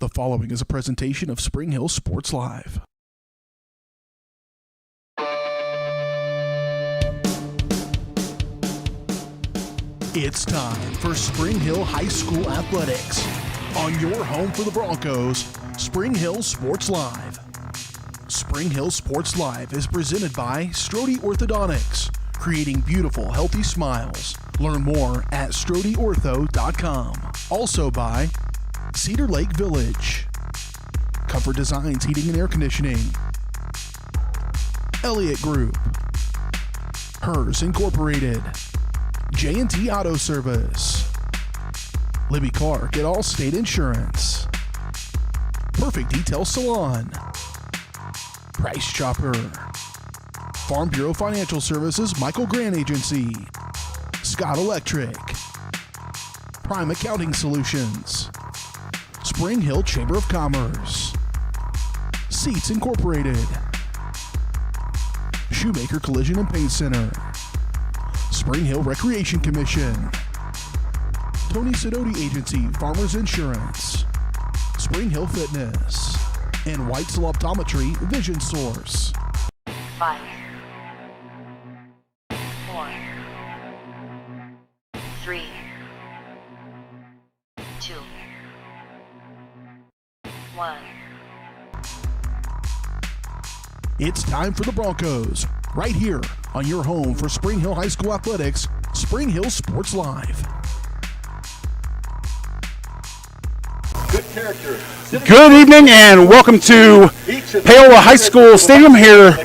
The following is a presentation of Spring Hill Sports Live. It's time for Spring Hill High School Athletics. On your home for the Broncos, Spring Hill Sports Live. Spring Hill Sports Live is presented by Strode Orthodontics, creating beautiful, healthy smiles. Learn more at StrodeOrtho.com. Also by Cedar Lake Village, Comfort Designs Heating and Air Conditioning, Elliott Group, Hers Incorporated, J&T Auto Service, Libby Clark at Allstate Insurance, Perfect Detail Salon, Price Chopper, Farm Bureau Financial Services Michael Grant Agency, Scott Electric, Prime Accounting Solutions, Spring Hill Chamber of Commerce, Seats Incorporated, Shoemaker Collision and Paint Center, Spring Hill Recreation Commission, Tony Sidoti Agency Farmers Insurance, Spring Hill Fitness, and Whitesell Optometry Vision Source. 5, 4, 3, 2, 1. It's time for the Broncos, right here on your home for Spring Hill High School Athletics, Spring Hill Sports Live. Good evening and welcome to Paola High School Stadium here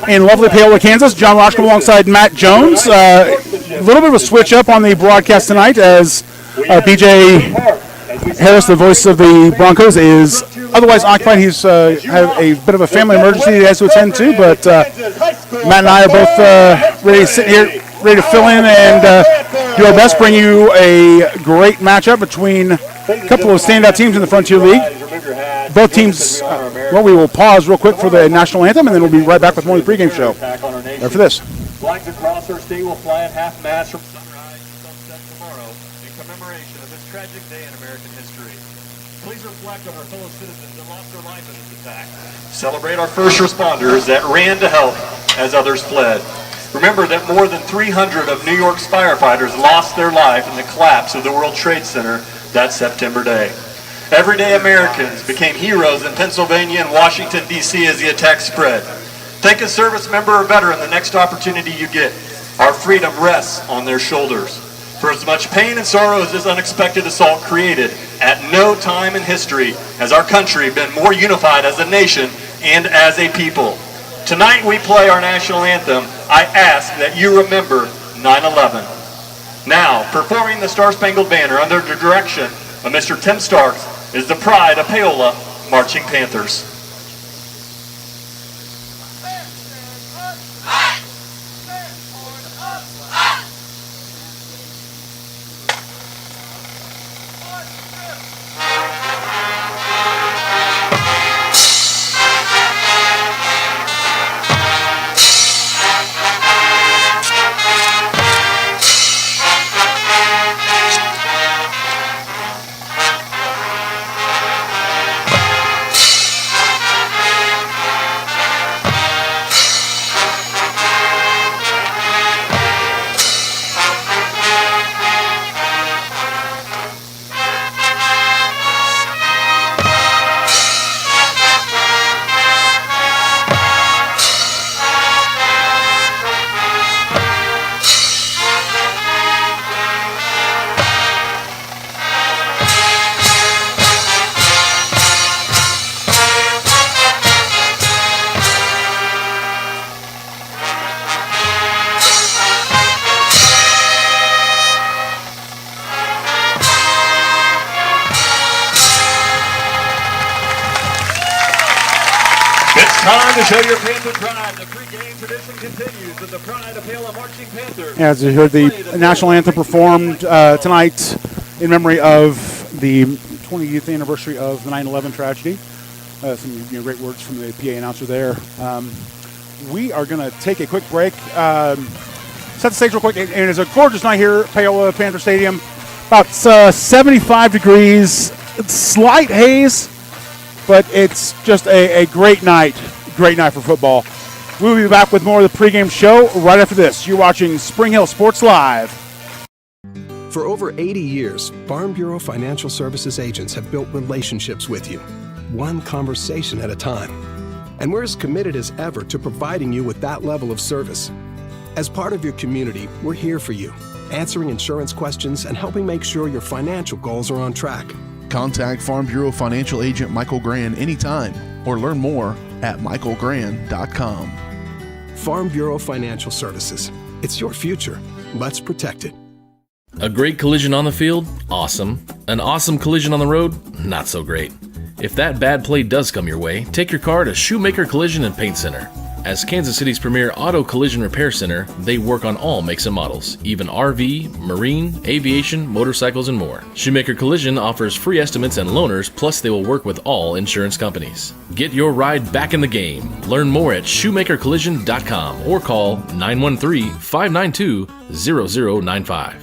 in lovely Paola, Kansas. John Washcombe alongside Matt Jones. A little bit of a switch up on the broadcast tonight as BJ Harris, the voice of the Broncos, is otherwise occupied. He's had a bit of a family emergency he has to attend to, but Matt and I are both ready to sit here, ready to fill in and do our best, bring you a great matchup between a couple of standout teams in the Frontier League. Both teams, well, we will pause real quick for the national anthem, and then we'll be right back with more of the pregame show. After this. Flags across our state will fly at half-mast from sunrise to sunset tomorrow in commemoration of this tragic day in American history. Please reflect on our fellow citizens that lost their life in this attack. Celebrate our first responders that ran to help as others fled. Remember that more than 300 of New York's firefighters lost their life in the collapse of the World Trade Center that September day. Everyday Americans became heroes in Pennsylvania and Washington, D.C. as the attack spread. Thank a service member or veteran the next opportunity you get. Our freedom rests on their shoulders. For as much pain and sorrow as this unexpected assault created, at no time in history has our country been more unified as a nation and as a people. Tonight we play our national anthem. I ask that you remember 9/11. Now, performing the Star-Spangled Banner under the direction of Mr. Tim Starks is the pride of Paola Marching Panthers. Time to show your Panther pride. The pregame tradition continues with the pride of Paola Marching Panthers. As you heard the national anthem performed tonight in memory of the 20th anniversary of the 9/11 tragedy. Some great words from the PA announcer there. We are going to take a quick break. Set the stage real quick. And it's a gorgeous night here at Paola Panther Stadium. About 75 degrees. slight haze, but it's just a great night for football. We'll be back with more of the pregame show right after this. You're watching Spring Hill Sports Live. For over 80 years, Farm Bureau Financial Services agents have built relationships with you, one conversation at a time. And we're as committed as ever to providing you with that level of service. As part of your community, we're here for you, answering insurance questions and helping make sure your financial goals are on track. Contact Farm Bureau Financial Agent Michael Grand anytime or learn more at michaelgrand.com. Farm Bureau Financial Services. It's your future. Let's protect it. A great collision on the field? Awesome. An awesome collision on the road? Not so great. If that bad play does come your way, take your car to Shoemaker Collision and Paint Center. As Kansas City's premier auto collision repair center, they work on all makes and models, even RV, marine, aviation, motorcycles, and more. Shoemaker Collision offers free estimates and loaners, plus they will work with all insurance companies. Get your ride back in the game. Learn more at shoemakercollision.com or call 913-592-0095.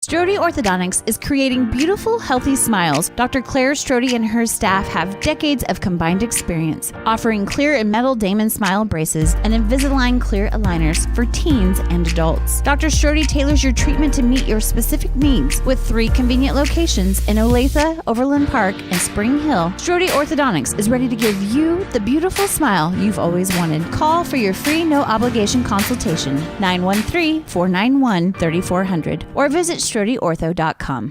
Strode Orthodontics is creating beautiful, healthy smiles. Dr. Claire Strode and her staff have decades of combined experience, offering clear and metal Damon smile braces and Invisalign clear aligners for teens and adults. Dr. Strode tailors your treatment to meet your specific needs with 3 convenient locations in Olathe, Overland Park, and Spring Hill. Strode Orthodontics is ready to give you the beautiful smile you've always wanted. Call for your free no-obligation consultation, 913-491-3400, or visit StrodeOrtho.com.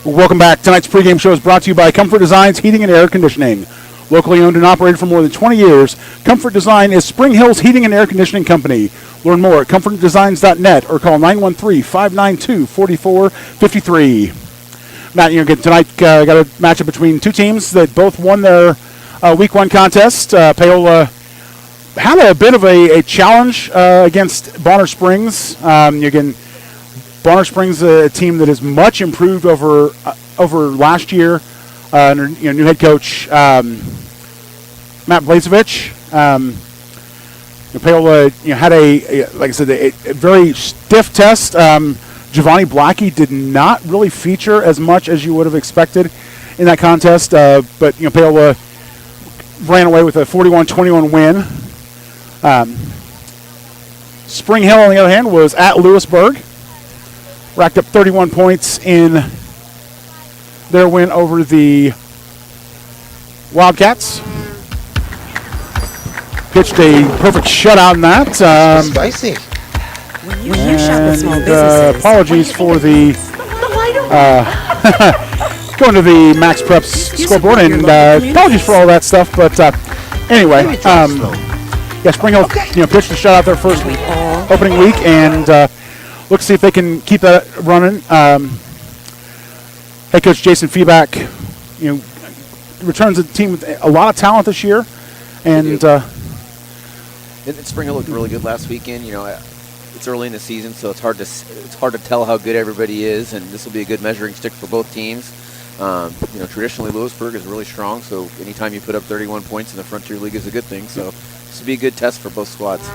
Welcome back. Tonight's pregame show is brought to you by Comfort Designs Heating and Air Conditioning. Locally owned and operated for more than 20 years, Comfort Design is Spring Hill's heating and air conditioning company. Learn more at comfortdesigns.net or call 913-592-4453. Matt, tonight got a matchup between two teams that both won their Week 1 contest. Paola had a bit of a challenge against Bonner Springs. Bonner Springs, a team that is much improved over last year. New head coach Matt Blazevich. Paola had a very stiff test. Giovanni Blackie did not really feature as much as you would have expected in that contest, but Paola ran away with a 41-21 win. Spring Hill, on the other hand, was at Lewisburg, racked up 31 points in their win over the Wildcats. Pitched a perfect shutout in that. Spicy. Apologies for the going to the Max Preps scoreboard, and apologies for all that stuff. But anyway, Spring Hill pitched a shutout their first opening week, and look to see if they can keep that running. Head coach Jason Feeback, returns a team with a lot of talent this year, and Spring Hill looked really good last weekend. It's early in the season, so it's hard to tell how good everybody is, and this will be a good measuring stick for both teams. Traditionally Lewisburg is really strong, so anytime you put up 31 points in the Frontier League is a good thing. So this will be a good test for both squads.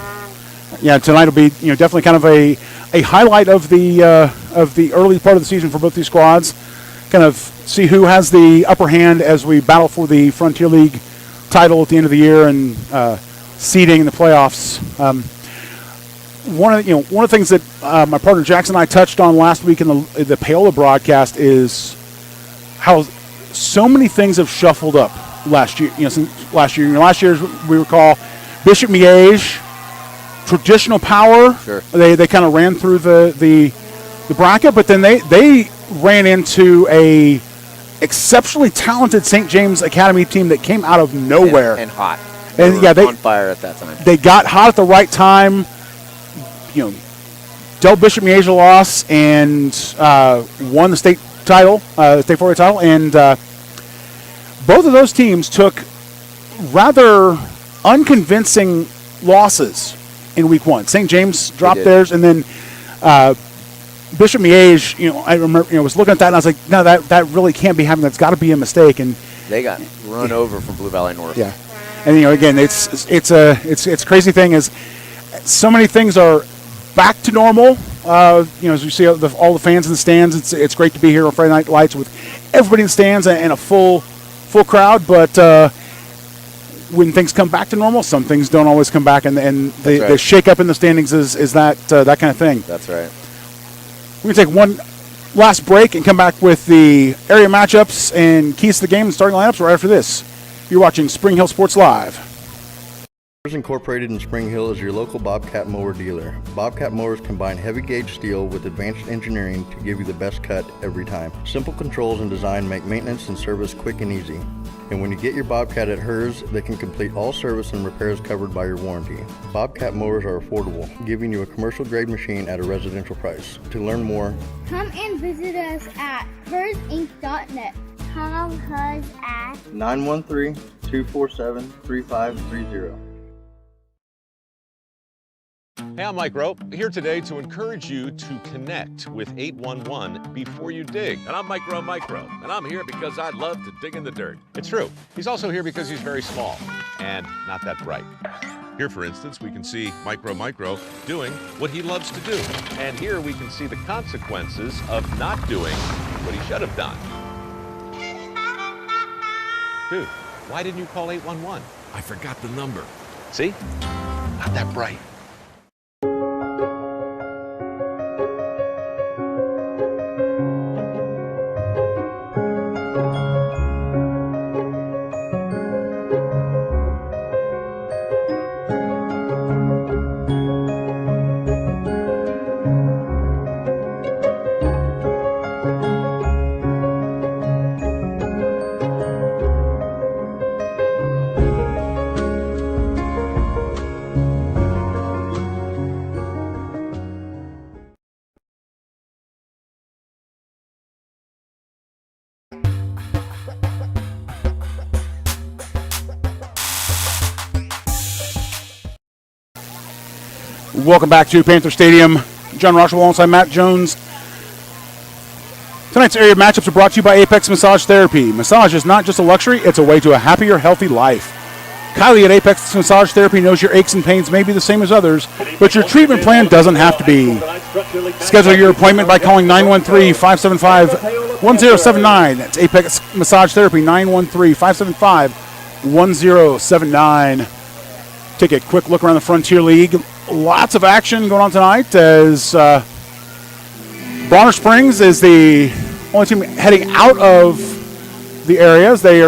Yeah, tonight will be definitely kind of a highlight of the early part of the season for both these squads. Kind of see who has the upper hand as we battle for the Frontier League title at the end of the year and seeding in the playoffs. One of the things that my partner Jackson and I touched on last week in the Paola broadcast is how so many things have shuffled up last year. Since last year. Last year, we recall Bishop Miege, traditional power. Sure. They kind of ran through the bracket, but then they ran into a exceptionally talented St. James Academy team that came out of nowhere and hot. They were on fire at that time. They got hot at the right time. Dealt Bishop Miege a loss and won the state title, state 4A title, and both of those teams took rather unconvincing losses in Week 1. St. James dropped theirs, and then Bishop Miege. I remember was looking at that, and I was like, no, that really can't be happening. That's got to be a mistake. And they got run over from Blue Valley North. Yeah, and again, it's a crazy thing is so many things are back to normal. As we see all the fans in the stands, it's great to be here on Friday Night Lights with everybody in the stands and a full crowd. But when things come back to normal, some things don't always come back, and the shake up in the standings is that kind of thing. That's right. We're going to take one last break and come back with the area matchups and keys to the game and starting lineups right after this. You're watching Spring Hill Sports Live. Incorporated in Spring Hill is your local Bobcat mower dealer. Bobcat mowers combine heavy gauge steel with advanced engineering to give you the best cut every time. Simple controls and design make maintenance and service quick and easy. And when you get your Bobcat at hers, they can complete all service and repairs covered by your warranty. Bobcat mowers are affordable, giving you a commercial grade machine at a residential price. To learn more, come and visit us at hersinc.net. Call us at 913-247-3530. Hey, I'm Mike Rope, here today to encourage you to connect with 811 before you dig. And I'm Micro, and I'm here because I love to dig in the dirt. It's true. He's also here because he's very small and not that bright. Here, for instance, we can see Micro doing what he loves to do. And here we can see the consequences of not doing what he should have done. Dude, why didn't you call 811? I forgot the number. See? Not that bright. Welcome back to Panther Stadium. John Rochelle alongside Matt Jones. Tonight's area matchups are brought to you by Apex Massage Therapy. Massage is not just a luxury, it's a way to a happier, healthy life. Kylie at Apex Massage Therapy knows your aches and pains may be the same as others, but your treatment plan doesn't have to be. Schedule your appointment by calling 913-575-1079. That's Apex Massage Therapy, 913-575-1079. Take a quick look around the Frontier League. Lots of action going on tonight as Bonner Springs is the only team heading out of the areas. They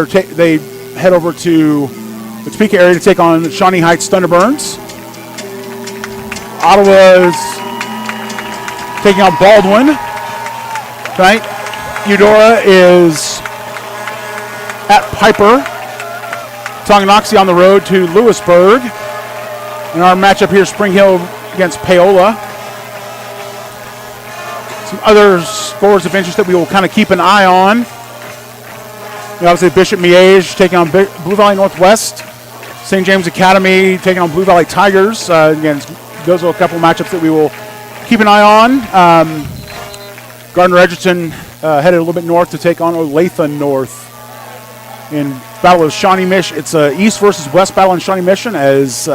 head over to the Topeka area to take on Shawnee Heights Thunderbirds. Ottawa is taking on Baldwin tonight. Eudora is at Piper. Tonganoxie on the road to Lewisburg. In our matchup here, Spring Hill against Paola. Some other scores of interest that we will kind of keep an eye on. Obviously, Bishop Miege taking on Blue Valley Northwest. St. James Academy taking on Blue Valley Tigers. Again, those are a couple matchups that we will keep an eye on. Gardner Edgerton headed a little bit north to take on Olathe North. In battle of Shawnee Mission, it's East versus West battle in Shawnee Mission as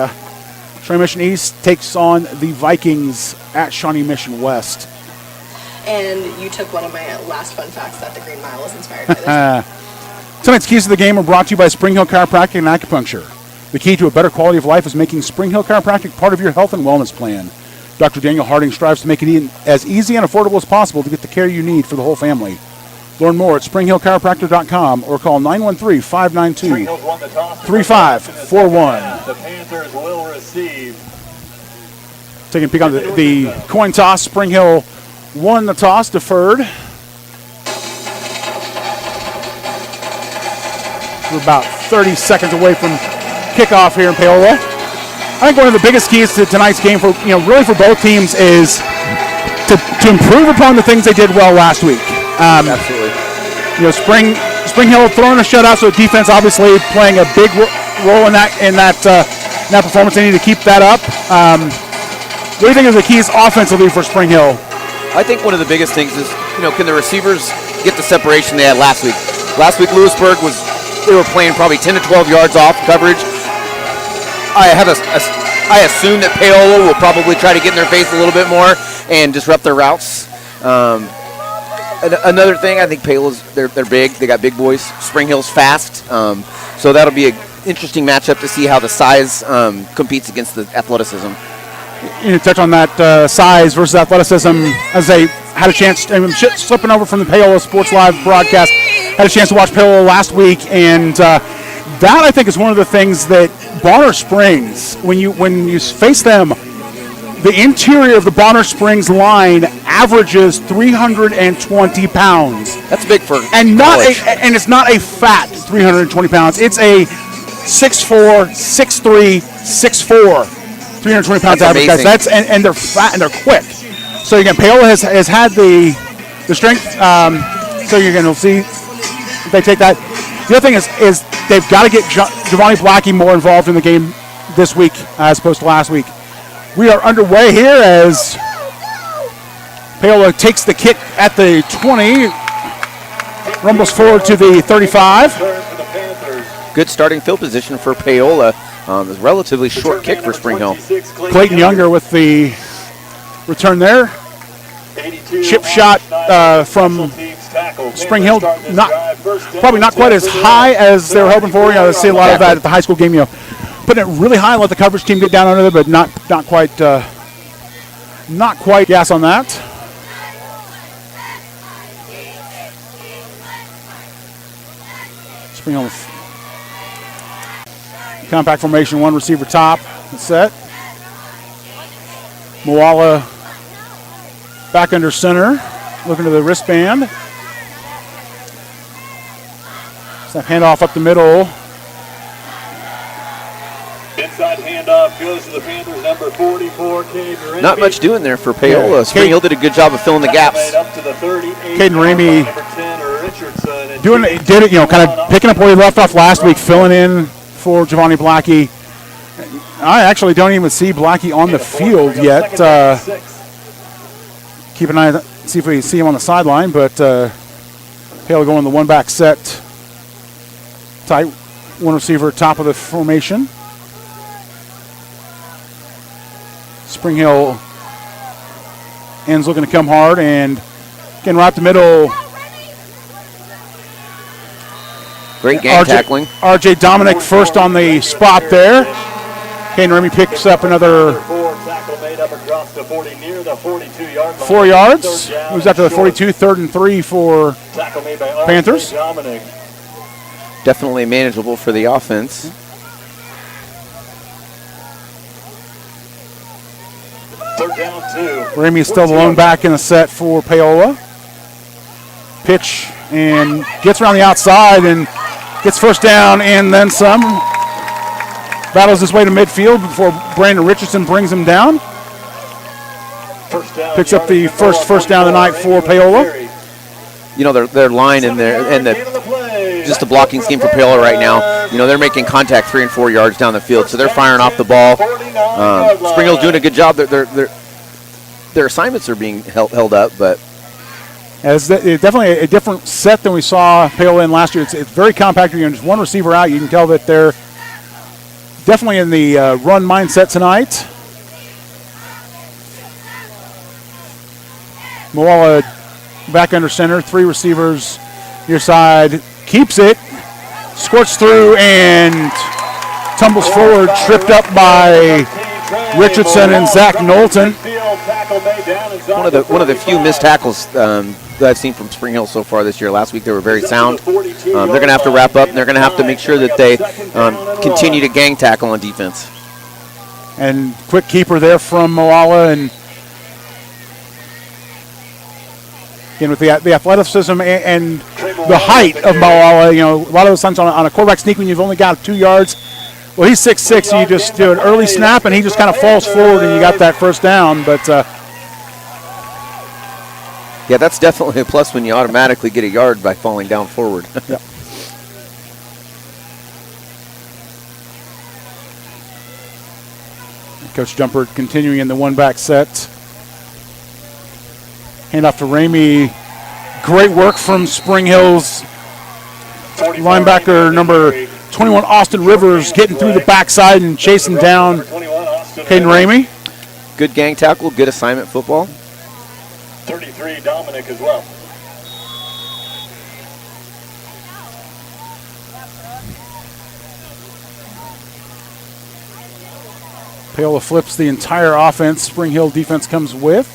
Shawnee Mission East takes on the Vikings at Shawnee Mission West. And you took one of my last fun facts that the Green Mile was inspired by this. Tonight's keys to the game are brought to you by Spring Hill Chiropractic and Acupuncture. The key to a better quality of life is making Spring Hill Chiropractic part of your health and wellness plan. Dr. Daniel Harding strives to make it as easy and affordable as possible to get the care you need for the whole family. Learn more at springhillchiropractor.com or call 913-592-3541. The Panthers will receive. Taking a peek on the coin toss. Spring Hill won the toss, deferred. We're about 30 seconds away from kickoff here in Paola. I think one of the biggest keys to tonight's game for really for both teams is to improve upon the things they did well last week. Absolutely. Spring Hill throwing a shutout, so defense obviously playing a big role in that performance. They need to keep that up. What do you think is the keys offensively for Spring Hill? I think one of the biggest things is, can the receivers get the separation they had last week? Last week, Lewisburg was they were playing probably 10 to 12 yards off coverage. I assume that Paola will probably try to get in their face a little bit more and disrupt their routes. Another thing, I think Paola's they're big. They got big boys. Spring Hill's fast, so that'll be an interesting matchup to see how the size competes against the athleticism. You touch on that size versus athleticism as they had a chance. Slipping over from the Paola Sports Live broadcast, had a chance to watch Paola last week, and that I think is one of the things that Bonner Springs, when you face them, the interior of the Bonner Springs line averages 320 pounds. That's big for and college. And it's not a fat 320 pounds. It's a 6'4", 6'3", 6'4", 320 pounds average guys. And they're fat and they're quick. So again, Paola has had the strength. So you're going to see if they take that. The other thing is they've got to get Giovanni Blackie more involved in the game this week as opposed to last week. We are underway here as Paola takes the kick at the 20, rumbles forward to the 35. Good starting field position for Paola. A relatively short kick for Spring Hill. Clayton Younger with the return there. Chip shot from Spring Hill, probably not quite as high as they were hoping for. You know, they see a lot of that at the high school game. You know, putting it really high, let the coverage team get down under there, but not quite gas on that. Spring Hill compact formation, one receiver top, set. Moala back under center, looking to the wristband. Snap handoff up the middle. Inside handoff goes to the Panthers, number 44, Caden. Not much doing there for Paola. Yeah. Spring Hill did a good job of filling the gaps. Caden Ramey did it, you know, kind of picking up where he left off last week, filling in for Giovanni Blackie. I actually don't even see Blackie on the field yet. Keep an eye, see if we see him on the sideline, but Paola going the one-back set. Tight, one receiver, top of the formation. Spring Hill ends looking to come hard, and again, right up the middle. Great game tackling. RJ Dominic first on the spot there. Caden Remy picks up another 4 yards. Moves out to the 42, 3rd and 3 for Panthers. Definitely manageable for the offense. Third down 2. Ramey is still the lone back in the set for Paola. Pitch and gets around the outside and gets first down and then some. Battles his way to midfield before Brandon Richardson brings him down. Picks up the first down of the night for Paola. You know, their line and just the blocking scheme for Paola right now, you know, they're making contact 3 and 4 yards down the field, so they're firing off the ball. Spring Hill's doing a good job. Their assignments are being held up, but as definitely a different set than we saw Paola in last year. It's very compact. You're just one receiver out. You can tell that they're definitely in the run mindset tonight. Moala back under center, 3 receivers near side, keeps it, squirts through and tumbles forward, tripped up by Richardson and Zach Knowlton. One of the few missed tackles that I've seen from Spring Hill so far this year. Last week they were very sound. They're going to have to wrap up, and they're going to have to make sure that they continue to gang tackle on defense. And quick keeper there from Moala, and again with the athleticism and the height of Moala. You know, a lot of those times on a quarterback sneak when you've only got 2 yards. Well, he's 6'6", so you just do an early snap, and he just kind of falls forward, and you got that first down. But yeah, that's definitely a plus when you automatically get a yard by falling down forward. Yep. Coach Jumper continuing in the one-back set. Hand off to Ramey. Great work from Spring Hill's linebacker number 21, Austin Rivers, getting through the backside and chasing down Caden Ramey. Good gang tackle, good assignment football. 33, Dominic as well. Paola flips the entire offense. Spring Hill defense comes with.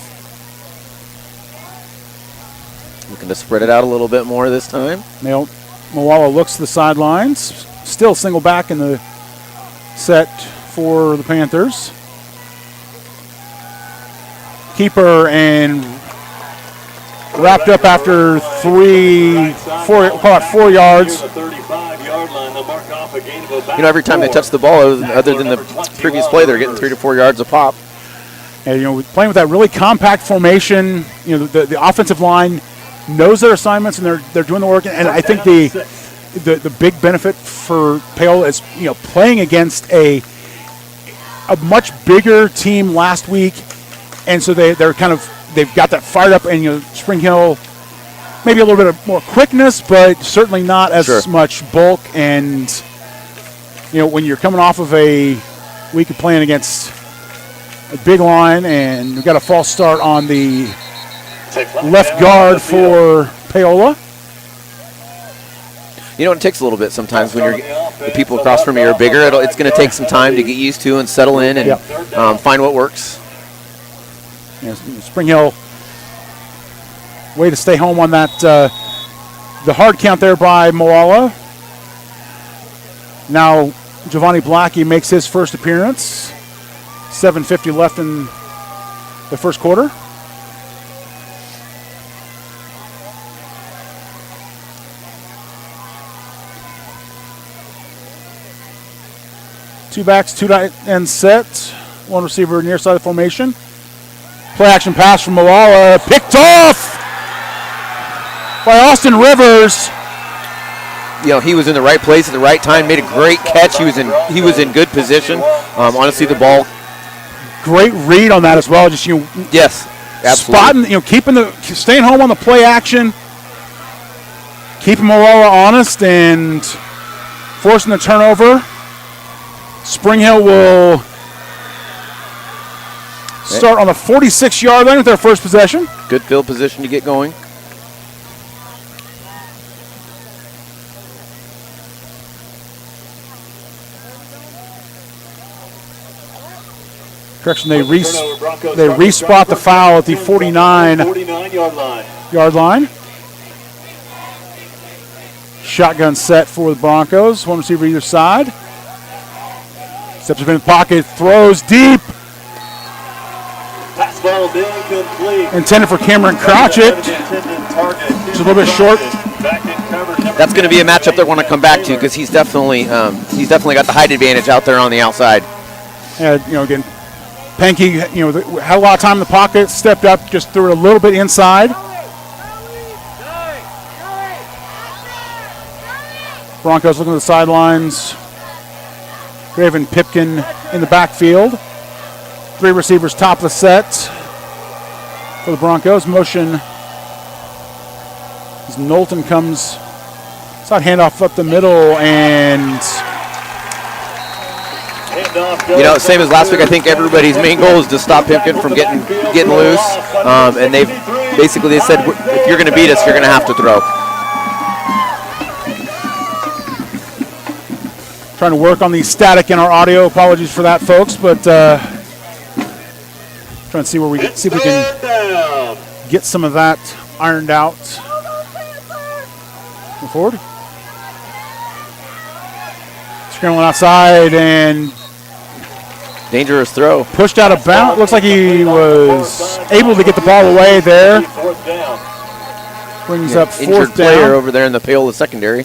Looking to spread it out a little bit more this time. Moala looks to the sidelines. Still single back in the set for the Panthers. Keeper and wrapped up after 4 yards. You know, every time they touch the ball, other than the previous play, they're getting 3 to 4 yards a pop. And, playing with that really compact formation, the offensive line knows their assignments and they're doing the work. And I think the big benefit for Paola is, playing against a much bigger team last week. And so they've got that fired up, and Spring Hill maybe a little bit of more quickness, but certainly not as much bulk. And when you're coming off of a week of playing against a big line, and we've got a false start on the left guard for Paola. It takes a little bit sometimes when the people across from you are bigger. It's going to take some time to get used to and settle in and find what works. Spring Hill, way to stay home on that. The hard count there by Moala. Now Giovanni Blackie makes his first appearance. 7:50 left in the first quarter. Two backs, two tight end set. One receiver near side of the formation. Play action pass from Moala, picked off by Austin Rivers. He was in the right place at the right time, made a great catch. He was in good position. Honestly, the ball. Great read on that as well. Just yes, absolutely. Spotting, staying home on the play action, keeping Moala honest and forcing the turnover. Spring Hill will start on the 46-yard line with their first possession. Good field position to get going. Correction, they respot the foul at the 49-yard line. Shotgun set for the Broncos. One receiver either side. Steps up in the pocket, throws deep. Pass ball incomplete. Intended for Cameron Cratchit. Just a little bit short. That's going to be a matchup they're going to come back to because he's definitely got the height advantage out there on the outside. And again, Pankey, had a lot of time in the pocket, stepped up, just threw it a little bit inside. Broncos looking at the sidelines. Graven Pipkin in the backfield. 3 receivers top of the set for the Broncos. Motion as Knowlton comes. Side handoff up the middle and... Same as last week, I think everybody's main goal is to stop Pipkin from getting loose. And they said, if you're going to beat us, you're going to have to throw. Trying to work on the static in our audio. Apologies for that, folks, but trying to see if we can get some of that ironed out. Go forward. Scrambling outside and dangerous throw. Pushed out of bounds. Looks like he was able to get the ball away there. Brings up injured fourth player down. over there in the Paola secondary.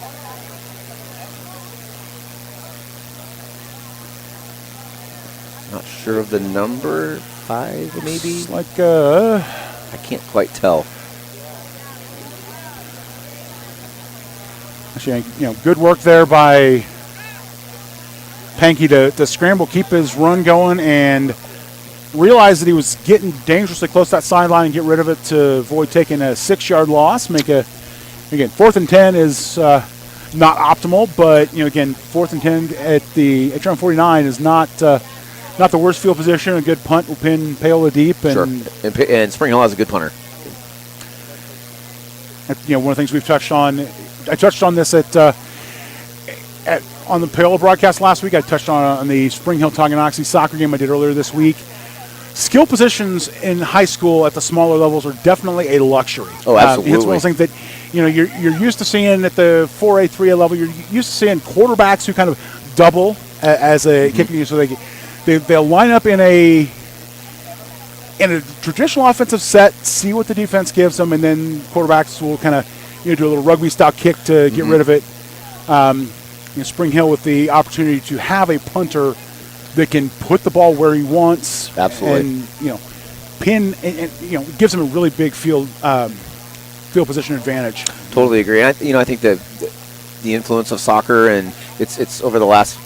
Not sure of the number. 5 maybe. It's like I can't quite tell. Actually, good work there by Pankey to scramble, keep his run going, and realize that he was getting dangerously close to that sideline and get rid of it to avoid taking a 6-yard loss. Again, 4th and 10 is not optimal, but again, 4th and 10 at the around 49 is not the worst field position. A good punt will pin Paola deep, and sure. And Spring Hill has a good punter. One of the things we've touched on. I touched on this on the Paola broadcast last week. I touched on the Spring Hill Tonganoxie soccer game I did earlier this week. Skill positions in high school at the smaller levels are definitely a luxury. Oh, absolutely. It's one of those things that you're used to seeing at the 4A, 3A level. You're used to seeing quarterbacks who kind of double as a kicking, so they'll line up in a traditional offensive set, see what the defense gives them, and then quarterbacks will kind of do a little rugby style kick to get rid of it. Spring Hill with the opportunity to have a punter that can put the ball where he wants. Absolutely. And pin and gives him a really big field position advantage. Totally agree. I think the influence of soccer, and it's over the last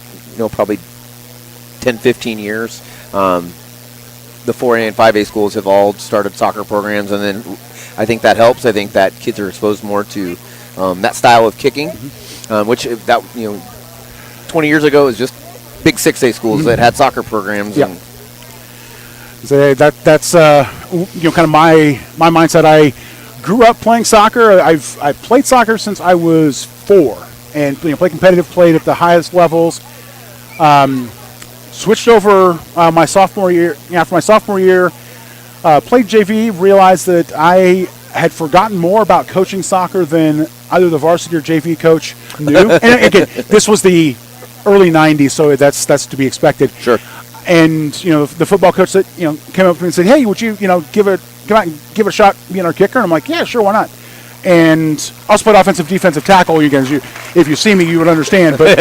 probably 10-15 years. The 4A and 5A schools have all started soccer programs, and then I think that helps. I think that kids are exposed more to that style of kicking, which 20 years ago was just big 6A schools that had soccer programs. Yeah. And so that's kind of my mindset. I grew up playing soccer. I've played soccer since I was 4, and played competitive, played at the highest levels. Switched over my sophomore year. After my sophomore year, played JV. Realized that I had forgotten more about coaching soccer than either the varsity or JV coach knew. And again, this was the early '90s, so that's to be expected. Sure. And the football coach that came up to me and said, "Hey, would you come out and give it a shot being our kicker?" And I'm like, "Yeah, sure, why not?" And I also played offensive, defensive tackle. You guys, if you see me, you would understand. But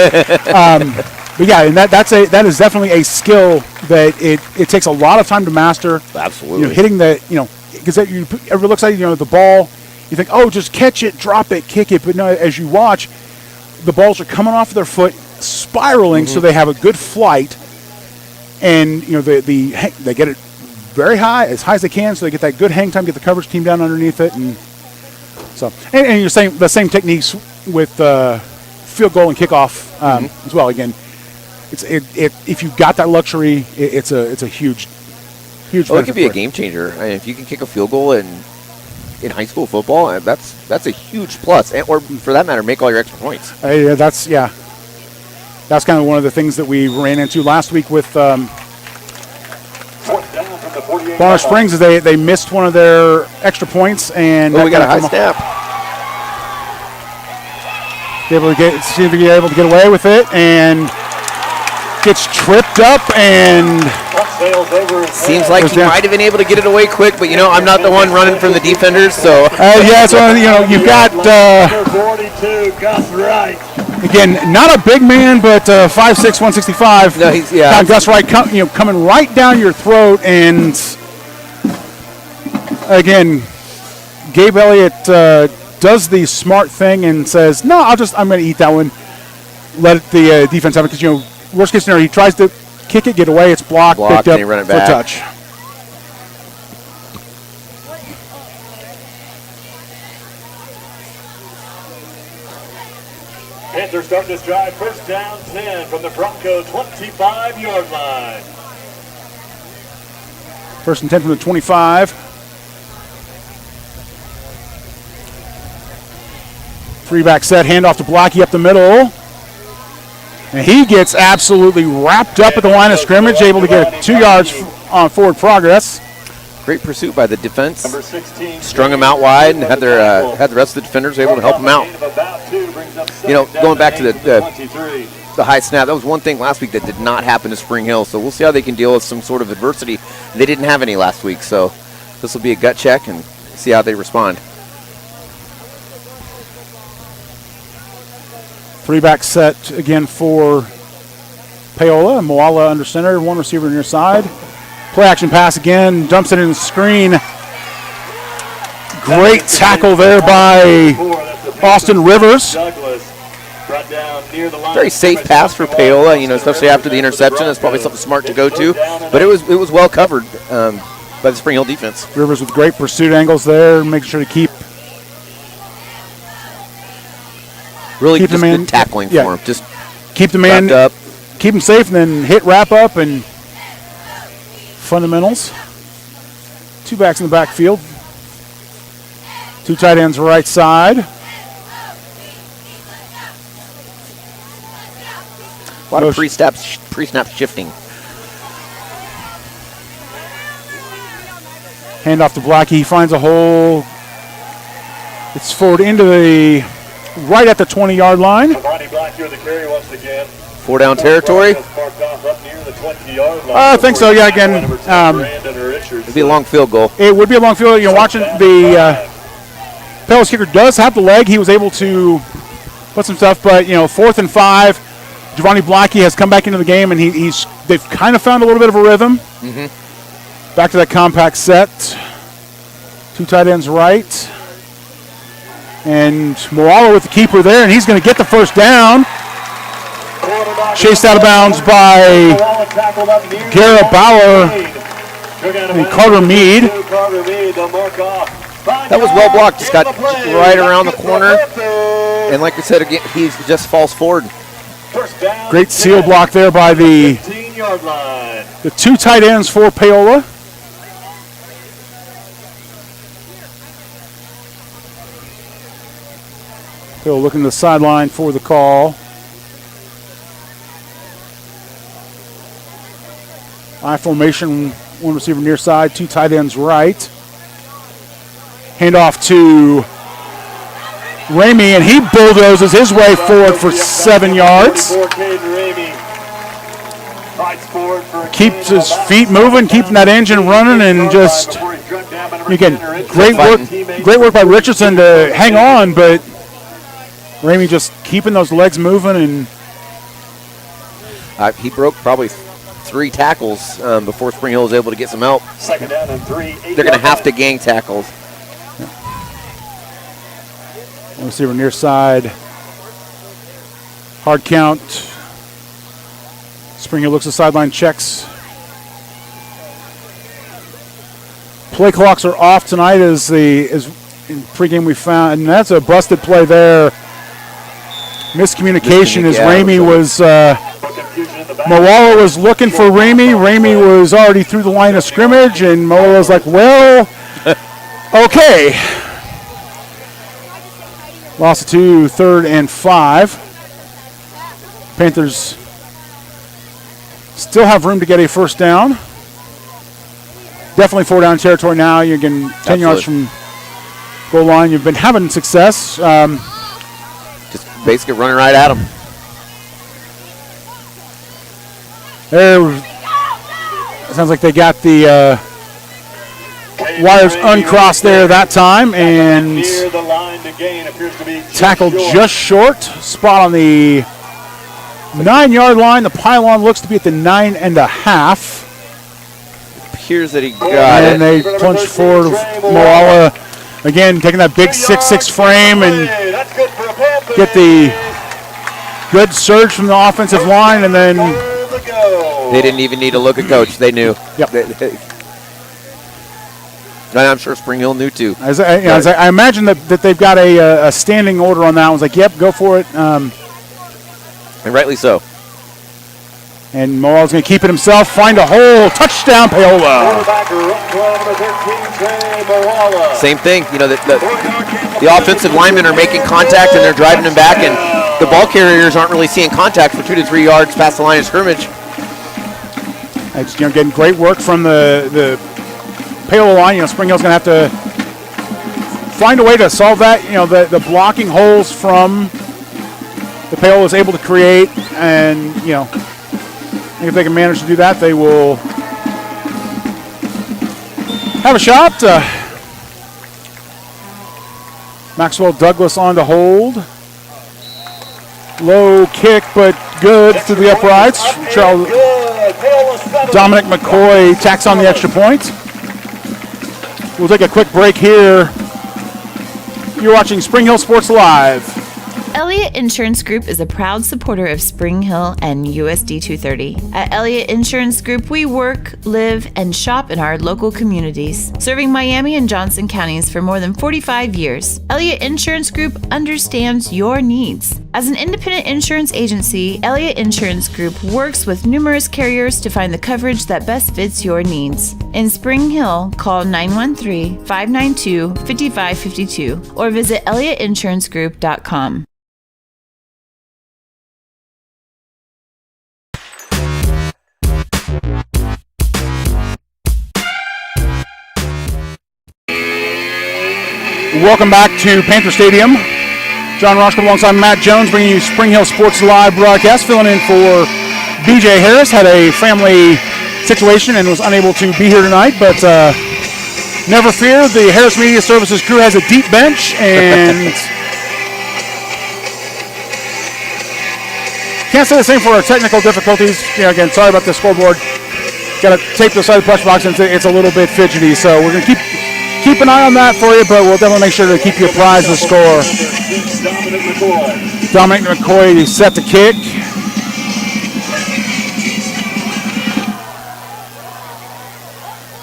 yeah, and that is definitely a skill that it takes a lot of time to master. Absolutely. Hitting because everybody looks at the ball, you think, oh, just catch it, drop it, kick it. But no, as you watch, the balls are coming off of their foot, spiraling, so they have a good flight, and they get it very high as as they can, so they get that good hang time, get the coverage team down underneath it, and so and you're saying the same techniques with field goal and kickoff as well. Again, if you've got that luxury, it's a huge. It could be a game changer. I mean, if you can kick a field goal in high school football, that's a huge plus. Or for that matter, make all your extra points. That's kind of one of the things that we ran into last week with Bonner Springs. Is they missed one of their extra points, and we got a high snap. See if they're able to get away with it, and gets tripped up, and seems like he might have been able to get it away quick, but I'm not the one running from the defenders, so so you've got 42, Gus Wright. Again, not a big man, but 5'6", 165. No, he's Gus Wright coming right down your throat, and again, Gabe Elliott does the smart thing and says, "No, I'm going to eat that one. Let the defense have it." Because worst case scenario, he tries to kick it, get away, it's blocked, picked up run it for back. touch. Panthers start this drive, first down 10 from the Broncos 25-yard line. First and 10 from the 25. Three-back set, handoff to Blocky up the middle. And he gets absolutely wrapped up at the line of scrimmage, able to get 2 yards on forward progress. Great pursuit by the defense. Number 16, strung him out wide and had the rest of the defenders able to help him out. Going back to the high snap, that was one thing last week that did not happen to Spring Hill. So we'll see how they can deal with some sort of adversity. They didn't have any last week, so this will be a gut check and see how they respond. Three-back set again for Paola. Moala under center, one receiver near side. Play action pass again, dumps it in the screen. Great tackle there by Austin Rivers. Very safe pass for Paola, especially after the interception. That's probably something smart to go to. But it was well covered by the Spring Hill defense. Rivers with great pursuit angles there, making sure to keep Really keep just the man good tackling for him. Just keep the man up. Keep him safe, and then hit wrap up and fundamentals. 2 backs in the backfield. 2 tight ends right side. A lot of pre-snap shifting. Hand off to Blackie. He finds a hole. It's forward into the right at the 20-yard line. Four down territory. I think so. Yeah. Again, it'd be a long field goal. It would be a long field. You know, watching the Paola's kicker does have the leg. He was able to put some stuff, but 4th and 5. Giovanni Blackie has come back into the game, and they've kind of found a little bit of a rhythm. Mm-hmm. Back to that compact set. 2 tight ends right. And Moala with the keeper there, and he's going to get the first down. Chased out of bounds by Garrett Bauer and Carter Mead. That was well blocked. Just got right around the corner. And like we said, again, he just falls forward. Great seal block there by the 2 tight ends for Paola. Paola looking to the sideline for the call. I formation, 1 receiver near side, 2 tight ends right. Handoff to Ramey, and he bulldozes his way forward for 7 yards. Keeps his feet moving, keeping that engine running, and just, again, great work by Richardson to hang on, but Ramey just keeping those legs moving. And he broke probably 3 tackles before Spring Hill was able to get some help. Second down and 3. They're going to have to gang tackles. Receiver near side. Hard count. Spring Hill looks at the sideline, checks. Play clocks are off tonight as in pregame we found, and that's a busted play there. Miscommunication as Ramey was, Moala was looking for Ramey. Ramey was already through the line of scrimmage, and Moala was like, well, okay. Lost it to 3rd and 5. Panthers still have room to get a first down. Definitely 4 down territory now. You're getting 10 yards from goal line. You've been having success. Just basically running right at them. There, sounds like they got the wires uncrossed there that time, and tackled just short. Spot on the 9-yard line. The pylon looks to be at the 9.5. Appears that he got it. And they plunge forward. Moala again taking that big 6'6" frame and get the good surge from the offensive line, and then they didn't even need to look at coach. They knew. Yep. And I'm sure Spring Hill knew too. As I imagine that they've got a standing order on that. I was like, yep, go for it. And rightly so. And Moala's going to keep it himself, find a hole, touchdown, Paola. Same thing. The offensive linemen are making contact and they're driving them back, and the ball carriers aren't really seeing contact for 2 to 3 yards past the line of scrimmage. It's getting great work from the Paola line. Spring Hill's going to have to find a way to solve that. The blocking holes from the Paola is able to create, and if they can manage to do that, they will have a shot. Maxwell Douglas on to hold. Low kick, but good through the uprights. Dominic McCoy tacks on the extra point. We'll take a quick break here. You're watching Spring Hill Sports Live. Elliott Insurance Group is a proud supporter of Spring Hill and USD 230. At Elliott Insurance Group, we work, live, and shop in our local communities, serving Miami and Johnson counties for more than 45 years. Elliott Insurance Group understands your needs. As an independent insurance agency, Elliott Insurance Group works with numerous carriers to find the coverage that best fits your needs. In Spring Hill, call 913-592-5552 or visit elliottInsuranceGroup.com. Welcome back to Panther Stadium. John Roshko alongside Matt Jones bringing you Spring Hill Sports Live broadcast. Filling in for BJ Harris. Had a family situation and was unable to be here tonight, but never fear. The Harris Media Services crew has a deep bench, and can't say the same for our technical difficulties. Again, sorry about the scoreboard. Got to tape the side of the press box, and it's a little bit fidgety, so we're going to keep an eye on that for you, but we'll definitely make sure to keep you apprised of the score. Dominic McCoy set the kick.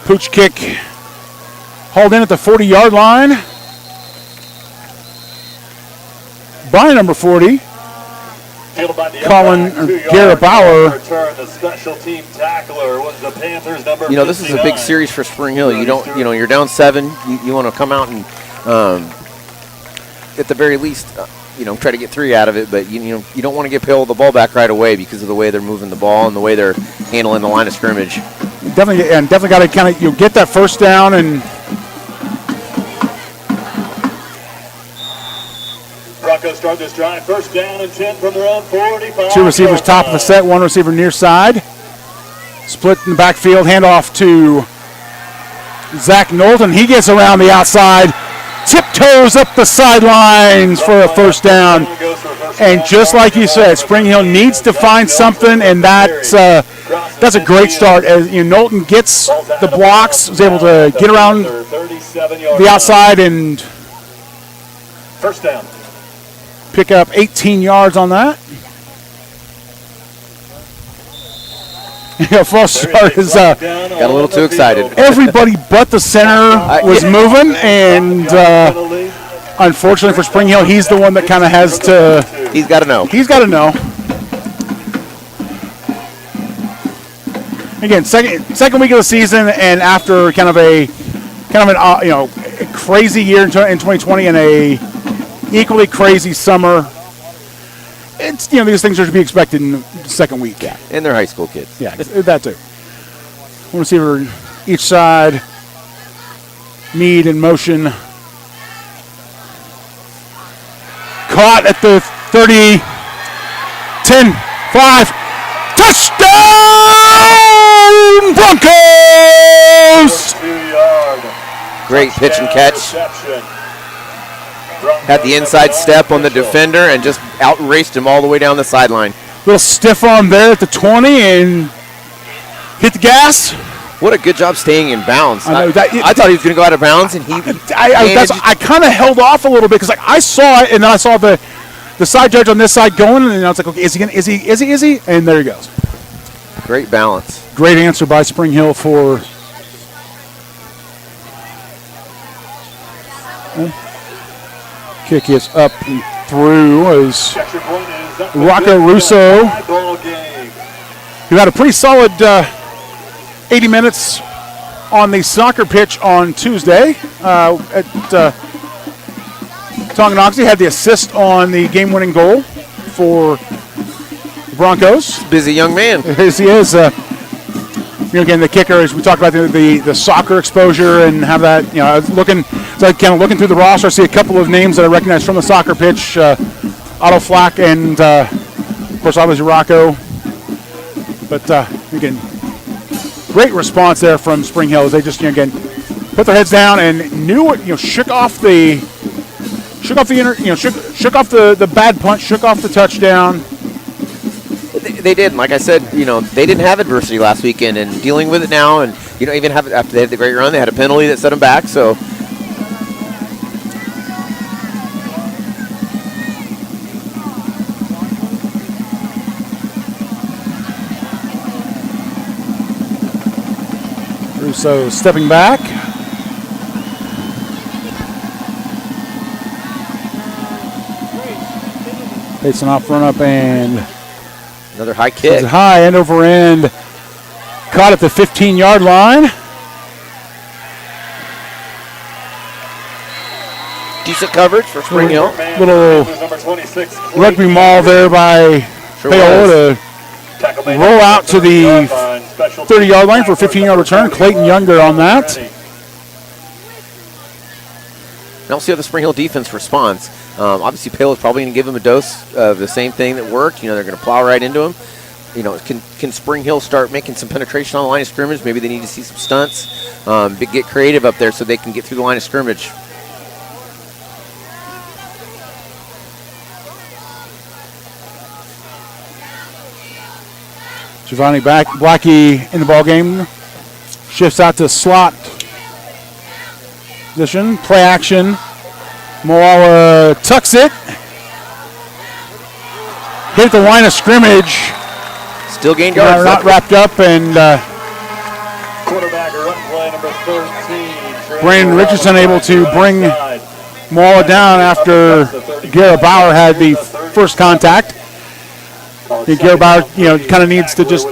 Pooch kick hauled in at the 40-yard line by number 40. Colin Garrett Bauer. This is a big series for Spring Hill. You're down 7. You want to come out and, at the very least, try to get 3 out of it. But you don't want to give Hill the ball back right away because of the way they're moving the ball and the way they're handling the line of scrimmage. Definitely got to kind of get that first down and. Broncos start this drive. First down and 10 from their own 45. 2 receivers top of the set, 1 receiver near side. Split in the backfield, handoff to Zach Knowlton. He gets around the outside, tiptoes up the sidelines for a first down. And just like you said, Spring Hill needs to find something, and that's a great start. As Knowlton gets the blocks, is able to get around the outside and first down. Pick up 18 yards on that. False start is got a little too excited. Everybody but the center was moving, and unfortunately for Spring Hill, he's the one that kind of has to. He's got to know. Again, second week of the season, and after kind of an crazy year in 2020 and a equally crazy summer. It's these things are to be expected in the second week. Yeah. And they're high school kids. Yeah, that too. One receiver each side. Mead in motion. Caught at the 30. 10, 5. Touchdown Broncos! 2-yard. Great pitch and catch. Had the inside step on the defender and just outraced him all the way down the sideline. Little stiff arm there at the 20 and hit the gas. What a good job staying in bounds. I thought he was going to go out of bounds, and I kind of held off a little bit because I saw it, and then I saw the side judge on this side going, and I was like, okay, is he? And there he goes. Great balance. Great answer by Spring Hill for. Kick is up and through as Rocco Russo, who had a pretty solid 80 minutes on the soccer pitch on Tuesday at Tonganoxie. Had the assist on the game-winning goal for the Broncos. Busy young man. Yes, he is. Again, the kicker, as we talked about the soccer exposure and have that, looking through the roster, I see a couple of names that I recognize from the soccer pitch, Otto Flack and, of course, obviously Rocco. But, again, great response there from Spring Hill as they just, again, put their heads down and shook off the bad punch, shook off the touchdown. They did. Like I said, they didn't have adversity last weekend, and dealing with it now, and even after they had the great run, they had a penalty that set them back. So. Russo stepping back. Takes an off run up and another high kick. High, end over end. Caught at the 15-yard line. Decent coverage for Spring Hill. Little rugby maul there by Paola to roll out to the 30-yard line for a 15-yard return. Clayton Younger on that. Now we'll see how the Spring Hill defense responds. Obviously, Paola's probably going to give them a dose of the same thing that worked. They're going to plow right into them. Can Spring Hill start making some penetration on the line of scrimmage? Maybe they need to see some stunts. Get creative up there so they can get through the line of scrimmage. Giovanni Blackie in the ball game. Shifts out to slot position. Play action. Moala tucks it. Hit the line of scrimmage. Still gained yards. Not wrapped up, and Quarterback run play number 13. Brandon Richardson able to bring Moala down after Garrett Bauer had the first contact. I think Garrett Bauer, kind of needs to just,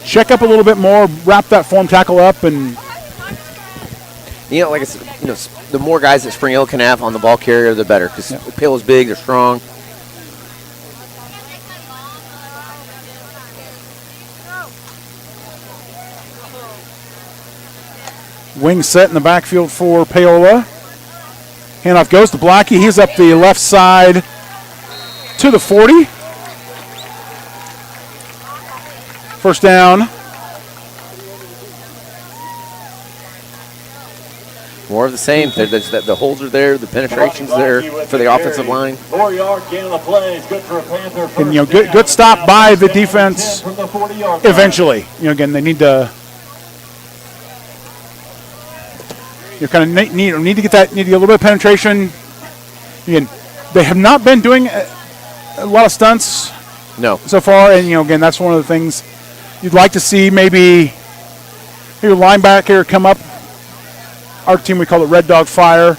check up a little bit more, wrap that form tackle up, and like I said, the more guys that Spring Hill can have on the ball carrier, the better. Because Paola's big, they're strong. Wing set in the backfield for Paola. Handoff goes to Blackie. He's up the left side to the 40. First down. More of the same. The holds are there. The penetration's there for the offensive line. 4-yard gain on the play is good for a Panther. And good stop by the defense. Eventually, again, they need to. You kind of need to get that. Need to get a little bit of penetration. Again, they have not been doing a lot of stunts. No. So far, and again, that's one of the things you'd like to see. Maybe your linebacker come up. Our team, we call it Red Dog Fire.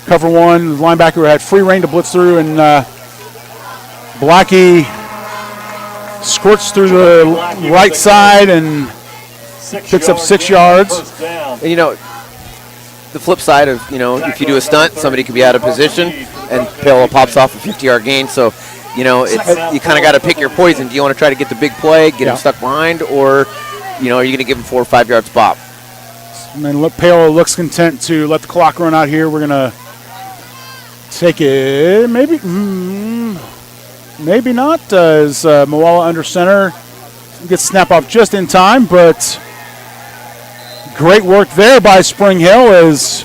Cover one. The linebacker had free reign to blitz through, and Blackie squirts through the right side and picks up 6 yards. And the flip side of, if you do a stunt, somebody could be out of position, and Paola pops off a 50-yard gain. So, you kind of got to pick your poison. Do you want to try to get the big play, get him stuck behind, or, are you going to give him 4 or 5 yards pop? And then Paola looks content to let the clock run out here. We're going to take it, maybe not, as Moala under center gets snap off just in time, but great work there by Spring Hill as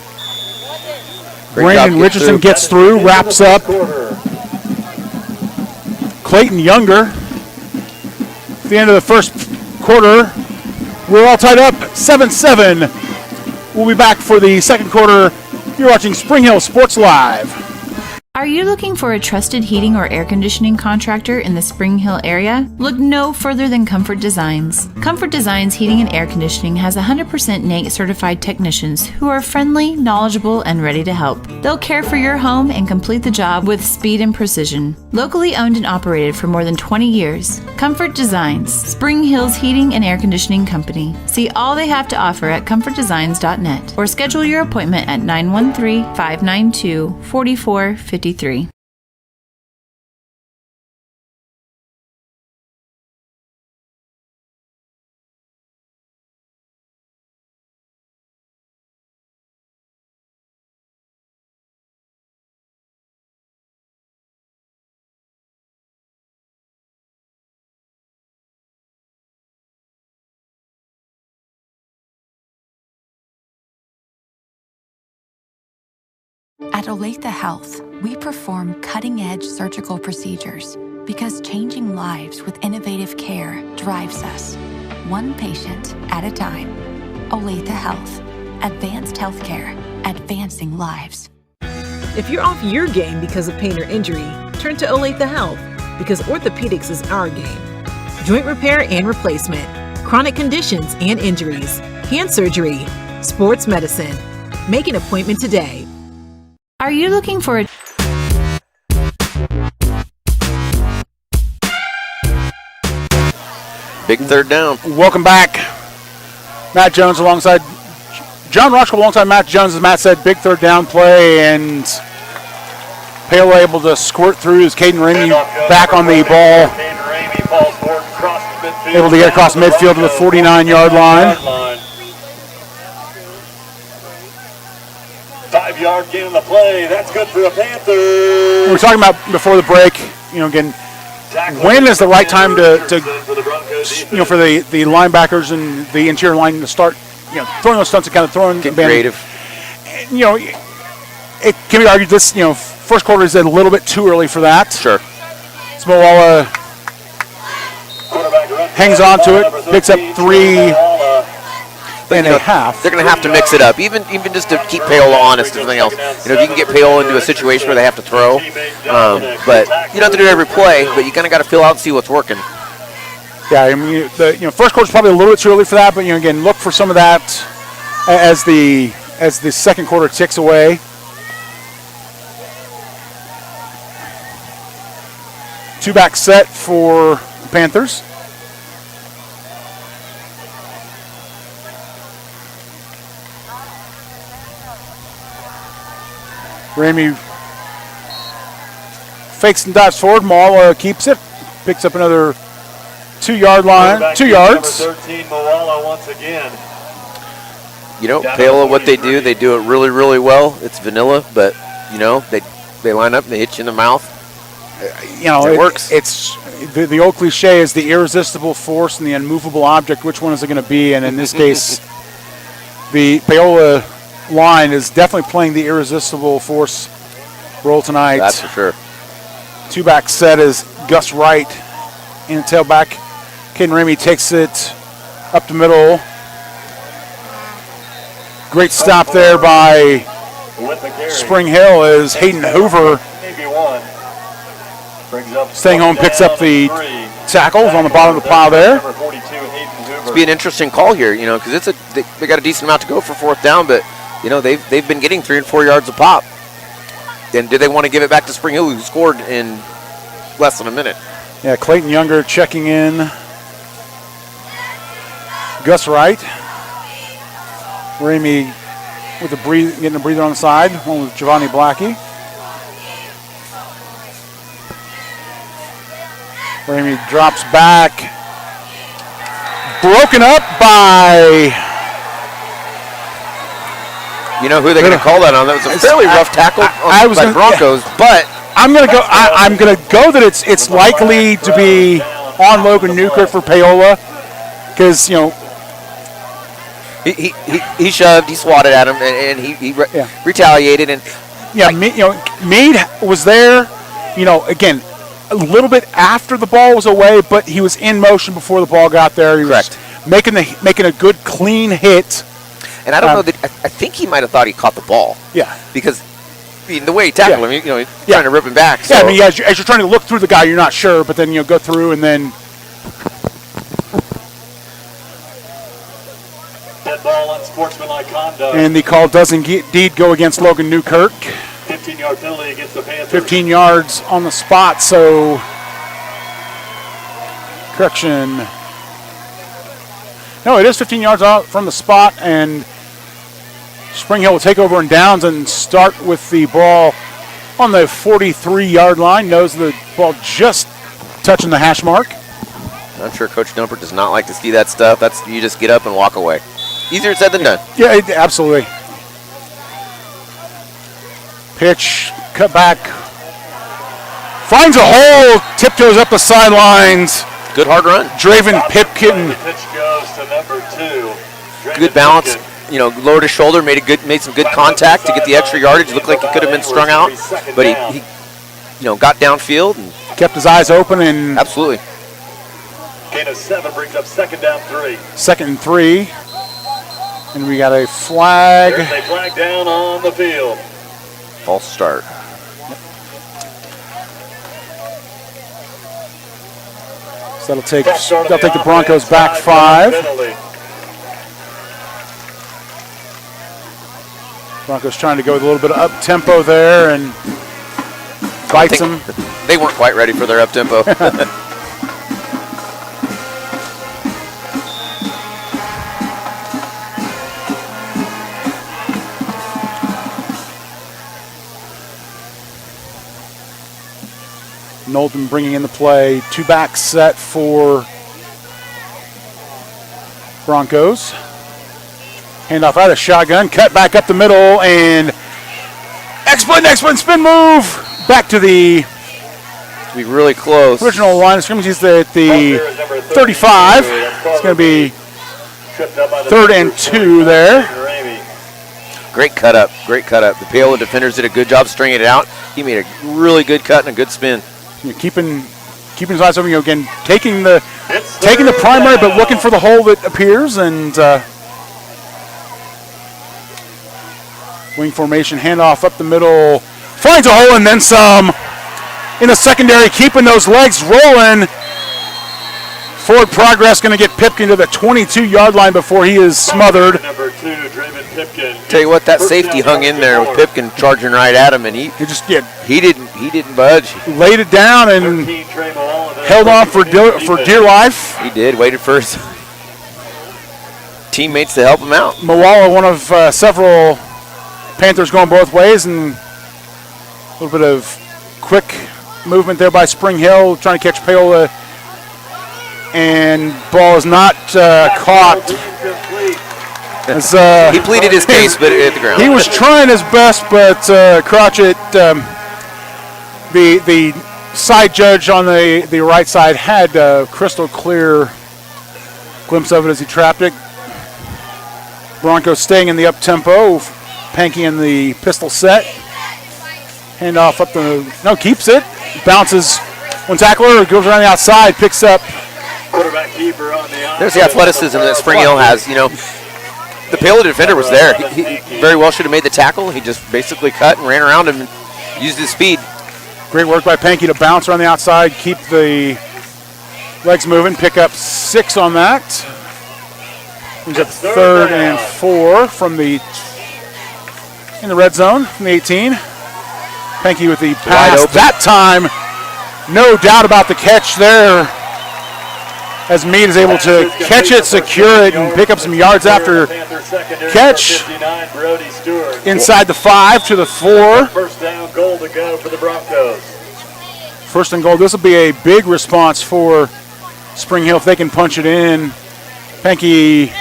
Brandon Richardson gets through, wraps up. Clayton Younger. At the end of the first quarter, we're all tied up 7-7. We'll be back for the second quarter. You're watching Spring Hill Sports Live. Are you looking for a trusted heating or air conditioning contractor in the Spring Hill area? Look no further than Comfort Designs. Comfort Designs Heating and Air Conditioning has 100% NATE certified technicians who are friendly, knowledgeable, and ready to help. They'll care for your home and complete the job with speed and precision. Locally owned and operated for more than 20 years. Comfort Designs, Spring Hill's heating and air conditioning company. See all they have to offer at comfortdesigns.net or schedule your appointment at 913-592-4453. At Olathe Health, we perform cutting-edge surgical procedures because changing lives with innovative care drives us, one patient at a time. Olathe Health, advanced healthcare, advancing lives. If you're off your game because of pain or injury, turn to Olathe Health because orthopedics is our game. Joint repair and replacement, chronic conditions and injuries, hand surgery, sports medicine. Make an appointment today. Are you looking for a Big third down. Welcome back. Matt Jones alongside John Rochko alongside Matt Jones. As Matt said, big third down play, and Paola able to squirt through as Caden Ramey back on the ball. Able to get across midfield to the 49-yard line. 5-yard gain on the play. That's good for the Panthers. We were talking about before the break, again, when is the right time to for the linebackers and the interior line to start, throwing those stunts and kind of throwing. Get creative. It can be argued this, first quarter is a little bit too early for that. Sure. Moala hangs on to it, picks up 3.5. They're going to have to mix it up, even just to keep Paola honest and everything else. If you can get Paola into a situation where they have to throw, but you don't have to do every play, but you kind of got to feel out and see what's working. Yeah, I mean, first quarter's probably a little bit too early for that, but again, look for some of that as the second quarter ticks away. Two-back set for the Panthers. Ramey fakes and dives forward. Maul keeps it. Picks up another 2-yard line. 2 yards. 13, Moala once again. Paola, what they do it really, really well. It's vanilla, but, they line up and they hit you in the mouth. It works. It's the old cliche is the irresistible force and the unmovable object. Which one is it going to be? And in this case, the Paola line is definitely playing the irresistible force role tonight. That's for sure. Two-back set is Gus Wright in the tailback. Caden Ramey takes it up the middle. Great stop there by Spring Hill as Hayden Hoover staying home, picks up the tackles on the bottom of the pile there. It's be an interesting call here, because they got a decent amount to go for fourth down, but they've been getting 3 and 4 yards a pop. And do they want to give it back to Spring Hill, who scored in less than a minute? Yeah, Clayton Younger checking in. Gus Wright. Ramey with getting a breather on the side, one with Giovanni Blackie. Ramey drops back. Broken up by... You know who they're going to call that on? That was a fairly rough tackle by Broncos, but... I'm going to go that it's likely to be on Logan Newkirk for Paola, because, He shoved, he swatted at him, and he retaliated. And Meade was there, again, a little bit after the ball was away, but he was in motion before the ball got there. He was making a good, clean hit. And I don't know that I think he might have thought he caught the ball. Yeah, because the way he tackled him, he's trying to rip him back. So. Yeah, I mean, as you're trying to look through the guy, you're not sure, but then go through and then. Dead ball, unsportsmanlike conduct. And the call does indeed go against Logan Newkirk. 15-yard penalty against the Panthers. 15 yards on the spot, so correction. No, it is 15 yards out from the spot, and Spring Hill will take over in downs and start with the ball on the 43-yard line. Knows the ball just touching the hash mark. I'm sure Coach Dumpert does not like to see that stuff. You just get up and walk away. Easier said than done. Yeah, absolutely. Pitch, cut back. Finds a hole, tiptoes up the sidelines. Good hard run. Draven Pipkin. The pitch goes to number 2. Good balance. Lowered his shoulder, made some good contact to get the extra yardage. Looked like he could have been strung out, but he got downfield and kept his eyes open and absolutely. Gain of 7 brings up 2nd down 3. 2nd and 3, and we got a flag. There's a flag down on the field. False start. So that'll take the Broncos back 5. Broncos trying to go with a little bit of up-tempo there and bites them. They weren't quite ready for their up-tempo. Knowlton bringing in the play. 2-back set for Broncos. Handoff out of shotgun. Cut back up the middle and X-split, spin move. Back to the be really close. Original line of scrimmage. He's at the 35. It's going to be 3rd and 2 there. Great cut up. The Paola defenders did a good job stringing it out. He made a really good cut and a good spin. Keeping his eyes open. Again, taking the primary, but looking for the hole that appears. And wing formation, handoff up the middle, finds a hole and then some. In the secondary, keeping those legs rolling. Forward progress going to get Pipkin to the 22-yard line before he is smothered. Number 2, Draven Pipkin. Tell you what, that safety hung in there with Pipkin charging right at him, and he didn't budge. Laid it down and held on for dear life. He did. Waited for his teammates to help him out. Moala, one of several Panthers going both ways, and a little bit of quick movement there by Spring Hill, trying to catch Paola, and ball is not caught. As, he pleaded his case, but at the ground. He was trying his best, but Crotchet, the side judge on the right side, had a crystal clear glimpse of it as he trapped it. Broncos staying in the up tempo. Pankey in the pistol set. Handoff up keeps it. Bounces one tackler, goes around the outside, picks up. Quarterback keeper on the There's the athleticism that Spring Hill has. The Paola defender was there. He very well should have made the tackle. He just basically cut and ran around him and used his speed. Great work by Pankey to bounce around the outside, keep the legs moving, pick up 6 on that. He's up 3rd and 4 in the red zone from the 18. Pankey with the pass. That time, no doubt about the catch there, as Meade is able to catch it, secure it, and pick up some yards after catch. Inside the 5 to the 4. First down, goal to go for the Broncos. First and goal. This will be a big response for Spring Hill if they can punch it in. Pankey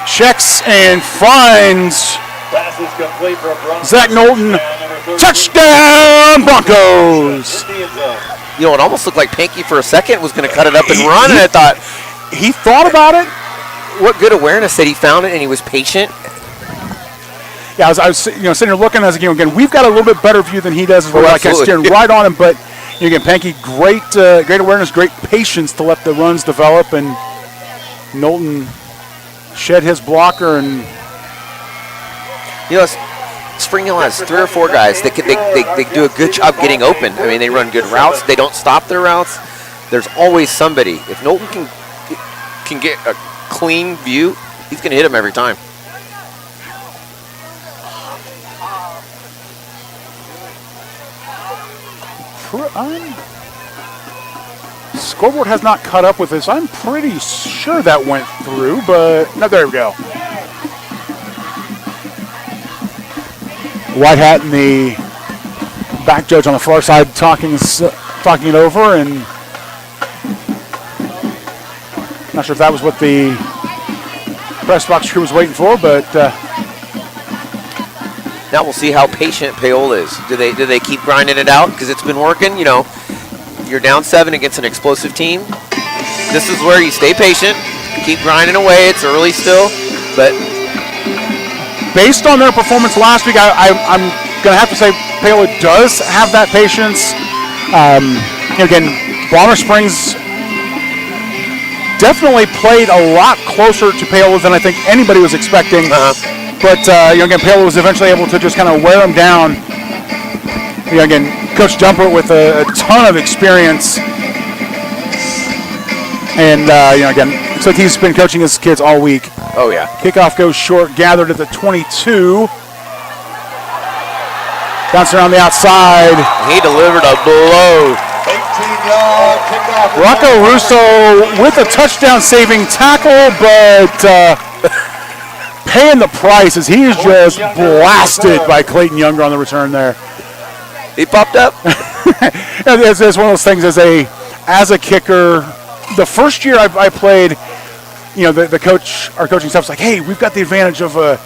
checks and finds Zach Knowlton. Touchdown, Broncos! It almost looked like Pankey for a second was going to cut it up and run, and I thought he thought about it. What good awareness that he found it, and he was patient. Yeah, I was sitting here looking as again. We've got a little bit better view than he does. We're like staring right on him, but again, Pankey, great awareness, great patience to let the runs develop, and Knowlton shed his blocker and. Spring Hill has 3 or 4 guys that they do a good job getting open. I mean, they run good routes. They don't stop their routes. There's always somebody. If Knowlton can get a clean view, he's going to hit him every time. Scoreboard has not caught up with this. I'm pretty sure that went through, but no, there we go. White hat and the back judge on the far side talking it over, and not sure if that was what the press box crew was waiting for, but now we'll see how patient Paola is. Do they keep grinding it out because it's been working? You're down 7 against an explosive team. This is where you stay patient, keep grinding away. It's early still, but. Based on their performance last week, I'm going to have to say Paola does have that patience. Again, Bonner Springs definitely played a lot closer to Paola than I think anybody was expecting. But again, Paola was eventually able to just kind of wear them down. Again, Coach Dumper with a ton of experience. And again, looks like he's been coaching his kids all week. Oh, yeah. Kickoff goes short, gathered at the 22. Bounce around the outside. He delivered a blow. 18-yard kickoff. Rocco Russo with a touchdown-saving tackle, but paying the price as he is just blasted by Clayton Younger on the return there. He popped up. It's one of those things as a kicker. The first year I played, the coach, our coaching staff's like, hey, we've got the advantage of a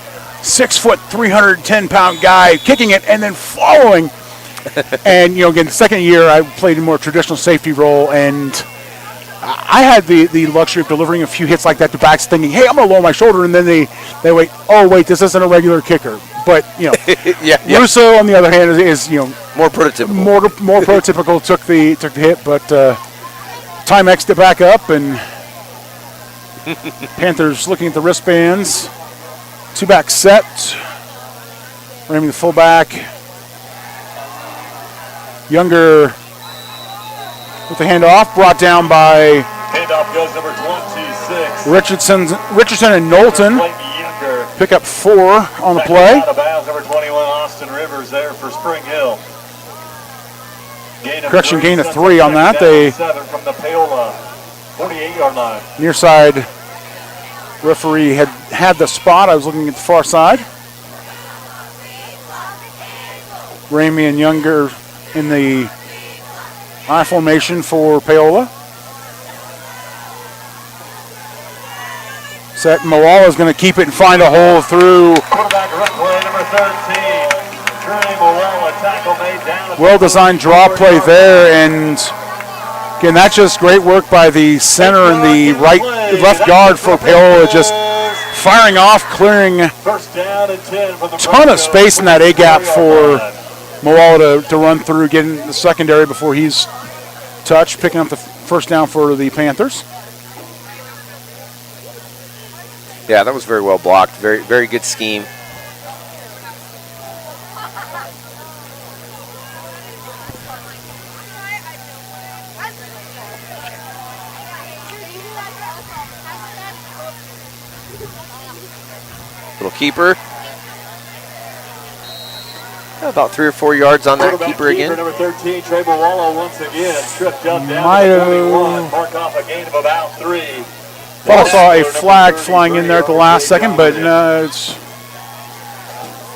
6 foot, 310-pound guy kicking it and then following. And, again, the second year I played a more traditional safety role, and I had the luxury of delivering a few hits like that to backs thinking, hey, I'm going to lower my shoulder, and then they wait, oh, wait, this isn't a regular kicker. But, Russo, on the other hand, is more prototypical. More prototypical, took the hit, but Timex to back up, and Panthers looking at the wristbands. Two-back set. Ramey the fullback. Younger with the handoff, brought down by Handoff goes number 26. Richardson and Knowlton. Pick up 4 on the play. Out of bounds, number 21, Austin Rivers there for Spring Hill. Gain of 3 on that. They 7 from the Paola 48-yard line. Near side referee had the spot. I was looking at the far side. Ramey and Younger in the I formation for Paola. Set. Moala is going to keep it and find a hole through. Quarterback run play number 13. Trey Moala, tackle made down. Well-designed draw play there, and again, that's just great work by the center and the left guard for Paola, just firing off, clearing First down and 10 for the ton of space in that A-gap for Moala to run through, getting the secondary before he's touched, picking up the first down for the Panthers. Yeah, that was very well blocked. Very, very good scheme. Little keeper. About 3 or 4 yards on that keeper again. Number 13, Trey Moala once again tripped up down to 21. Mark off a gain of about 3. Thought I saw a flag flying in there at the last second, but no, it's...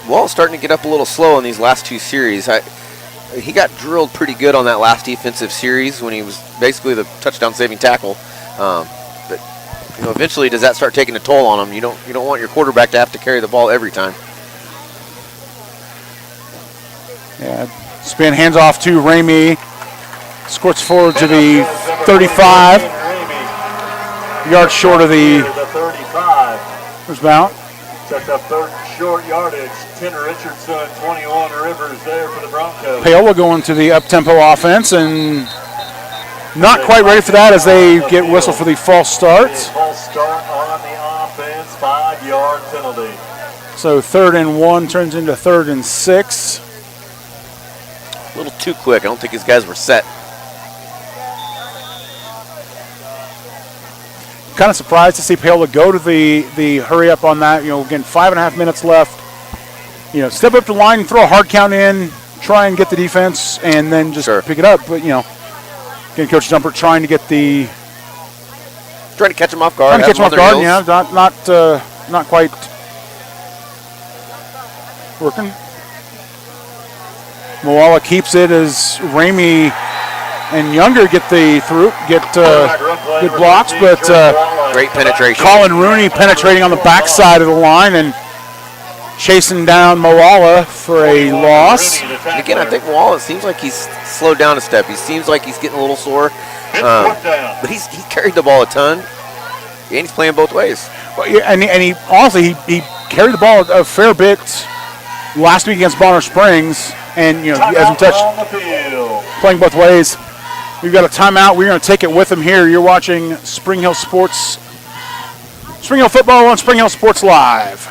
Wall's starting to get up a little slow in these last 2 series. He got drilled pretty good on that last defensive series when he was basically the touchdown-saving tackle. But eventually, does that start taking a toll on him? You don't want your quarterback to have to carry the ball every time. Yeah, spin, hands off to Ramey. Squirts forward to the 35. Yards short of the 35. First bound. Checked up third short yardage. 10 Richardson, 21 Rivers there for the Broncos. Paola going to the up-tempo offense, and not quite ready for that as they get whistled for the false start. False start on the offense, 5-yard penalty. So 3rd and 1 turns into 3rd and 6. A little too quick. I don't think his guys were set. Kind of surprised to see Paola go to the hurry up on that. Again, 5.5 minutes left. Step up the line, throw a hard count in, try and get the defense, and then just pick it up. But again, Coach Jumper trying to get the trying to catch him off guard. Trying to catch him off guard. Yeah, not quite working. Moala keeps it as Ramey and Younger get good blocks, but great penetration. Colin Rooney penetrating on the backside of the line and chasing down Moala for a loss. And again, I think Moala, it seems like he's slowed down a step. He seems like he's getting a little sore, but he carried the ball a ton, and he's playing both ways. Well, yeah, and he honestly he carried the ball a fair bit last week against Bonner Springs, and as we touched, playing both ways. We've got a timeout. We're going to take it with him here. You're watching Spring Hill Football on Spring Hill Sports Live.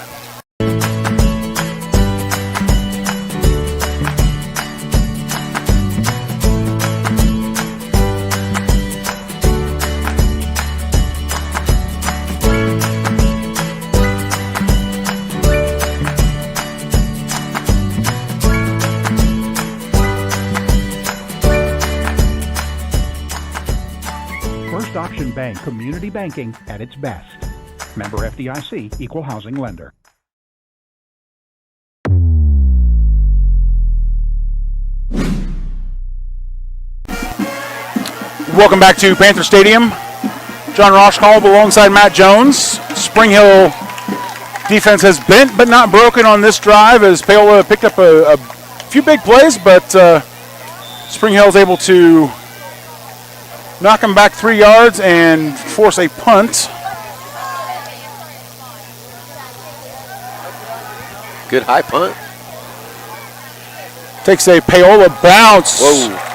Option Bank community banking at its best. Member FDIC, equal housing lender. Welcome back to Panther Stadium. John Roshkoll alongside Matt Jones. Spring Hill defense has bent but not broken on this drive as Paola picked up a few big plays, but Spring Hill is able to knock them back 3 yards and force a punt. Good high punt. Takes a Paola bounce. Whoa.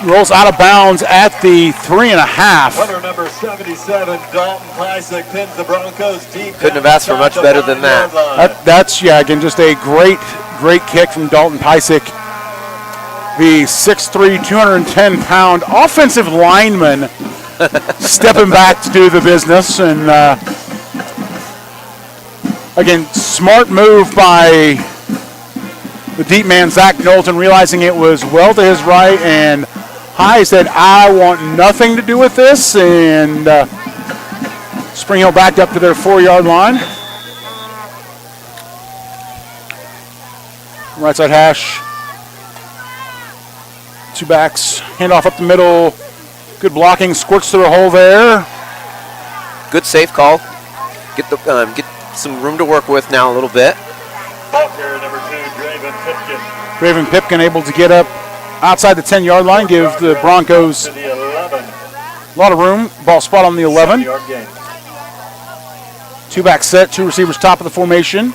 Rolls out of bounds at the 3.5. Punter number 77, Dalton Pysick, pins the Broncos deep. Couldn't have asked for much better than that. That's, again, just a great kick from Dalton Pysick. The 6'3", 210-pound offensive lineman stepping back to do the business. And, again, smart move by the deep man, Zach Knowlton, realizing it was well to his right and high, said, I want nothing to do with this, and Spring Hill backed up to their 4-yard line. Right side hash. 2 backs, handoff up the middle. Good blocking, squirts through a hole there. Good safe call. Get some room to work with now a little bit. Walker, number 2, Draven Pipkin able to get up outside the 10-yard line, give the Broncos a lot of room. Ball spot on the 11. 2-back set, 2 receivers top of the formation.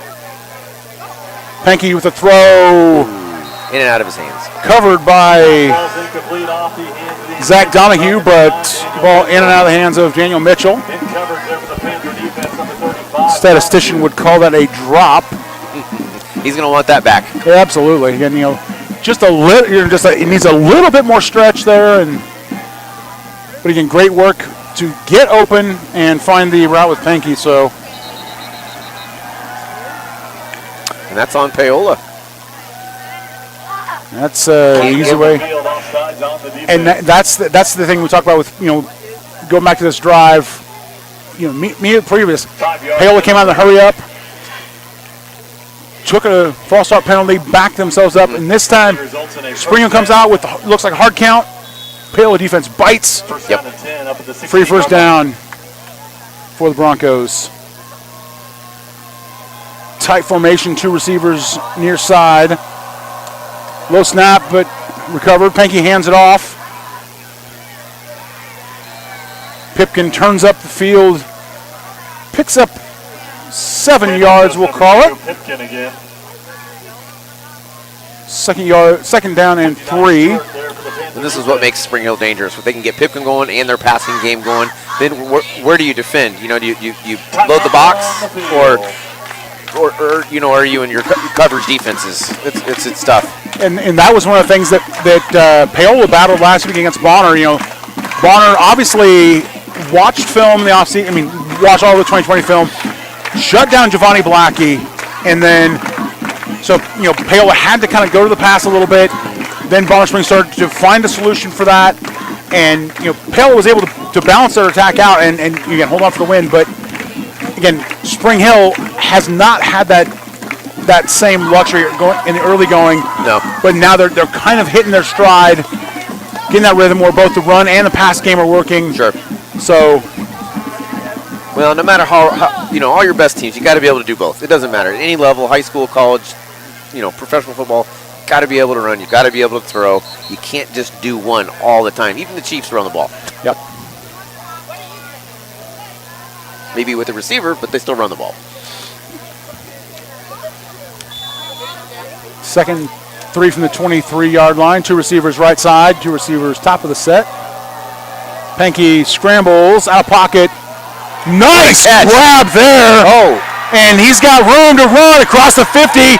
Pankey with a throw. In and out of his hands. Covered by Zach Donahue, but ball in and out of the hands of Daniel Mitchell. Statistician would call that a drop. He's going to want that back. Yeah, absolutely. And, just a little. It needs a little bit more stretch there, but again, great work to get open and find the route with Pankey. So, and that's on Paola. That's an easy way. And that's the thing we talk about with going back to this drive. Me previous. Paola came out in the hurry up. Took a false start penalty, backed themselves up, and this time Spring Hill comes out with looks like a hard count. Paola defense bites. Yep. Free first down for the Broncos. Tight formation, 2 receivers near side. Low snap, but recovered. Pankey hands it off. Pipkin turns up the field, picks up 7 yards, we'll call it. Second down and 3. And this is what makes Spring Hill dangerous. If they can get Pipkin going and their passing game going, then where do you defend? Do you load the box, or are you in your coverage defenses? It's tough. And that was one of the things that Paola battled last week against Bonner. Bonner obviously watched film in the offseason. Watched all the 2020 film. Shut down Giovanni Blackie, and then Paola had to kind of go to the pass a little bit. Then Bonner Springs started to find a solution for that, and Paola was able to balance their attack out and again hold on for the win. But again, Spring Hill has not had that same luxury in the early going. No. But now they're kind of hitting their stride, getting that rhythm where both the run and the pass game are working. Sure. So. Well, no matter how all your best teams, you got to be able to do both. It doesn't matter at any level, high school, college, professional football. Got to be able to run. You got to be able to throw. You can't just do one all the time. Even the Chiefs run the ball. Yep. Maybe with a receiver, but they still run the ball. Second 3 from the 23-yard line. 2 receivers right side. 2 receivers top of the set. Pankey scrambles out of pocket. Nice grab there. Oh. And he's got room to run across the 50.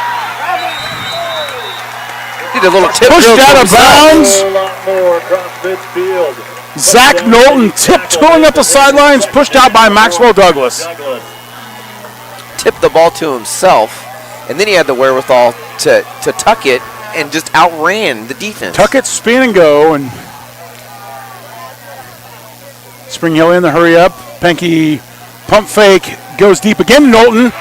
Did a little tip. Pushed out of bounds. Zach Knowlton tiptoeing up the sidelines, pushed out by Maxwell Douglas. Tipped the ball to himself, and then he had the wherewithal to tuck it and just outran the defense. Tuck it, spin, and go. And Spring Hill in the hurry up. Pankey pump fake, goes deep again. Knowlton.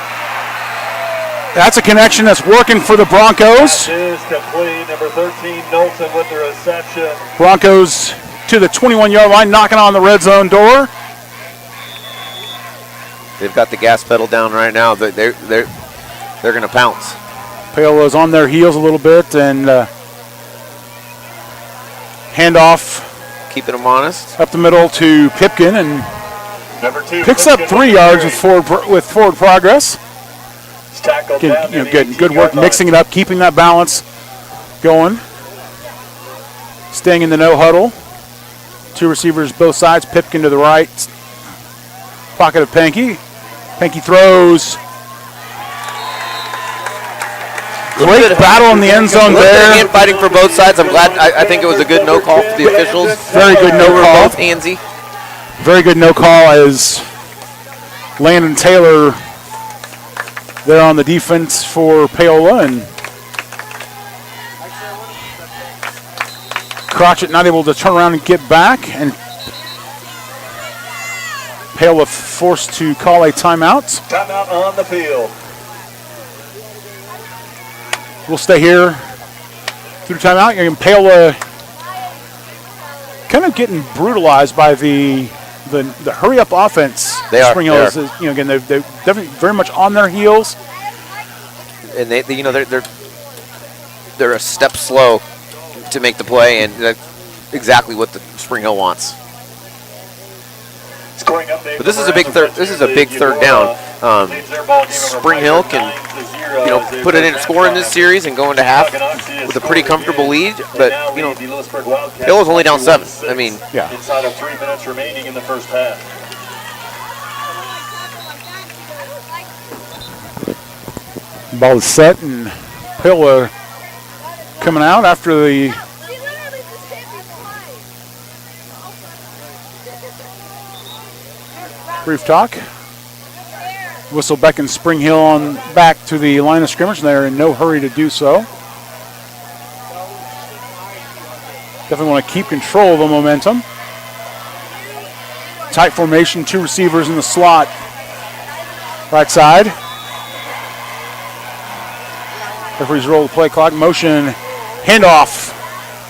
That's a connection that's working for the Broncos. That is complete. Number 13, Knowlton with the reception. Broncos to the 21-yard line, knocking on the red zone door. They've got the gas pedal down right now. They're going to pounce. Paola's on their heels a little bit, and handoff. Keeping them honest. Up the middle to Pipkin, and picks up 3 yards with forward progress. Good work mixing it up, keeping that balance going. Staying in the no huddle. 2 receivers both sides. Pipkin to the right. Pocket of Panky. Panky throws. Great battle in the end zone there. Hand fighting for both sides. I'm glad. I think it was a good no call for the officials. Very good no call. Both handsy. Very good no call as Landon Taylor there on the defense for Paola, and Crotchet not able to turn around and get back, and Paola forced to call a timeout. Timeout on the field. We'll stay here through timeout. And Paola kind of getting brutalized by the hurry-up offense. They are. Spring Hill is, again, they're definitely very much on their heels. And they're a step slow to make the play, and that's exactly what the Spring Hill wants. But this is a big third. This is a big third down. Spring Hill can, put it in a score in this series and go into half with a pretty comfortable lead. But Hill is only down 7. I mean, yeah. Inside of 3 minutes remaining in the first half. Ball is set, and Paola coming out after the brief talk. Whistle beckons Spring Hill on back to the line of scrimmage, and they're in no hurry to do so. Definitely want to keep control of the momentum. Tight formation, 2 receivers in the slot. Right side. Referees roll the play clock. Motion, handoff,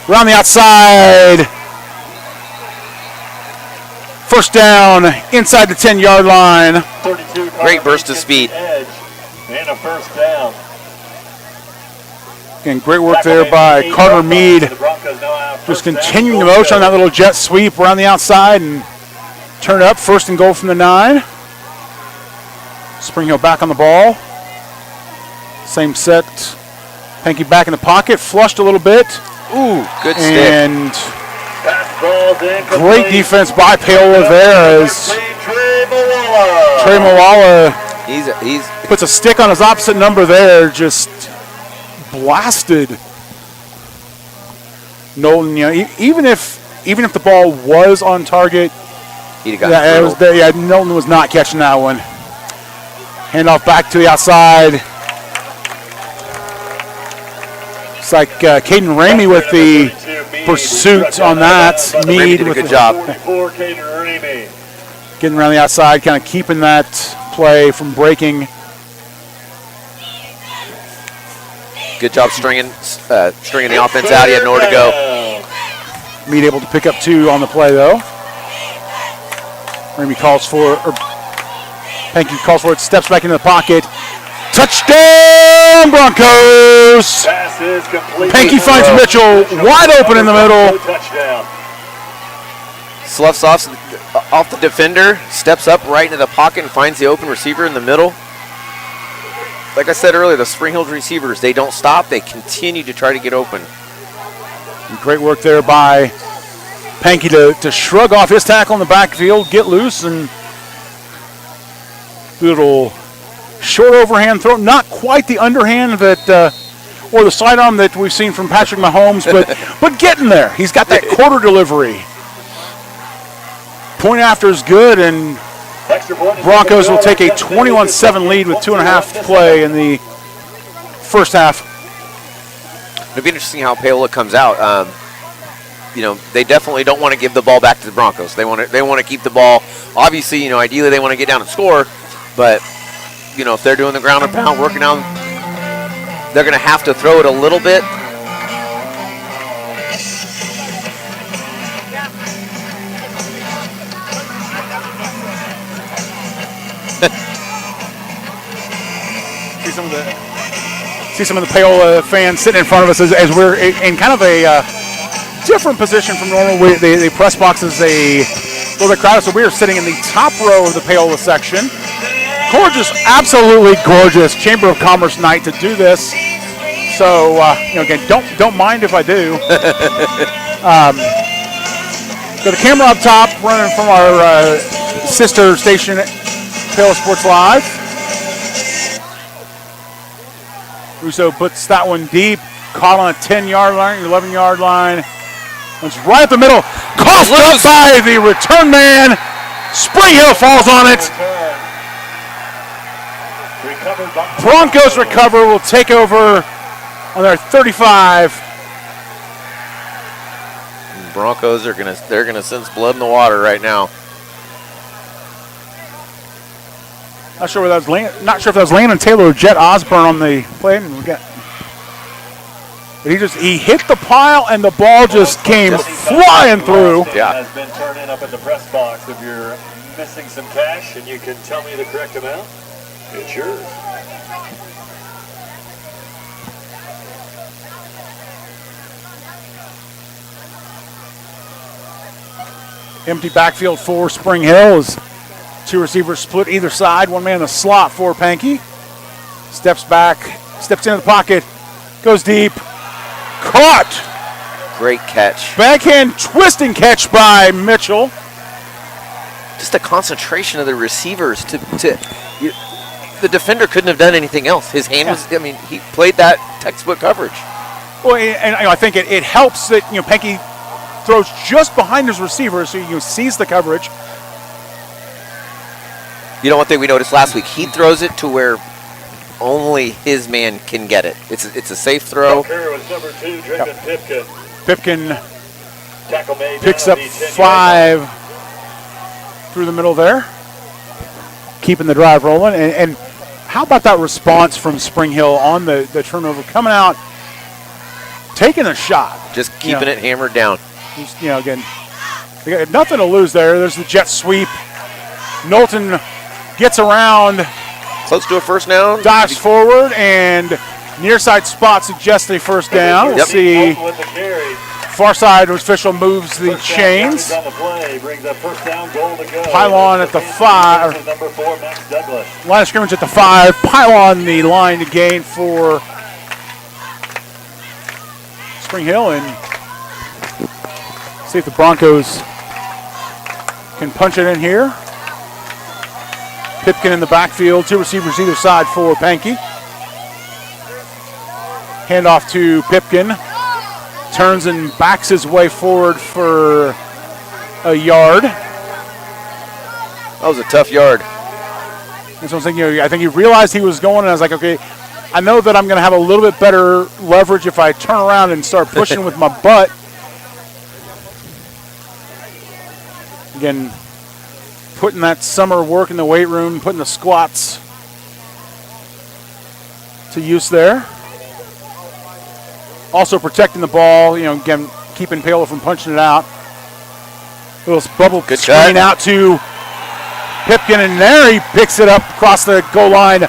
around the outside. First down, inside the 10-yard line. Great burst of speed. And a first down. Again, great work there by Carter Mead. Just continuing the motion on that little jet sweep around the outside and turn it up. First and goal from the 9. Spring Hill back on the ball. Same set. Panky back in the pocket, flushed a little bit. Ooh, good stick. And great defense by Paola there as Trey Malala he's puts a stick on his opposite number there, just blasted Knowlton. Even if the ball was on target, Knowlton was not catching that one. Handoff back to the outside. It's like Caden Ramey with the pursuit on that. Mead did a good job. Getting around the outside, kind of keeping that play from breaking. Good job stringing the offense out. He had nowhere to go. Mead able to pick up 2 on the play, though. Ramey calls for, or Panky calls for it, steps back into the pocket. Touchdown, Broncos! Panky finds Mitchell wide open in the middle. Sloughs off the defender, steps up right into the pocket and finds the open receiver in the middle. Like I said earlier, the Spring Hill receivers, they don't stop. They continue to try to get open. And great work there by Panky to shrug off his tackle in the backfield, get loose, and little short overhand throw. Not quite the underhand that, or the sidearm that we've seen from Patrick Mahomes, but getting there. He's got that quarter delivery. Point after is good, and Broncos will take a 21-7 lead with 2.5 to play in the first half. It'll be interesting how Paola comes out. They definitely don't want to give the ball back to the Broncos. They want to keep the ball. Obviously, ideally they want to get down and score, but if they're doing the ground and pound, working on, they're going to have to throw it a little bit. some of the Paola fans sitting in front of us as we're in kind of a different position from normal. The press box is a little bit crowded, so we are sitting in the top row of the Paola section. Gorgeous, absolutely gorgeous Chamber of Commerce night to do this. So again, don't mind if I do. Got the camera up top, running from our sister station, Paola Sports Live. Russo puts that one deep, caught on a 10-yard line, 11-yard line. It's right up the middle, coughed up by the return man. Spring Hill falls on it. Broncos recover, will take over on their 35. Broncos they're gonna sense blood in the water right now. Not sure if that was Landon Taylor or Jet Osborne on the play. But he hit the pile and the ball just came flying through. Yeah. Has been turned in up at the press box. If you're missing some cash and you can tell me the correct amount, it's yours. Empty backfield for Spring Hill as two receivers split either side. One man in the slot for Pankey. Steps back, steps into the pocket, goes deep. Caught. Great catch. Backhand twisting catch by Mitchell. Just the concentration of the receivers the defender couldn't have done anything else. His hand was, he played that textbook coverage. Well, and I think it helps that, Pankey throws just behind his receiver, so sees the coverage. You know, one thing we noticed last week, he throws it to where only his man can get it. It's a safe throw. Was number 2, Pipkin. Pipkin Tackle made picks up 5 through the middle there, keeping the drive rolling. And how about that response from Spring Hill on the turnover, coming out, taking a shot. Just keeping it hammered down. Again, they got nothing to lose there. There's the jet sweep. Knowlton gets around. Close to a first down. Dives forward, and near side spot suggests a first down. We'll see. Far side official moves the chains. Pylon at the 5. Line of scrimmage at the 5. Pylon the line to gain for Spring Hill, and see if the Broncos can punch it in here. Pipkin in the backfield, 2 receivers either side for Pankey. Handoff to Pipkin. Turns and backs his way forward for a yard. That was a tough yard. That's what I'm thinking. I think he realized he was going, and I was like, okay, I know that I'm going to have a little bit better leverage if I turn around and start pushing with my butt. Again, putting that summer work in the weight room, putting the squats to use there. Also protecting the ball, again, keeping Paola from punching it out. Little bubble screen out to Pipkin, and there he picks it up across the goal line.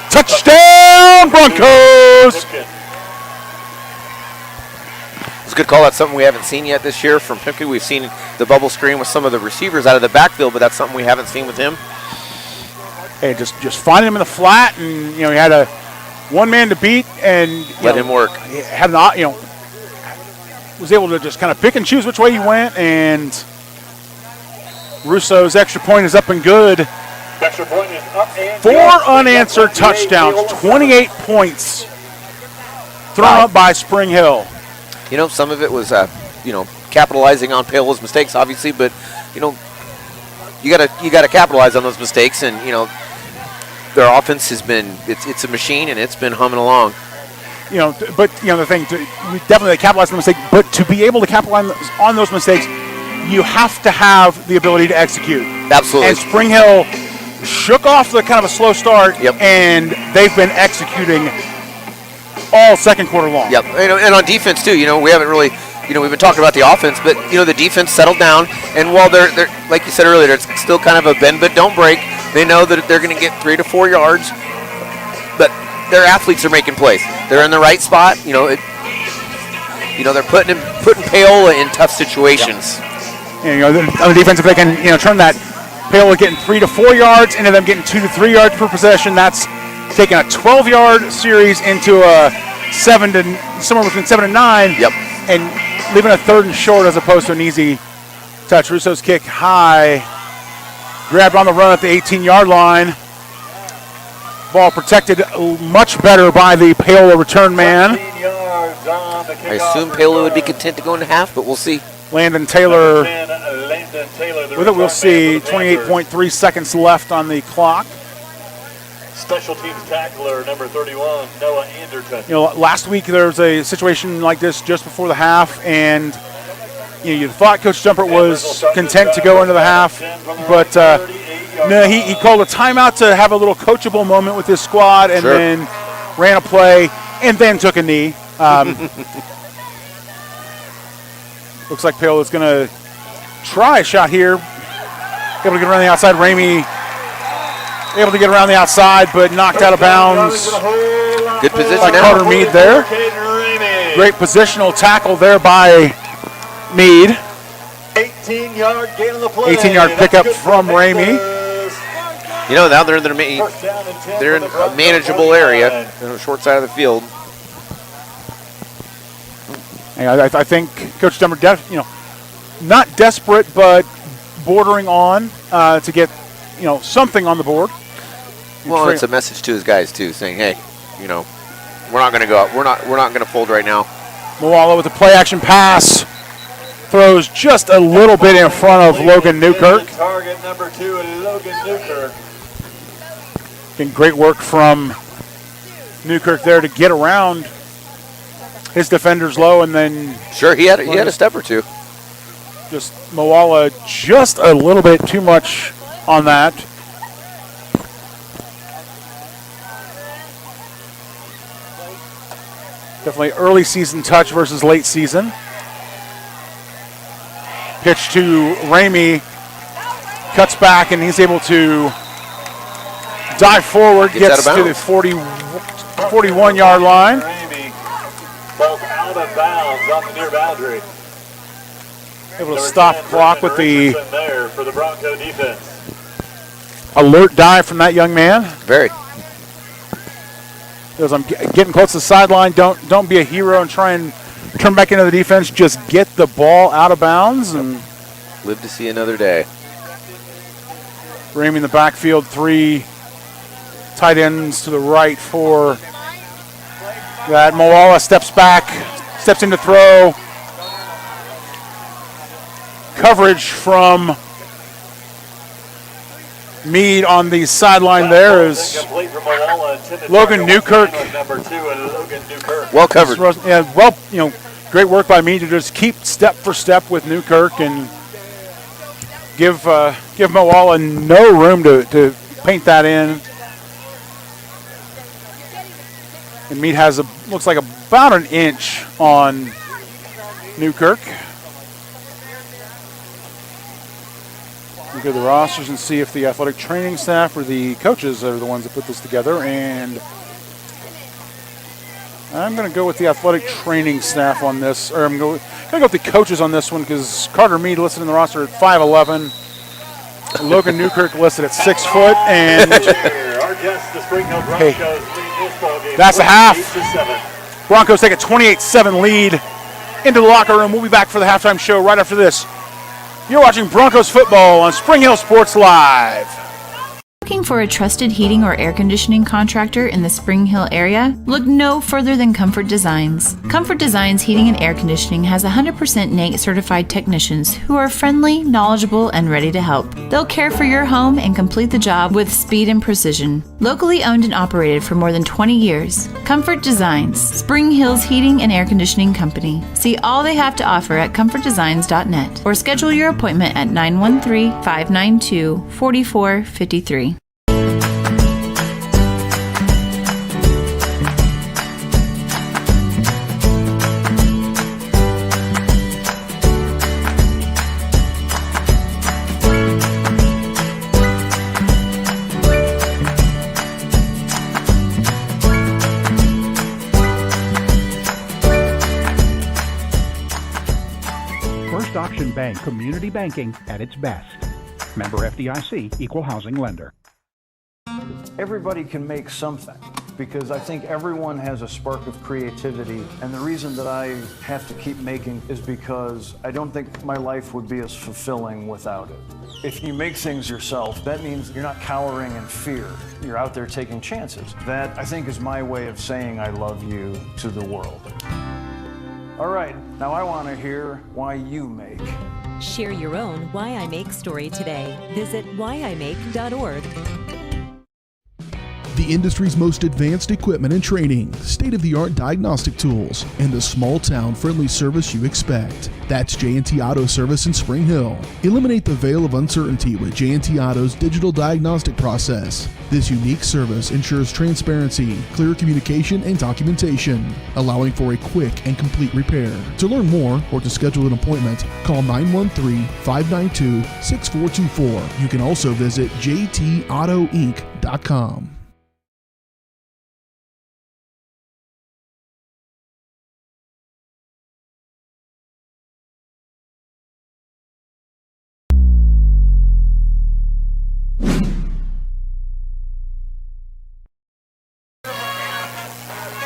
Touchdown, Broncos! It's a good call. That's something we haven't seen yet this year from Pipkin. We've seen the bubble screen with some of the receivers out of the backfield, but that's something we haven't seen with him. Hey, just finding him in the flat, and he had a one man to beat, and let him work. Had was able to just kind of pick and choose which way he went, and Russo's extra point is up and good. Extra point is up and 4 unanswered touchdowns, 28 points thrown up by Spring Hill. Some of it was, capitalizing on Paola's mistakes, obviously, but you gotta capitalize on those mistakes, and their offense has been it's a machine, and it's been humming along. But the thing, we definitely capitalize on the mistake, but to be able to capitalize on those mistakes, you have to have the ability to execute. Absolutely. And Spring Hill shook off the kind of a slow start, and they've been executing all second quarter long. Yep, and on defense too. We haven't really, we've been talking about the offense, but the defense settled down, and while they're like you said earlier, it's still kind of a bend but don't break. They know that they're going to get 3 to 4 yards, but their athletes are making plays. They're in the right spot. They're putting Paola in tough situations. And, on the defense, if they can, turn that Paola getting 3 to 4 yards into them getting 2 to 3 yards per possession, that's taking a 12-yard series into a somewhere between 7 and 9. Yep. And leaving a 3rd and short as opposed to an easy touch. Russo's kick high, grabbed on the run at the 18-yard line. Ball protected much better by the Paola return man. I assume Paola would be content to go into half, but we'll see. Landon Taylor with it. We'll see. 28.3 seconds left on the clock. Special teams tackler number 31, Noah Anderton. Last week there was a situation like this just before the half, and you thought Coach Jumpert was content to go into the half, but no, he called a timeout to have a little coachable moment with his squad, and then ran a play, and then took a knee. Looks like Paola's going to try a shot here. Able to get around the outside. Ramey able to get around the outside, but knocked out of bounds. Good position by Carter Mead there. Great positional tackle there by Mead. 18-yard gain on the play. 18-yard pickup from Ramey. Now they're in a manageable area, on the short side of the field. I think Coach Dummer, not desperate, but bordering on to get, something on the board. Well, it's a message to his guys too, saying, "Hey, we're not going to go up. We're not going to fold right now." Moala with a play-action pass, throws just a little bit in front of Logan Newkirk. Target number 2, Logan Newkirk. Been great work from Newkirk there to get around his defenders low, and then he had a step or two. Just Moala just a little bit too much on that. Definitely early season touch versus late season. Pitch to Ramey, cuts back, and he's able to dive forward, gets to the 41-yard line. Ball's out of bounds on the near boundary. Able to stop clock with the there for the Bronco defense. Alert dive from that young man. Very. As I'm getting close to the sideline, don't be a hero and try and turn back into the defense. Just get the ball out of bounds and live to see another day. Ramey in the backfield, 3 tight ends to the right for that. Moala steps back, steps in to throw. Coverage from Mead on the sideline there is Logan Newkirk. Well covered. Yeah, great work by Mead to just keep step for step with Newkirk and give Moala no room to paint that in. And Mead has looks like about an inch on Newkirk. We go to the rosters and see if the athletic training staff or the coaches are the ones that put this together. And I'm going to go with the athletic training staff on this, or I'm going to go with the coaches on this one because Carter Mead listed in the roster at 5'11". Logan Newkirk listed at 6 foot, and hey, that's a half. Broncos take a 28-7 lead into the locker room. We'll be back for the halftime show right after this. You're watching Broncos football on Spring Hill Sports Live. Looking for a trusted heating or air conditioning contractor in the Spring Hill area? Look no further than Comfort Designs. Comfort Designs Heating and Air Conditioning has 100% NATE certified technicians who are friendly, knowledgeable, and ready to help. They'll care for your home and complete the job with speed and precision. Locally owned and operated for more than 20 years, Comfort Designs, Spring Hill's heating and air conditioning company. See all they have to offer at comfortdesigns.net or schedule your appointment at 913-592-4453. Bank community banking at its best. Member FDIC, equal housing lender. Everybody can make something, because I think everyone has a spark of creativity, and the reason that I have to keep making is because I don't think my life would be as fulfilling without it. If you make things yourself, that means you're not cowering in fear. You're out there taking chances. That, I think, is my way of saying I love you to the world. All right, now I want to hear why you make. Share your own Why I Make story today. Visit whyimake.org. The industry's most advanced equipment and training, state-of-the-art diagnostic tools, and the small-town friendly service you expect. That's J&T Auto Service in Spring Hill. Eliminate the veil of uncertainty with J&T Auto's digital diagnostic process. This unique service ensures transparency, clear communication, and documentation, allowing for a quick and complete repair. To learn more or to schedule an appointment, call 913-592-6424. You can also visit jtautoinc.com.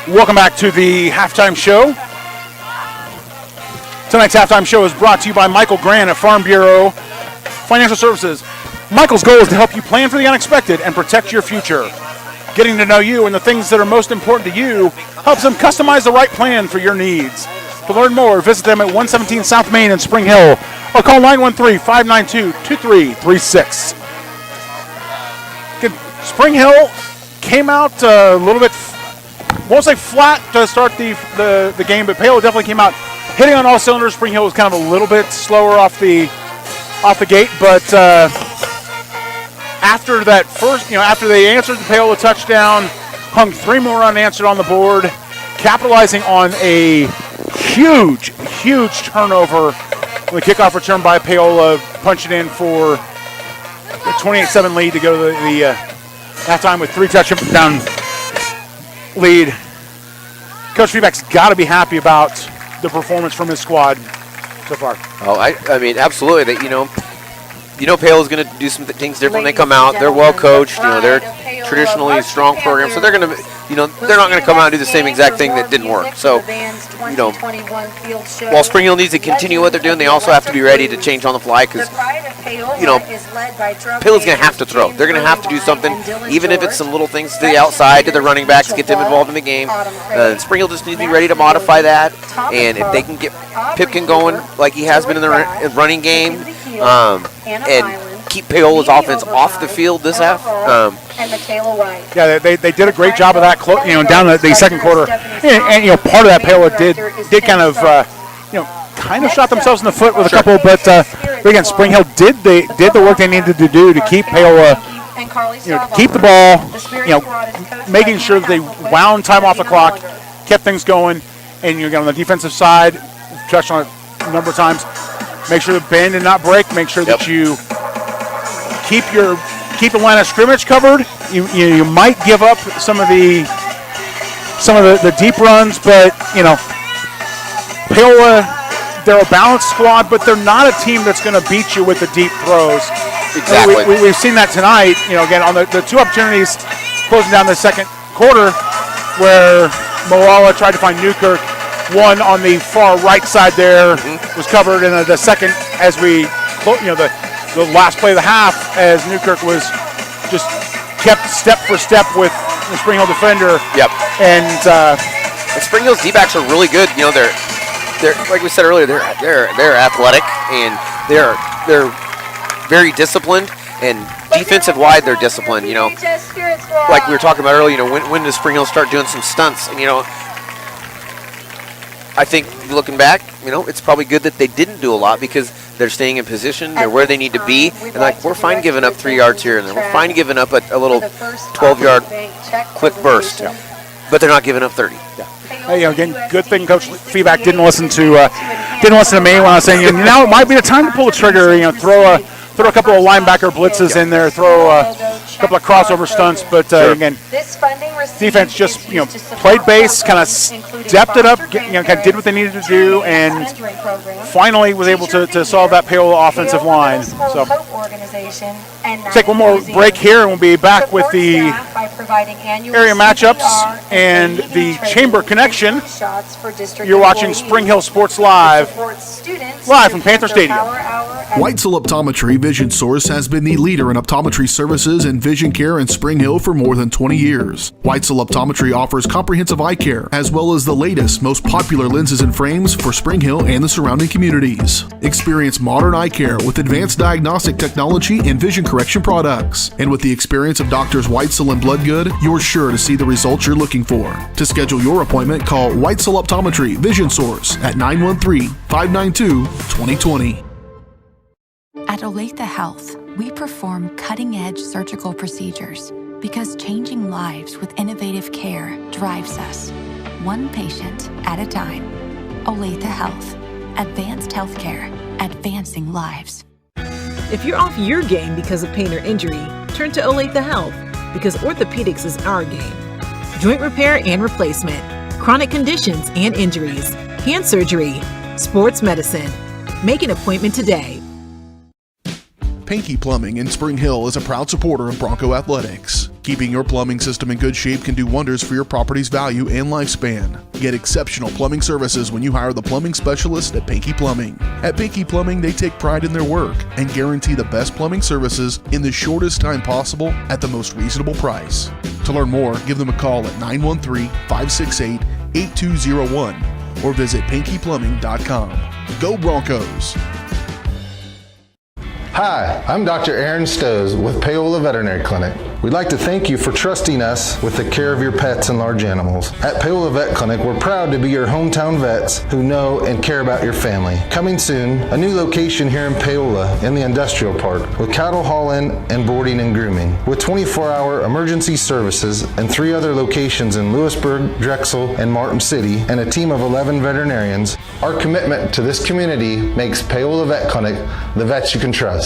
Welcome back to the halftime show. Tonight's halftime show is brought to you by Michael Grant at Farm Bureau Financial Services. Michael's goal is to help you plan for the unexpected and protect your future. Getting to know you and the things that are most important to you helps them customize the right plan for your needs. To learn more, visit them at 117 South Main in Spring Hill or call 913-592-2336. Spring Hill came out a little bit, won't say flat to start the game, but Paola definitely came out hitting on all cylinders. Spring Hill was kind of a little bit slower off the gate, but after that first, after they answered the Paola touchdown, hung 3 more unanswered on the board, capitalizing on a huge turnover on the kickoff return by Paola, punching in for a 28-7 lead to go to the halftime with 3 touchdown lead. Coach Feeback's got to be happy about the performance from his squad so far. Oh, I mean, absolutely. Paola's going to do some things different when they come out. They're well coached. They're traditionally strong program, so they're going to, they're not going to come out and do the same exact thing that didn't work. So, while Spring Hill needs to continue what they're doing, they also have to be ready to change on the fly because, Paola's going to have to throw. They're going to have to do something, even if it's some little things to the outside, to the running backs, get them involved in the game. Spring Hill just needs to be ready to modify that, and if they can get Pipkin going like he has been in the running game, and keep Paola's offense off the field this half. Yeah, they did a great job of that, down the second quarter, and part of that Paola did kind of shot themselves in the foot with a couple, but again, Spring Hill did the work they needed to do to keep Paola, keep the ball, making sure that they wound time off the clock, kept things going, and on the defensive side, touched on it a number of times. Make sure the bend and not break. Make sure that you keep the line of scrimmage covered. You might give up some of the deep runs, but Paola, they're a balanced squad, but they're not a team that's going to beat you with the deep throws. Exactly. We've seen that tonight. Again on the 2 opportunities closing down the second quarter, where Moala tried to find Newkirk. One on the far right side there was covered, and the second, as we, the last play of the half, as Newkirk was just kept step for step with the Spring Hill defender. Yep. And Spring Hill's D-backs are really good. They're like we said earlier, they're athletic and they're very disciplined, and defensive wide they're disciplined. Like we were talking about earlier. When does Spring Hill start doing some stunts? And I think looking back, it's probably good that they didn't do a lot because they're staying in position, they're where they need to be, and we're fine giving up 3 yards here and there. We're fine giving up a little 12-yard quick burst, but they're not giving up 30. Yeah. Hey, again, good thing Coach Feeback didn't listen to me when I was saying now it might be the time to pull the trigger. Throw a couple of linebacker blitzes in there, throw a a couple of crossover stunts, but again, defense just played base, kind of stepped it up, kind of did what they needed to do, and finally was able to solve that Paola offensive line. So take one more break here, and we'll be back with the area matchups and the Chamber Connection. You're watching Spring Hill Sports Live from Panther Stadium. Weitzel Optometry Vision Source has been the leader in optometry services and vision care in Spring Hill for more than 20 years. Weitzel Optometry offers comprehensive eye care, as well as the latest, most popular lenses and frames for Spring Hill and the surrounding communities. Experience modern eye care with advanced diagnostic technology and vision correction products. And with the experience of Doctors Weitzel and Bloodgood, you're sure to see the results you're looking for. To schedule your appointment, call Weitzel Optometry Vision Source at 913-592-2020. At Olathe Health, we perform cutting-edge surgical procedures because changing lives with innovative care drives us, one patient at a time. Olathe Health. Advanced healthcare. Advancing lives. If you're off your game because of pain or injury, turn to Olathe Health because orthopedics is our game. Joint repair and replacement, chronic conditions and injuries, hand surgery, sports medicine. Make an appointment today. Pinky Plumbing in Spring Hill is a proud supporter of Bronco Athletics. Keeping your plumbing system in good shape can do wonders for your property's value and lifespan. Get exceptional plumbing services when you hire the plumbing specialist at Pinky Plumbing. At Pinky Plumbing, they take pride in their work and guarantee the best plumbing services in the shortest time possible at the most reasonable price. To learn more, give them a call at 913-568-8201 or visit pinkyplumbing.com. Go Broncos! Hi, I'm Dr. Aaron Stowe with Paola Veterinary Clinic. We'd like to thank you for trusting us with the care of your pets and large animals. At Paola Vet Clinic, we're proud to be your hometown vets who know and care about your family. Coming soon, a new location here in Paola in the industrial park with cattle hauling and boarding and grooming. With 24-hour emergency services and 3 other locations in Lewisburg, Drexel, and Martin City, and a team of 11 veterinarians, our commitment to this community makes Paola Vet Clinic the vets you can trust.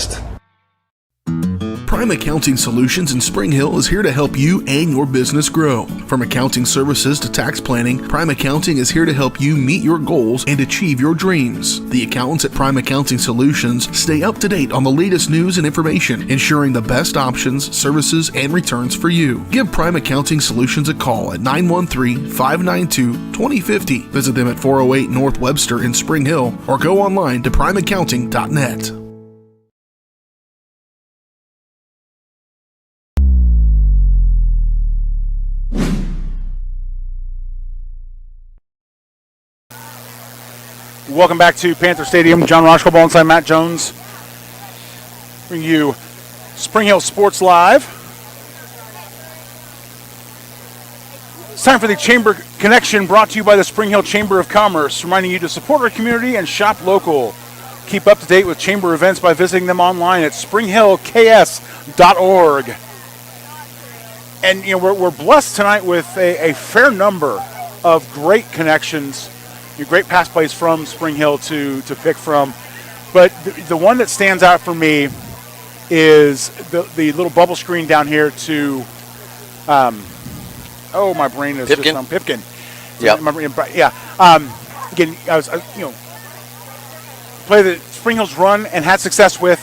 Prime Accounting Solutions in Spring Hill is here to help you and your business grow. From accounting services to tax planning, Prime Accounting is here to help you meet your goals and achieve your dreams. The accountants at Prime Accounting Solutions stay up to date on the latest news and information, ensuring the best options, services, and returns for you. Give Prime Accounting Solutions a call at 913-592-2050. Visit them at 408 North Webster in Spring Hill or go online to primeaccounting.net. Welcome back to Panther Stadium. John Roshko alongside Matt Jones. Bring you Spring Hill Sports Live. It's time for the Chamber Connection brought to you by the Spring Hill Chamber of Commerce, reminding you to support our community and shop local. Keep up to date with Chamber events by visiting them online at springhillks.org. And we're blessed tonight with a fair number of great connections. Great pass plays from Spring Hill to pick from. But the one that stands out for me is the little bubble screen down here to, my brain is Pipkin. just on Pipkin. Yep. Yeah. Again, I was, play that Spring Hill's run and had success with,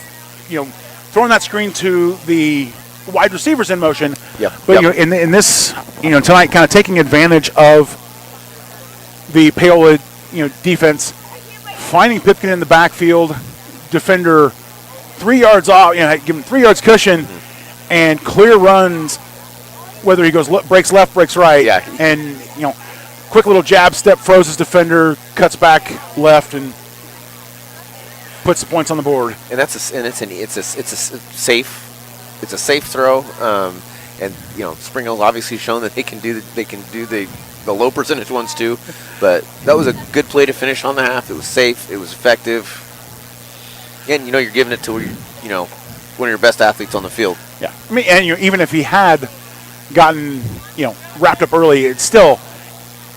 throwing that screen to the wide receivers in motion. Yep. But, in this, tonight kind of taking advantage of the Paola, defense, finding Pipkin in the backfield, defender 3 yards off, give him 3 yards cushion, and clear runs, whether he goes breaks left, breaks right, and quick little jab step, froze his defender, cuts back left, and puts the points on the board. And it's a safe throw, and Spring Hill's obviously shown that they can do the low percentage ones too, but that was a good play to finish on the half. It was safe, it was effective, and you're giving it to one of your best athletes on the field. Yeah, I mean, and even if he had gotten wrapped up early, it's still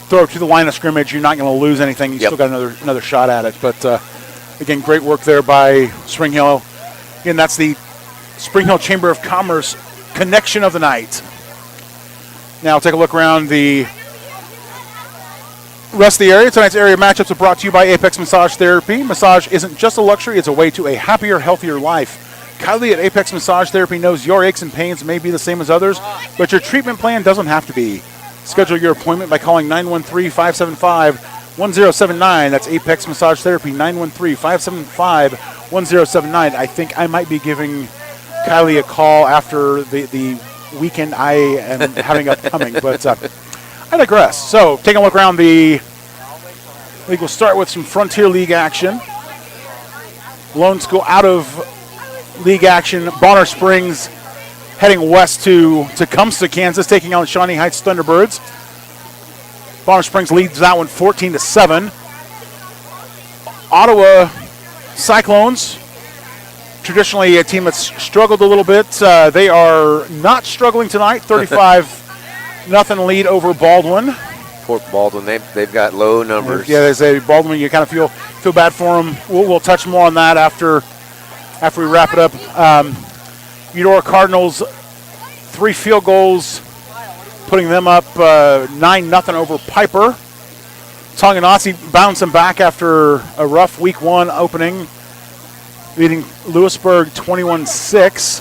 throw it to the line of scrimmage. You're not going to lose anything. You still got another shot at it. But again, great work there by Spring Hill. Again, that's the Spring Hill Chamber of Commerce connection of the night. Now take a look around the rest of the area. Tonight's area matchups are brought to you by Apex Massage Therapy. Massage isn't just a luxury, it's a way to a happier, healthier life. Kylie at Apex Massage Therapy knows your aches and pains may be the same as others, but your treatment plan doesn't have to be. Schedule your appointment by calling 913-575-1079. That's Apex Massage Therapy, 913-575-1079. I think I might be giving Kylie a call after the weekend I am having upcoming, but I digress. So, taking a look around the league, we'll start with some Frontier League action. Lone School out of league action. Bonner Springs heading west to Tecumseh, Kansas, taking on Shawnee Heights Thunderbirds. Bonner Springs leads that one 14-7. Ottawa Cyclones, traditionally a team that's struggled a little bit. They are not struggling tonight. 35-0 lead over Baldwin. Poor Baldwin, they've got low numbers. Yeah, they say Baldwin, you kind of feel bad for them. We'll touch more on that after we wrap it up. Eudora Cardinals, 3 field goals, putting them up 9-0 over Piper. Tonganoxie bouncing back after a rough week 1 opening, leading Lewisburg 21-6.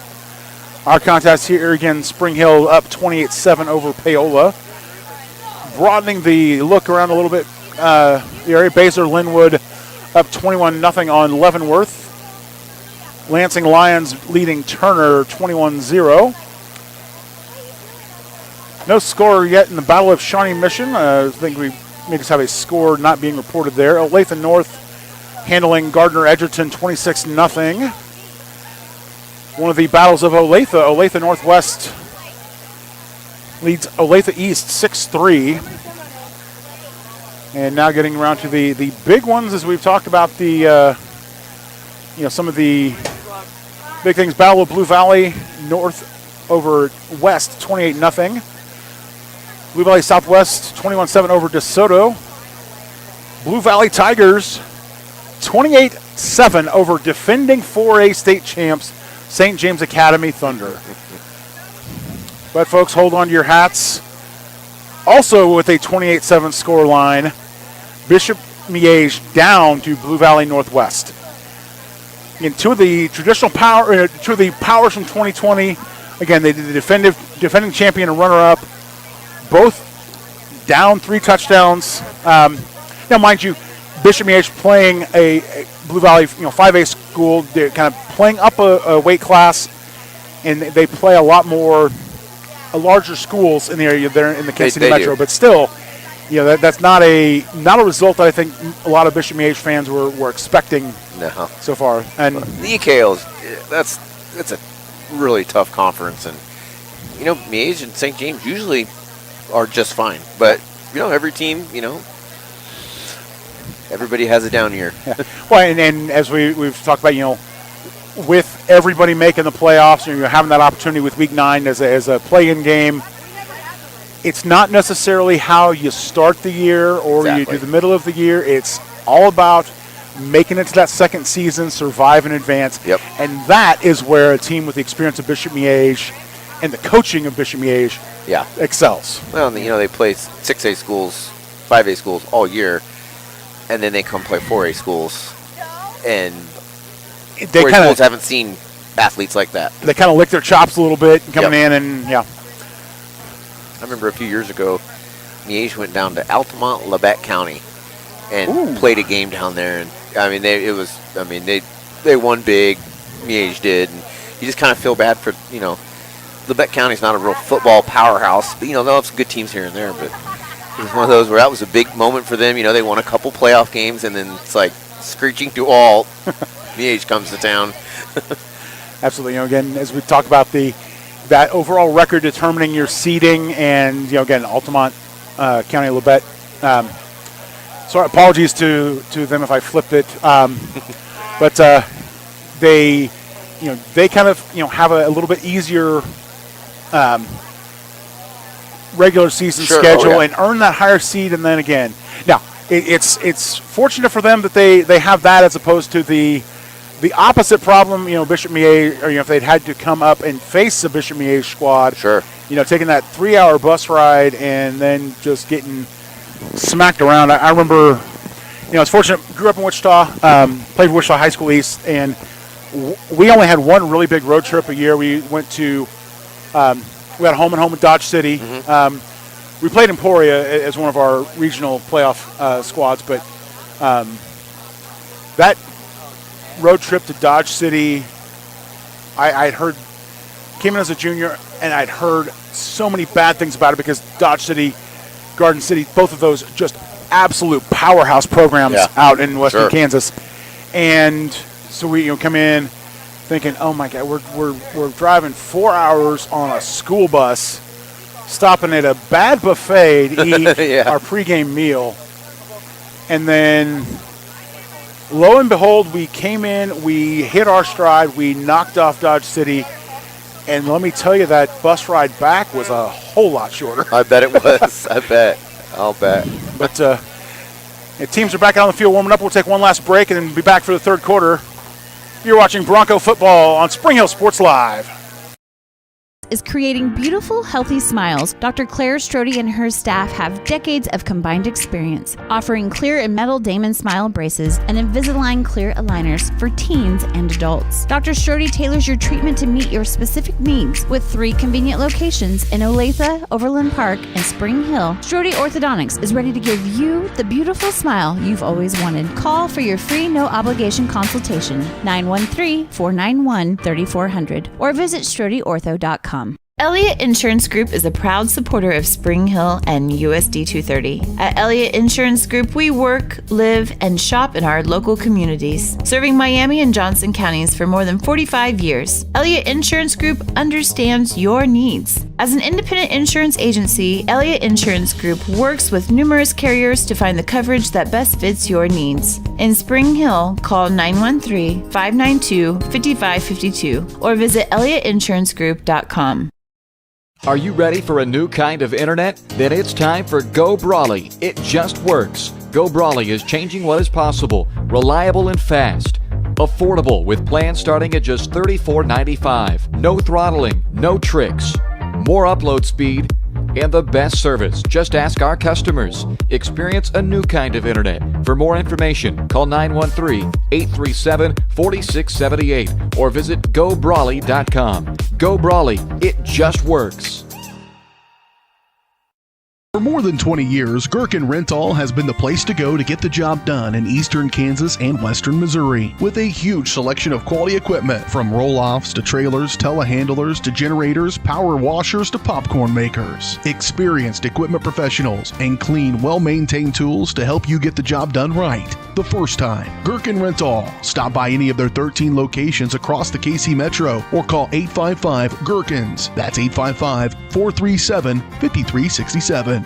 Our contest here again, Spring Hill up 28-7 over Paola. Broadening the look around a little bit, the area, Basler Linwood up 21-0 on Leavenworth. Lansing Lions leading Turner 21-0. No score yet in the Battle of Shawnee Mission. I think we may just have a score not being reported there. Olathe North handling Gardner Edgerton 26-0. One of the battles of Olathe. Olathe Northwest leads Olathe East 6-3. And now getting around to the big ones as we've talked about the some of the big things. Battle of Blue Valley North over West 28-0. Blue Valley Southwest 21-7 over DeSoto. Blue Valley Tigers 28-7 over defending 4A state champs St. James Academy Thunder. But folks, hold on to your hats. Also with a 28-7 score line, Bishop Miege down to Blue Valley Northwest. In two of the traditional powers from 2020, again, they did the defending champion and runner-up, both down 3 touchdowns. Now, mind you, Bishop Miege playing a Blue Valley 5A school, they're kind of playing up a weight class, and they play a lot more larger schools in the area there in the Kansas City Metro. But still, that's not a result that I think a lot of Bishop Miege fans were expecting so far. And the EKLs, that's a really tough conference, and Miege and St. James usually are just fine, but every team, everybody has a down year. Yeah. Well, and as we've talked about, with everybody making the playoffs, you're having that opportunity with Week 9 as a play-in game. It's not necessarily how you start the year or you do the middle of the year. It's all about making it to that second season, survive in advance. Yep. And that is where a team with the experience of Bishop Miege and the coaching of Bishop Miege excels. Well, they play 6A schools, 5A schools all year, and then they come play 4A schools, and 4A schools haven't seen athletes like that. They kind of lick their chops a little bit coming in, and I remember a few years ago, Miege went down to Altamont, Labette County, and played a game down there, and they won big. Miege did, and you just kind of feel bad for Labette County's not a real football powerhouse, but they'll have some good teams here and there. But it was one of those where that was a big moment for them. They won a couple playoff games, and then it's like screeching to a halt. Miege comes to town. Absolutely. Again, as we talk about that overall record determining your seeding, and again, Altamont County, Labette. Sorry, apologies to them if I flipped it, but they kind of have a little bit easier regular season schedule and earn that higher seed, and then again, now it's fortunate for them that they have that as opposed to the the opposite problem, Bishop Mier, or if they'd had to come up and face the Bishop Mier squad, sure, taking that 3-hour bus ride and then just getting smacked around. I remember, I was fortunate, grew up in Wichita, played for Wichita High School East, and we only had one really big road trip a year. We went to, we had a home and home in Dodge City. Mm-hmm. We played Emporia as one of our regional playoff squads, but that road trip to Dodge City, I'd heard, came in as a junior, and I'd heard so many bad things about it because Dodge City, Garden City, both of those just absolute powerhouse programs out in western Kansas. And so we come in thinking, oh my God, we're driving 4 hours on a school bus, stopping at a bad buffet to eat our pregame meal. And then lo and behold, we came in, we hit our stride, we knocked off Dodge City, and let me tell you, that bus ride back was a whole lot shorter. I bet it was. I'll bet. But teams are back out on the field warming up. We'll take one last break and then be back for the third quarter. You're watching Bronco football on Spring Hill Sports Live. Is creating beautiful, healthy smiles. Dr. Claire Strode and her staff have decades of combined experience, offering clear and metal Damon smile braces and Invisalign clear aligners for teens and adults. Dr. Strode tailors your treatment to meet your specific needs with 3 convenient locations in Olathe, Overland Park, and Spring Hill. Strode Orthodontics is ready to give you the beautiful smile you've always wanted. Call for your free no-obligation consultation, 913-491-3400, or visit StrodeOrtho.com. Elliott Insurance Group is a proud supporter of Spring Hill and USD 230. At Elliott Insurance Group, we work, live, and shop in our local communities, serving Miami and Johnson counties for more than 45 years. Elliott Insurance Group understands your needs. As an independent insurance agency, Elliott Insurance Group works with numerous carriers to find the coverage that best fits your needs. In Spring Hill, call 913-592-5552 or visit ElliottInsuranceGroup.com. Are you ready for a new kind of internet? Then it's time for Go Brawley. It just works. Go Brawley is changing what is possible, reliable and fast. Affordable with plans starting at just $34.95. No throttling, no tricks. More upload speed and the best service. Just ask our customers. Experience a new kind of internet. For more information, call 913-837-4678 or visit GoBrawley.com. Go Brawley, it just works. For more than 20 years, Gherkin Rental has been the place to go to get the job done in eastern Kansas and western Missouri. With a huge selection of quality equipment, from roll-offs to trailers, telehandlers to generators, power washers to popcorn makers. Experienced equipment professionals and clean, well-maintained tools to help you get the job done right the first time. Gherkin Rental. Stop by any of their 13 locations across the KC Metro or call 855-GHERKINS. That's 855-437-5367.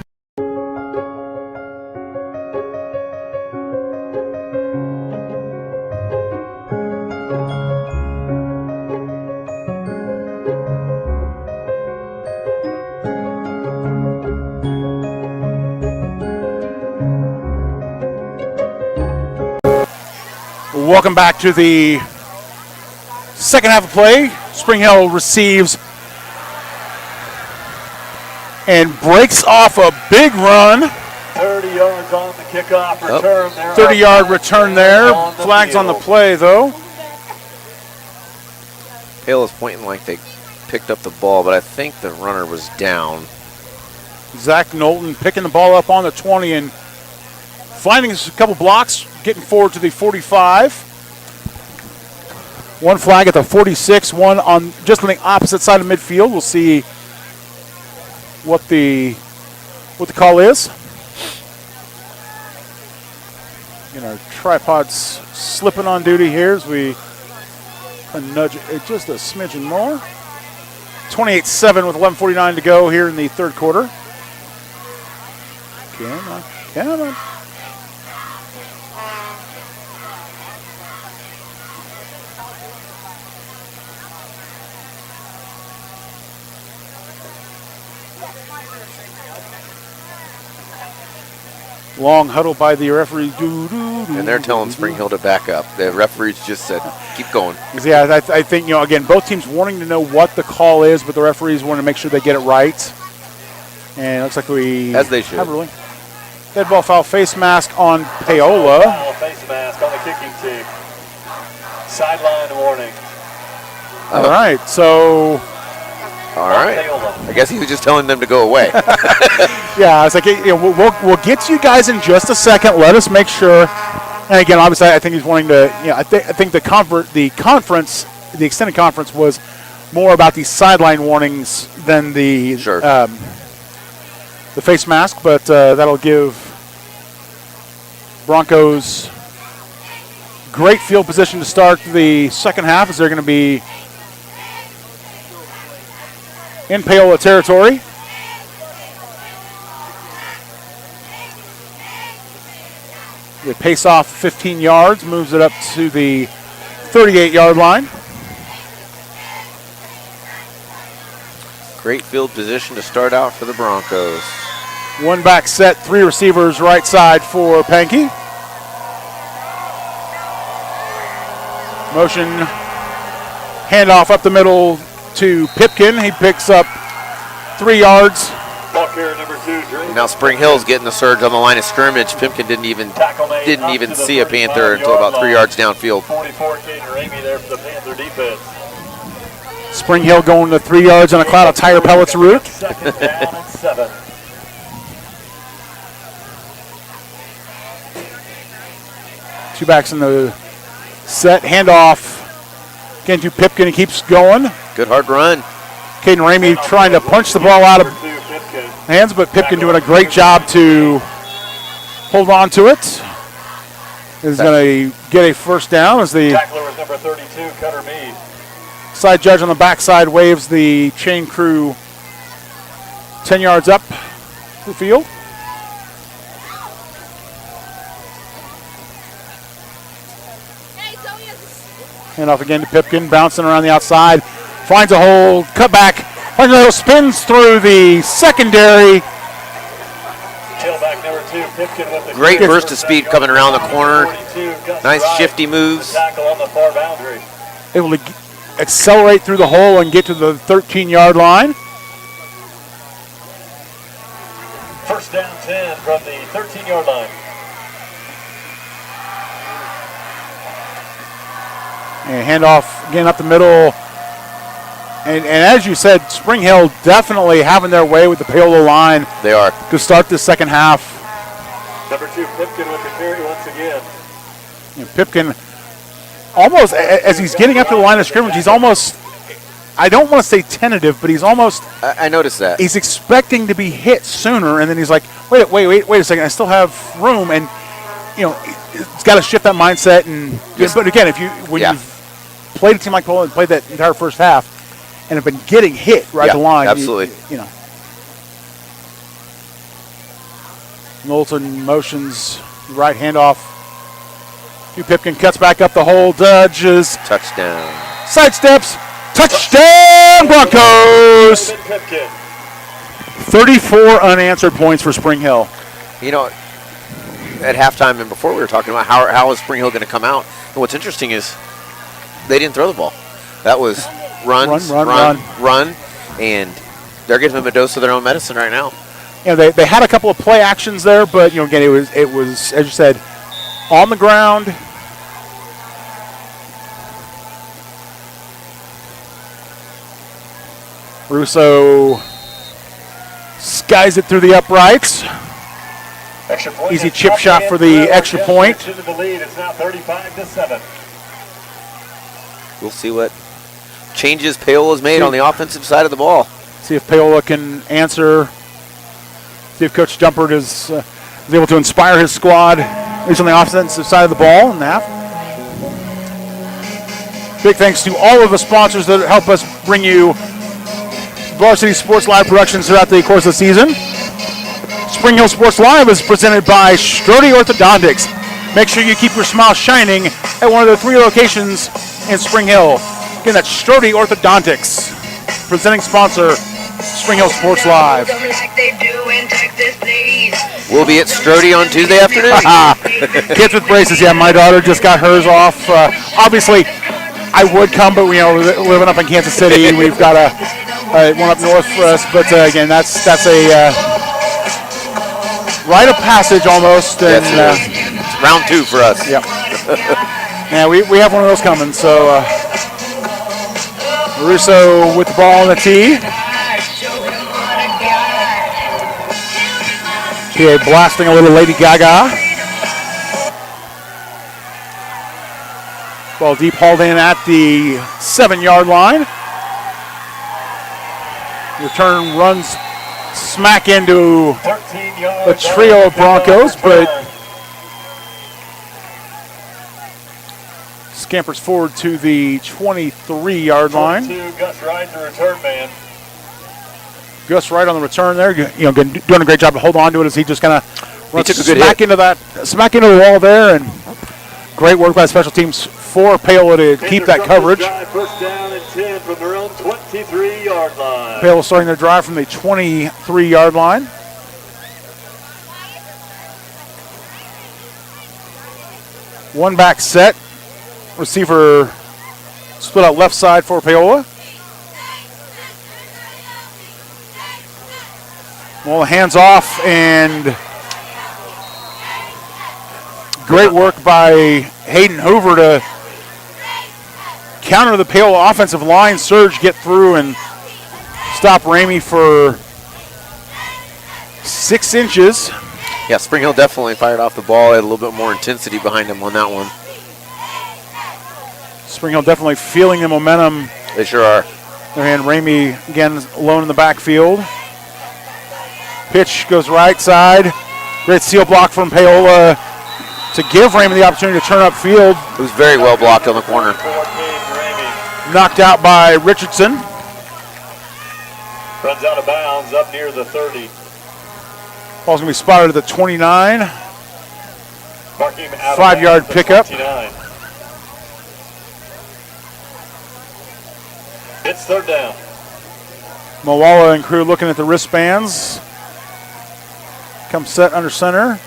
Welcome back to the second half of play. Spring Hill receives and breaks off a big run. 30 yards on the kickoff return there. 30-yard return there. Flags on the play, though. Hale is pointing like they picked up the ball, but I think the runner was down. Zach Knowlton picking the ball up on the 20 and finding a couple blocks, getting forward to the 45. One flag at the 46, one on just on the opposite side of midfield. We'll see what the call is. Our tripod's slipping on duty here as we nudge it just a smidgen more. 28-7 with 11:49 to go here in the third quarter. Come on. Long huddle by the referee. And they're telling Spring Hill to back up. The referees just said, keep going. Yeah, I think, again, both teams wanting to know what the call is, but the referees want to make sure they get it right. And it looks like as they should. Have a ruling. Dead ball foul, face mask on Paola. Face mask on the kicking team. Sideline warning. All right, so. All right. I guess he was just telling them to go away. Yeah, I was like, we'll get to you guys in just a second. Let us make sure. And again, obviously, I think he's wanting to. I think the extended conference was more about the sideline warnings than the face mask, but that'll give Broncos great field position to start the second half, as they're going to be in Paola territory. They pace off 15 yards, moves it up to the 38-yard line. Great field position to start out for the Broncos. One back set, three receivers right side for Pankey. Motion, handoff up the middle to Pipkin. He picks up 3 yards. Ball carrier number 2, Drew. Now Spring Hill's getting the surge on the line of scrimmage. Pipkin didn't even see a Panther until about 3 yards downfield. 44, Pregame there for the Panther defense. Spring Hill going to 3 yards on a cloud of tire pellets route. Second down and 7. Two backs in the set, handoff again to Pipkin. He keeps going. Good hard run. Caden Ramey trying to punch the ball out of hands, but Pipkin doing a great job to hold on to it. Is going to get a first down as the tackler was number 32, Cutter Mead. Side judge on the backside waves the chain crew 10 yards up the field. Hand off again to Pipkin, bouncing around the outside. Finds a hole, cut back, finds a little, spins through the secondary. Tailback number 2, Pipkin with the great burst of speed coming around the corner. Nice shifty moves. Tackle on the far boundary. Able to accelerate through the hole and get to the 13-yard line. First down 10 from the 13-yard line. And handoff again up the middle. And as you said, Spring Hill definitely having their way with the Paola line. They are. To start the second half. Number 2, Pipkin with the carry once again. Pipkin almost, as he's getting up to the line of scrimmage, he's almost, I don't want to say tentative, but he's almost. I noticed that. He's expecting to be hit sooner, and then he's like, wait a second, I still have room. And, it's got to shift that mindset. And but again, when you've played a team like Paola and played that entire first half and have been getting hit right at the line. Absolutely. Knowlton motions, right handoff. Pipkin cuts back up the hole, dodges. Touchdown. Sidesteps. Touchdown, Broncos! 34 unanswered points for Spring Hill. At halftime and before we were talking about how is Spring Hill going to come out. And what's interesting is they didn't throw the ball. That was run, and they're giving them a dose of their own medicine right now. They had a couple of play actions there, but again, it was as you said, on the ground. Russo skies it through the uprights. Easy chip shot for the extra point. It's now 35-7. We'll see what changes Paola's made on the offensive side of the ball. See if Paola can answer. See if Coach Jumpert is able to inspire his squad, at least on the offensive side of the ball in the half. Big thanks to all of the sponsors that help us bring you Varsity Sports Live productions throughout the course of the season. Spring Hill Sports Live is presented by Strode Orthodontics. Make sure you keep your smile shining at one of the 3 locations in Spring Hill. Again, that's Strode Orthodontics. Presenting sponsor, Spring Hill Sports Live. We'll be at Strode on Tuesday afternoon. Kids with braces, yeah. My daughter just got hers off. Obviously, I would come, but living up in Kansas City, we've got one up north for us. But again, that's a rite of passage almost. And it's round 2 for us. Yep. Yeah, we have one of those coming. So Russo with the ball on the tee. PA blasting a little Lady Gaga. Ball deep, hauled in at the 7-yard line. Return runs smack into the trio of Broncos, but scampers forward to the 23-yard line. Gus Wright, the return man. Gus Wright on the return there, doing a great job to hold on to it as he just kind of runs smack into the wall there, and great work by special teams for Paola to keep that coverage. First down and 10 from their own 23-yard line. Paola starting their drive from the 23-yard line. One back set. Receiver split out left side for Paola. Well, hands off, and great work by Hayden Hoover to counter the Paola offensive line surge, get through and stop Ramey for 6 inches. Yeah, Spring Hill definitely fired off the ball. Had a little bit more intensity behind him on that one. Spring Hill definitely feeling the momentum. They sure are. And Ramey again alone in the backfield. Pitch goes right side. Great seal block from Paola to give Ramey the opportunity to turn upfield. It was very well blocked on the corner. Knocked out by Richardson. Runs out of bounds up near the 30. Ball's going to be spotted at the 29. 5-yard pickup. 29. It's third down. Moala and crew looking at the wristbands. Come set under center.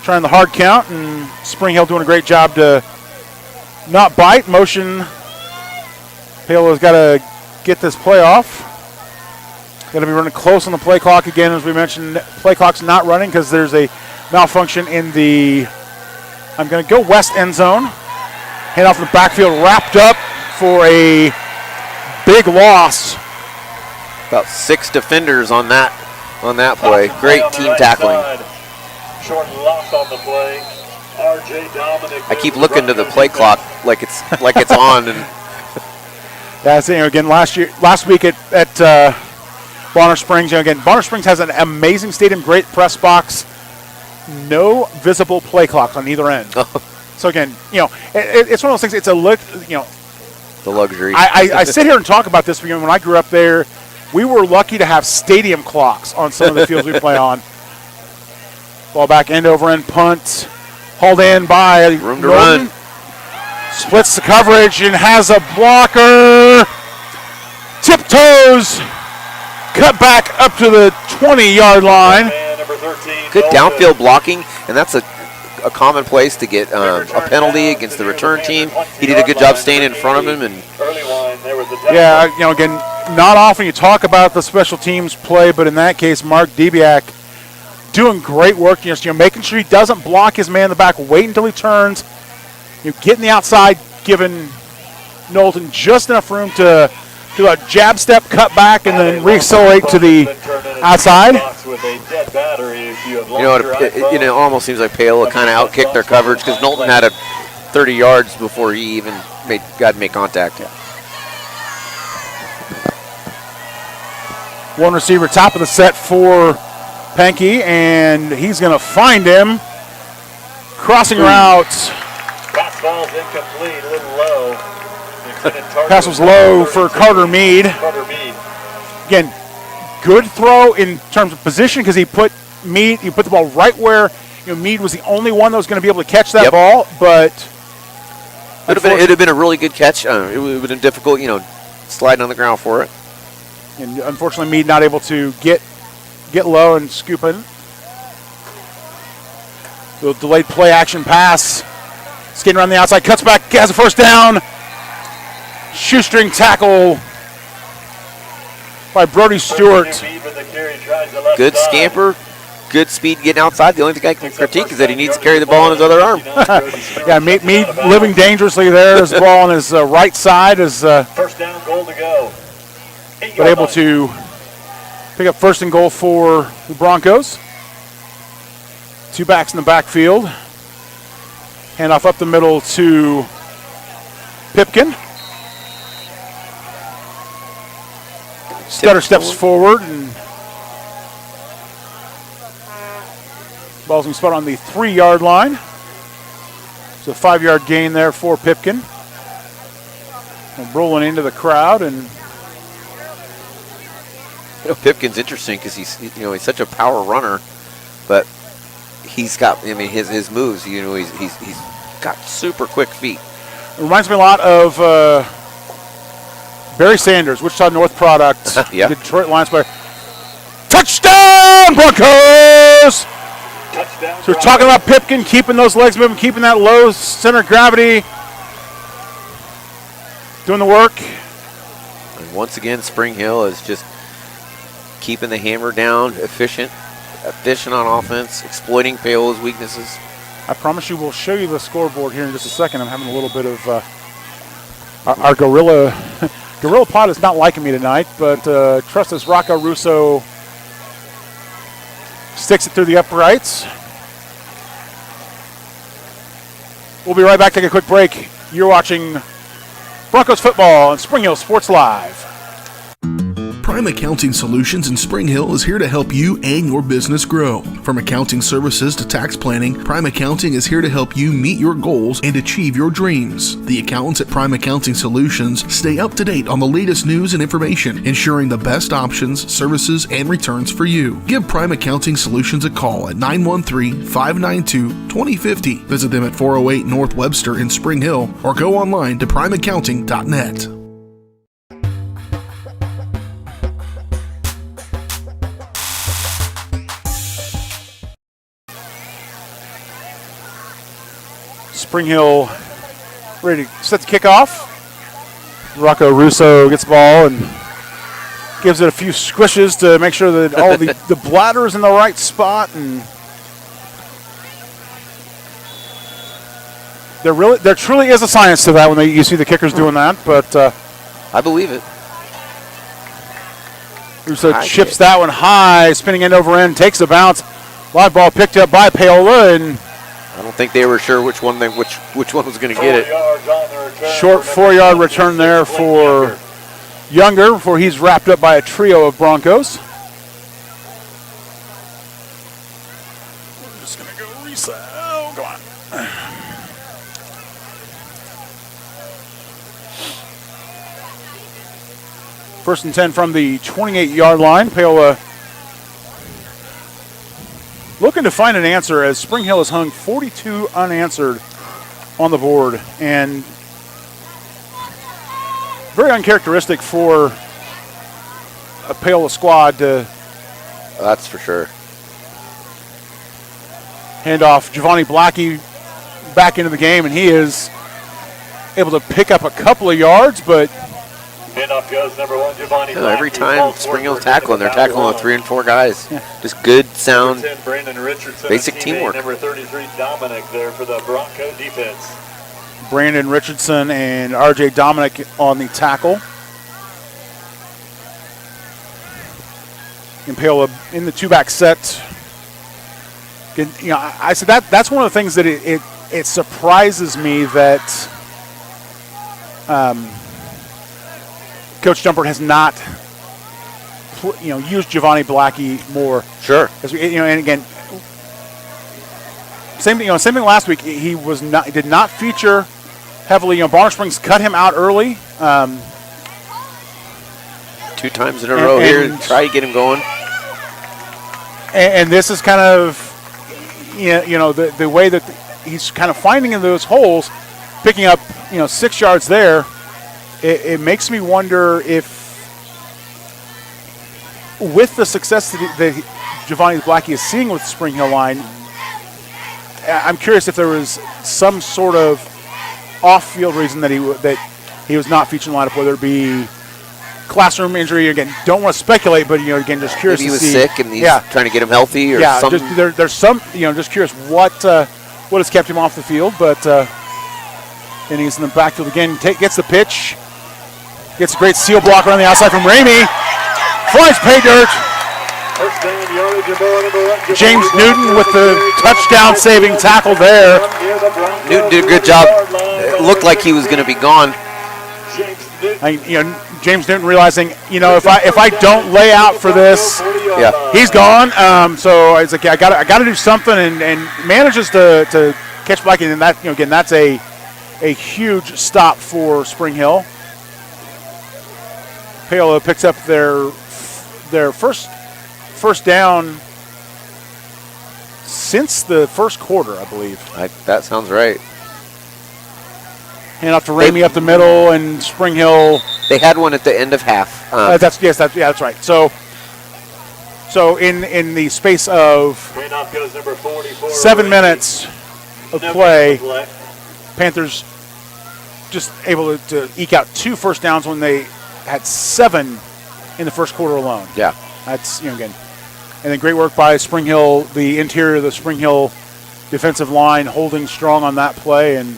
Trying the hard count, and Spring Hill doing a great job to not bite. Motion. Paola's got to get this play off. Got to be running close on the play clock again, as we mentioned. Play clock's not running because there's a malfunction in the, I'm going to go west end zone. Hand off in the backfield, wrapped up for a big loss. About 6 defenders on that play. Great team tackling. Short loss on the play. RJ Dominic. I keep looking to the play clock like it's on. And that's it. Again, last week at Bonner Springs. Again, Bonner Springs has an amazing stadium, great press box, no visible play clock on either end. So again, it's one of those things. It's the luxury. I sit here and talk about this because when I grew up there, we were lucky to have stadium clocks on some of the fields we play on. Ball back end over end punt, hauled in by room to Norton. run. Splits the coverage and has a blocker. Tiptoes. Cut back up to the 20-yard line. Good downfield blocking, and that's a common place to get a penalty against the return team. He did a good job staying in front of him. And yeah, again, not often you talk about the special teams play, but in that case, Mark Debiak doing great work, making sure he doesn't block his man in the back, wait until he turns, getting the outside, giving Knowlton just enough room to do a jab step, cut back, and then reaccelerate to the outside. It almost seems like Paola kind of outkicked their coverage because Knowlton had 30 yards before he even got to make contact. One receiver top of the set for Pankey, and he's going to find him. Crossing route. Fastball's incomplete, a little low. Pass was low for Carter Mead. Again, good throw in terms of position because he put the ball right where Mead was the only one that was going to be able to catch that ball, but it would have been a really good catch. It would have been difficult, sliding on the ground for it. And unfortunately, Mead not able to get low and scoop in. The delayed play action pass. Skating around the outside, cuts back, has a first down. Shoestring tackle by Brody Stewart. Good scamper, good speed getting outside. The only thing I can critique is that he needs to carry the ball on his other arm. Yeah, me living dangerously there. His ball on his right side is First down, goal to go. but able to pick up first and goal for the Broncos. 2 backs in the backfield. Handoff up the middle to Pipkin. Stutter steps forward and ball's going to spot on the 3-yard line. So 5-yard gain there for Pipkin. And rolling into the crowd, and Pipkin's interesting because he's such a power runner, but he's got his moves. He's got super quick feet. it reminds me a lot of Barry Sanders, Wichita North product. Yeah. Detroit Lions player. Touchdown, Broncos! Touchdown, So we're talking about Pipkin keeping those legs moving, keeping that low center of gravity, doing the work. And once again, Spring Hill is just keeping the hammer down, efficient on offense, exploiting Paola's weaknesses. I promise you we'll show you the scoreboard here in just a second. I'm having a little bit of our Gorilla Pod is not liking me tonight, but trust us, Rocco Russo sticks it through the uprights. We'll be right back. Take a quick break. You're watching Broncos football on Spring Hill Sports Live. Prime Accounting Solutions in Spring Hill is here to help you and your business grow. From accounting services to tax planning, Prime Accounting is here to help you meet your goals and achieve your dreams. The accountants at Prime Accounting Solutions stay up to date on the latest news and information, ensuring the best options, services, and returns for you. Give Prime Accounting Solutions a call at 913-592-2050. Visit them at 408 North Webster in Spring Hill or go online to primeaccounting.net. Spring Hill ready to set the kickoff. Rocco Russo gets the ball and gives it a few squishes to make sure that all the bladder is in the right spot. And there truly is a science to that when you see the kickers doing that. But I believe it. Russo chips that one high, spinning end over end, takes a bounce. Live ball picked up by Paola, and I don't think they were sure which one was going to get it. Short 4-yard return there for Younger before he's wrapped up by a trio of Broncos. I'm just going to go reset. Oh, go on. First and 10 from the 28-yard line. Paola looking to find an answer as Spring Hill has hung 42 unanswered on the board, and very uncharacteristic for a Paola squad to That's for sure. hand off Giovanni Blackie back into the game, and he is able to pick up a couple of yards, but Handoff goes number 1, Giovanni. Every time Spring Hill's tackling, they're tackling with 3 and 4 guys. Yeah. Just good, sound, Richardson, basic teamwork. Number 33, Dominic there for the Bronco defense. Brandon Richardson and R.J. Dominic on the tackle. And Paola in the 2-back set. I said that's one of the things that it surprises me that Coach Dumpert has not used Giovanni Blackie more. Sure. And again, same thing last week. He did not feature heavily. Bonner Springs cut him out early. 2 times in a row here to try to get him going. And this is kind of the way that he's kind of finding in those holes, picking up 6 yards there. It makes me wonder if, with the success that Giovanni Blackie is seeing with the Spring Hill line, I'm curious if there was some sort of off-field reason that he was not featured in the lineup, whether it be classroom injury. Again, don't want to speculate, but again, just curious. Maybe he was to see, sick and he's trying to get him healthy, or something. There's some, just curious what has kept him off the field, but and he's in the backfield again. Gets the pitch, gets a great seal blocker on the outside from Ramey, flies pay dirt. James Newton with the touchdown-saving tackle there. Newton did a good job. It looked like he was going to be gone. James Newton realizing, if I don't lay out for this, he's gone. So I was like, I got to do something, and manages to catch Blackie. And that, again, that's a huge stop for Spring Hill. Paola picks up their first down since the first quarter, I believe. That sounds right. Hand off to Ramey up the middle, and Spring Hill. They had one at the end of half. That's right. So in the space of 7 minutes of play, Panthers just able to eke out 2 first downs when they had 7 in the first quarter alone. Yeah. That's, again. And then great work by Spring Hill, the interior of the Spring Hill defensive line holding strong on that play, and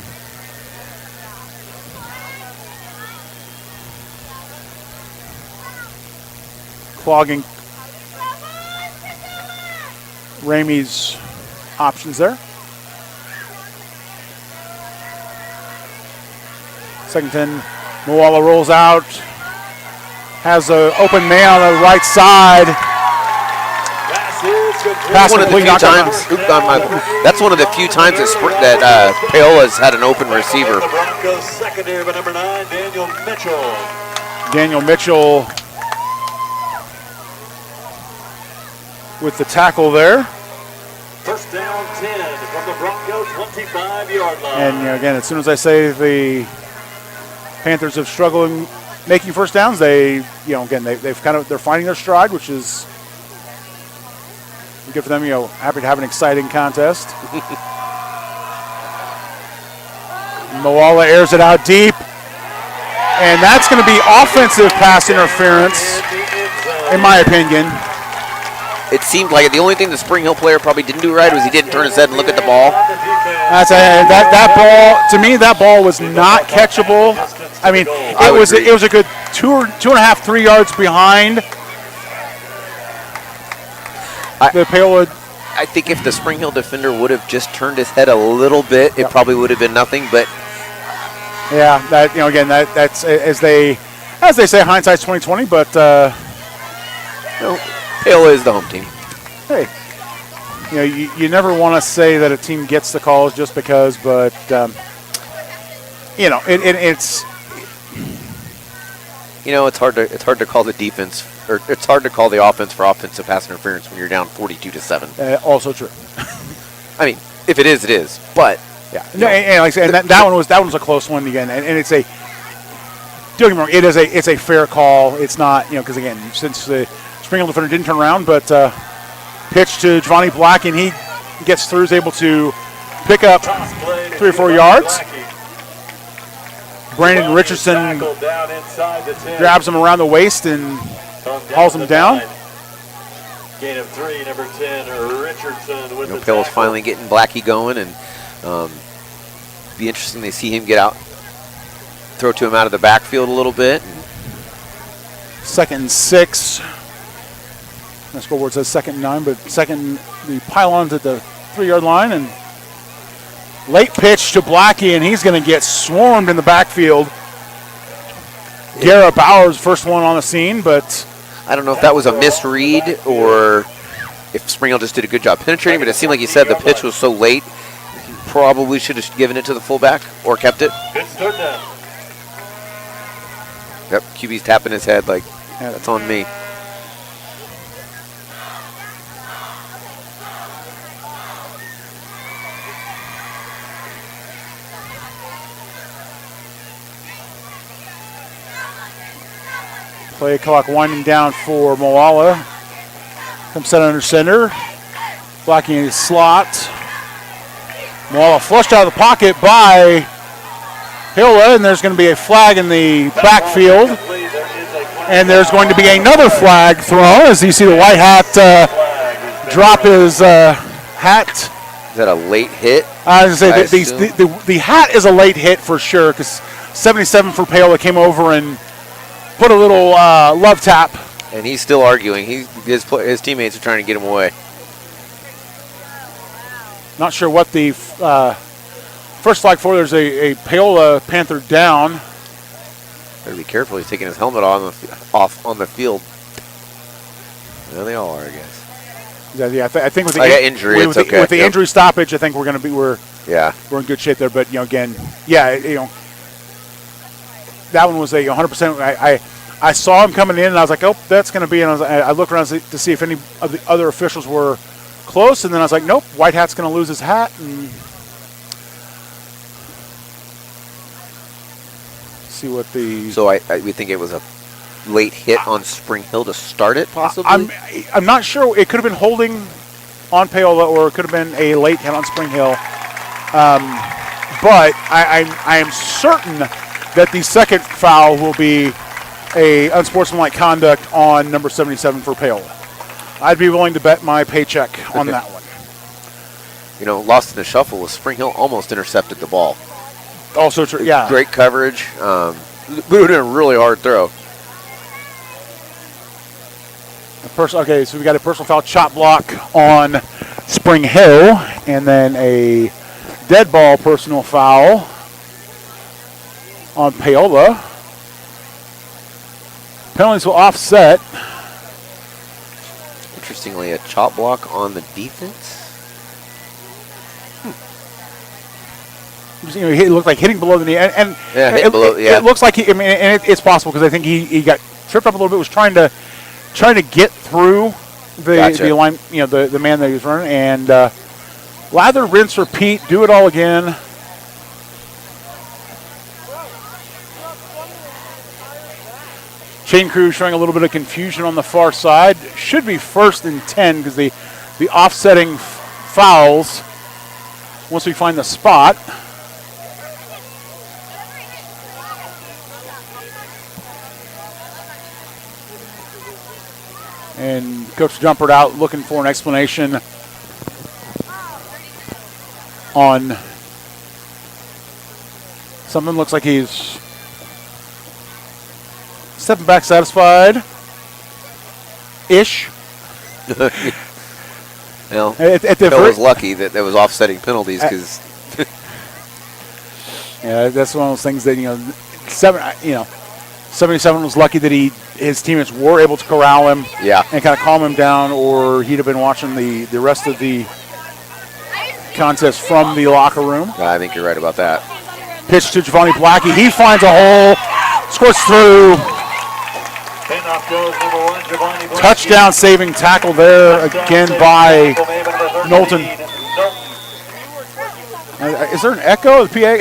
clogging Ramey's options there. Second 10, Moala rolls out, has an open man on the right side. That's one of the few times that Paola's had an open receiver. The Broncos secondary by number 9, Daniel Mitchell. Daniel Mitchell with the tackle there. First down 10 from the Broncos 25-yard line. And again, as soon as I say the Panthers have struggled making first downs, they're finding their stride, which is good for them. Happy to have an exciting contest. Moala airs it out deep, and that's going to be offensive pass interference, in my opinion. It seemed like the only thing the Spring Hill player probably didn't do right was he didn't turn his head and look at the ball. That ball, to me, that ball was not catchable. I mean, it was a good 2.5, 3 yards behind the Paola. I think if the Spring Hill defender would have just turned his head a little bit, it probably would have been nothing. But yeah, that's as they say, hindsight's 20/20. But Paola is the home team. Hey, you never want to say that a team gets the calls just because, but it's it's hard to call the defense, or it's hard to call the offense for offensive pass interference when you're down 42-7. Also true. I mean, if it is, it is. But yeah, and like I said, that one was a close one again, and it's a. Don't get me wrong, it's a fair call. It's not because again, since the Spring Hill defender didn't turn around, but pitch to Giovanni Black, and he gets through, is able to pick up 3 or 4 yards. Brandon Richardson grabs him around the waist and hauls him down. Gain of 3, number 10, Richardson with the Paola's finally getting Blackie going, and be interesting to see him get out, throw to him out of the backfield a little bit. 2nd and 6. My scoreboard says 2nd and 9, but the pylons at the 3-yard line, and late pitch to Blackie, and he's going to get swarmed in the backfield. Garrett Bowers, first one on the scene, but I don't know if that was a misread or if Spring Hill just did a good job penetrating, but it seemed like he said the pitch was so late, he probably should have given it to the fullback or kept it. Good start down. Yep, QB's tapping his head like, that's on me. Play clock winding down for Moala. Comes set under center. Blocking his slot. Paola flushed out of the pocket by Paola, and there's going to be a flag in the backfield. And there's going to be another flag thrown as you see the white hat drop his hat. Is that a late hit? I was going to say the hat is a late hit for sure because 77 for Paola came over and put a little love tap. And he's still arguing. His teammates are trying to get him away. Not sure what the first flag for. There's a Paola Panther down. Better be careful. He's taking his helmet off on the field. Well, they all are, I guess. Yeah, I think with the injury, it's okay. With the injury stoppage, I think we're in good shape there. But again, that one was a 100%. I saw him coming in, and I was like, oh, that's going to be. And I looked around to see if any of the other officials were close, and then I was like, nope, white hat's going to lose his hat. And see what the. So we think it was a late hit on Spring Hill to start it, possibly? I'm not sure. It could have been holding on Paola, or it could have been a late hit on Spring Hill. But I am certain that the second foul will be a unsportsmanlike conduct on number 77 for Paola. I'd be willing to bet my paycheck on that one. Lost in the shuffle was Spring Hill almost intercepted the ball. Also true, yeah. Great coverage. Booed in a really hard throw. Okay, so we got a personal foul chop block on Spring Hill, and then a dead ball personal foul on Paola. Penalties will offset. Interestingly, a chop block on the defense. It looked like hitting below the knee, and it looks like it's possible because I think he got tripped up a little bit. Was trying to get through the line, the man that he was running, and lather, rinse, repeat, do it all again. Chain crew showing a little bit of confusion on the far side. Should be 1st and 10 because the offsetting fouls, once we find the spot. And Coach Jumpert out looking for an explanation on something. Looks like he's stepping back satisfied-ish. Well, Phil was lucky that there was offsetting penalties because. Yeah, that's one of those things that 77 was lucky that his teammates were able to corral him, and kind of calm him down, or he'd have been watching the rest of the contest from the locker room. I think you're right about that. Pitch to Giovanni Blackie. He finds a hole, scores through. Touchdown saving tackle there again by Knowlton. Is there an echo of the PA?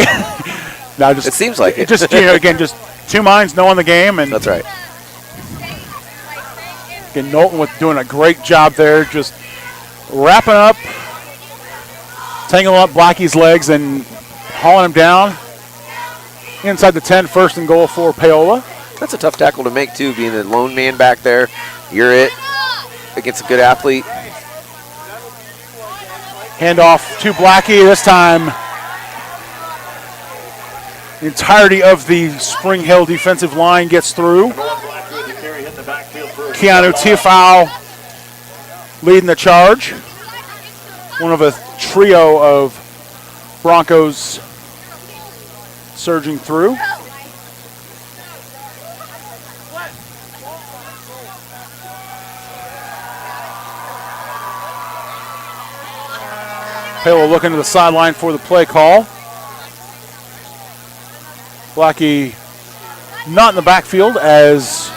No, it seems like it. Just again, just two minds knowing the game, and that's right. Again, Knowlton doing a great job there, just wrapping up, tangling up Blackie's legs and hauling him down inside the 10. 1st and goal for Paola. That's a tough tackle to make too, being the lone man back there. You're it against a good athlete. Handoff to Blackie. This time, the entirety of the Spring Hill defensive line gets through. Keanu Tifau leading the charge. One of a trio of Broncos surging through. Paola looking to the sideline for the play call. Blackie not in the backfield as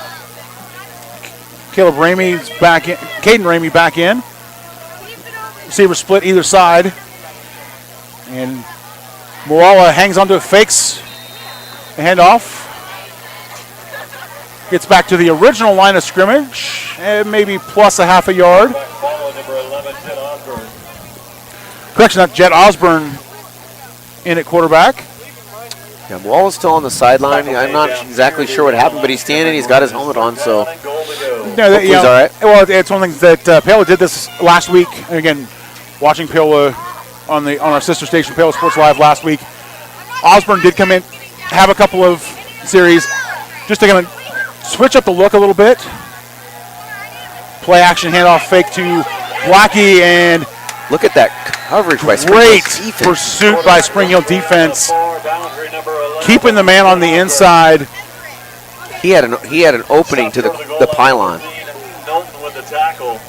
Caden Ramey back in. Receiver split either side. And Moala hangs onto it, fakes the handoff. Gets back to the original line of scrimmage, and maybe plus a half a yard. Correction, not Jet Osborne in at quarterback. Yeah, Wall is still on the sideline. I'm not exactly sure what happened, but he's standing. He's got his helmet on, so Yeah, he's all right. Well, it's one of the things that Paola did this last week. And again, watching Paola on our sister station, Paola Sports Live, last week. Osborne did come in, have a couple of series, just to kind of switch up the look a little bit. Play action handoff fake to Blackie, and look at that coverage by great Spring Hill defense. pursuit by Spring Hill defense, keeping the man on the inside. He had an opening to the pylon. Knowlton with the tackle.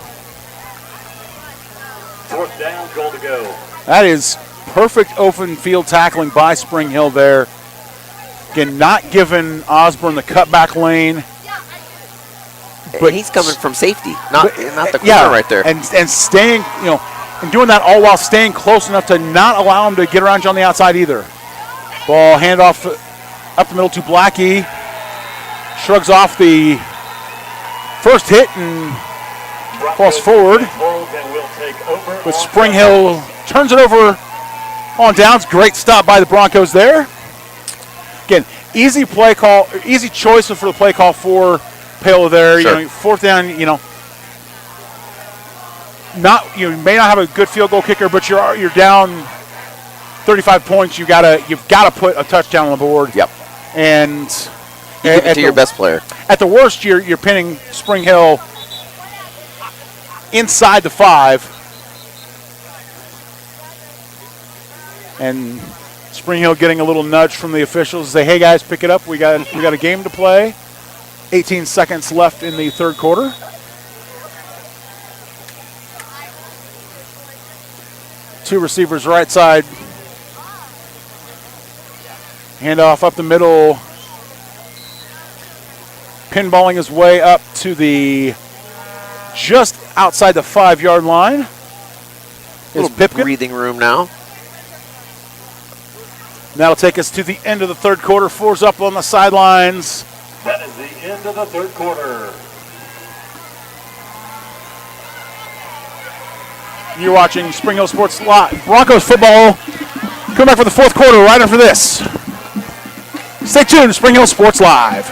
4th down, goal to go. That is perfect open field tackling by Spring Hill there. Again, not giving Osborne the cutback lane. But he's coming from safety, not the corner right there. And staying, and doing that all while staying close enough to not allow him to get around you on the outside either. Ball handoff up the middle to Blackie. Shrugs off the first hit and falls forward. But Spring Hill turns it over on downs. Great stop by the Broncos there. Again, easy play call, easy choice for the play call for Paola there. Sure. 4th down, you may not have a good field goal kicker, but you're down 35 points. You've got to put a touchdown on the board. Yep. And you give it to your best player. At the worst, you're pinning Spring Hill inside the 5. And Spring Hill getting a little nudge from the officials. Say, hey guys, pick it up. We got a game to play. 18 seconds left in the 3rd quarter. Two receivers right side. Handoff up the middle. Pinballing his way up to the just outside the 5-yard line. Little breathing room now. That'll take us to the end of the 3rd quarter. 4's up on the sidelines. That is the end of the 3rd quarter. You're watching Spring Hill Sports Live. Broncos football. Come back for the 4th quarter right after this. Stay tuned to Spring Hill Sports Live.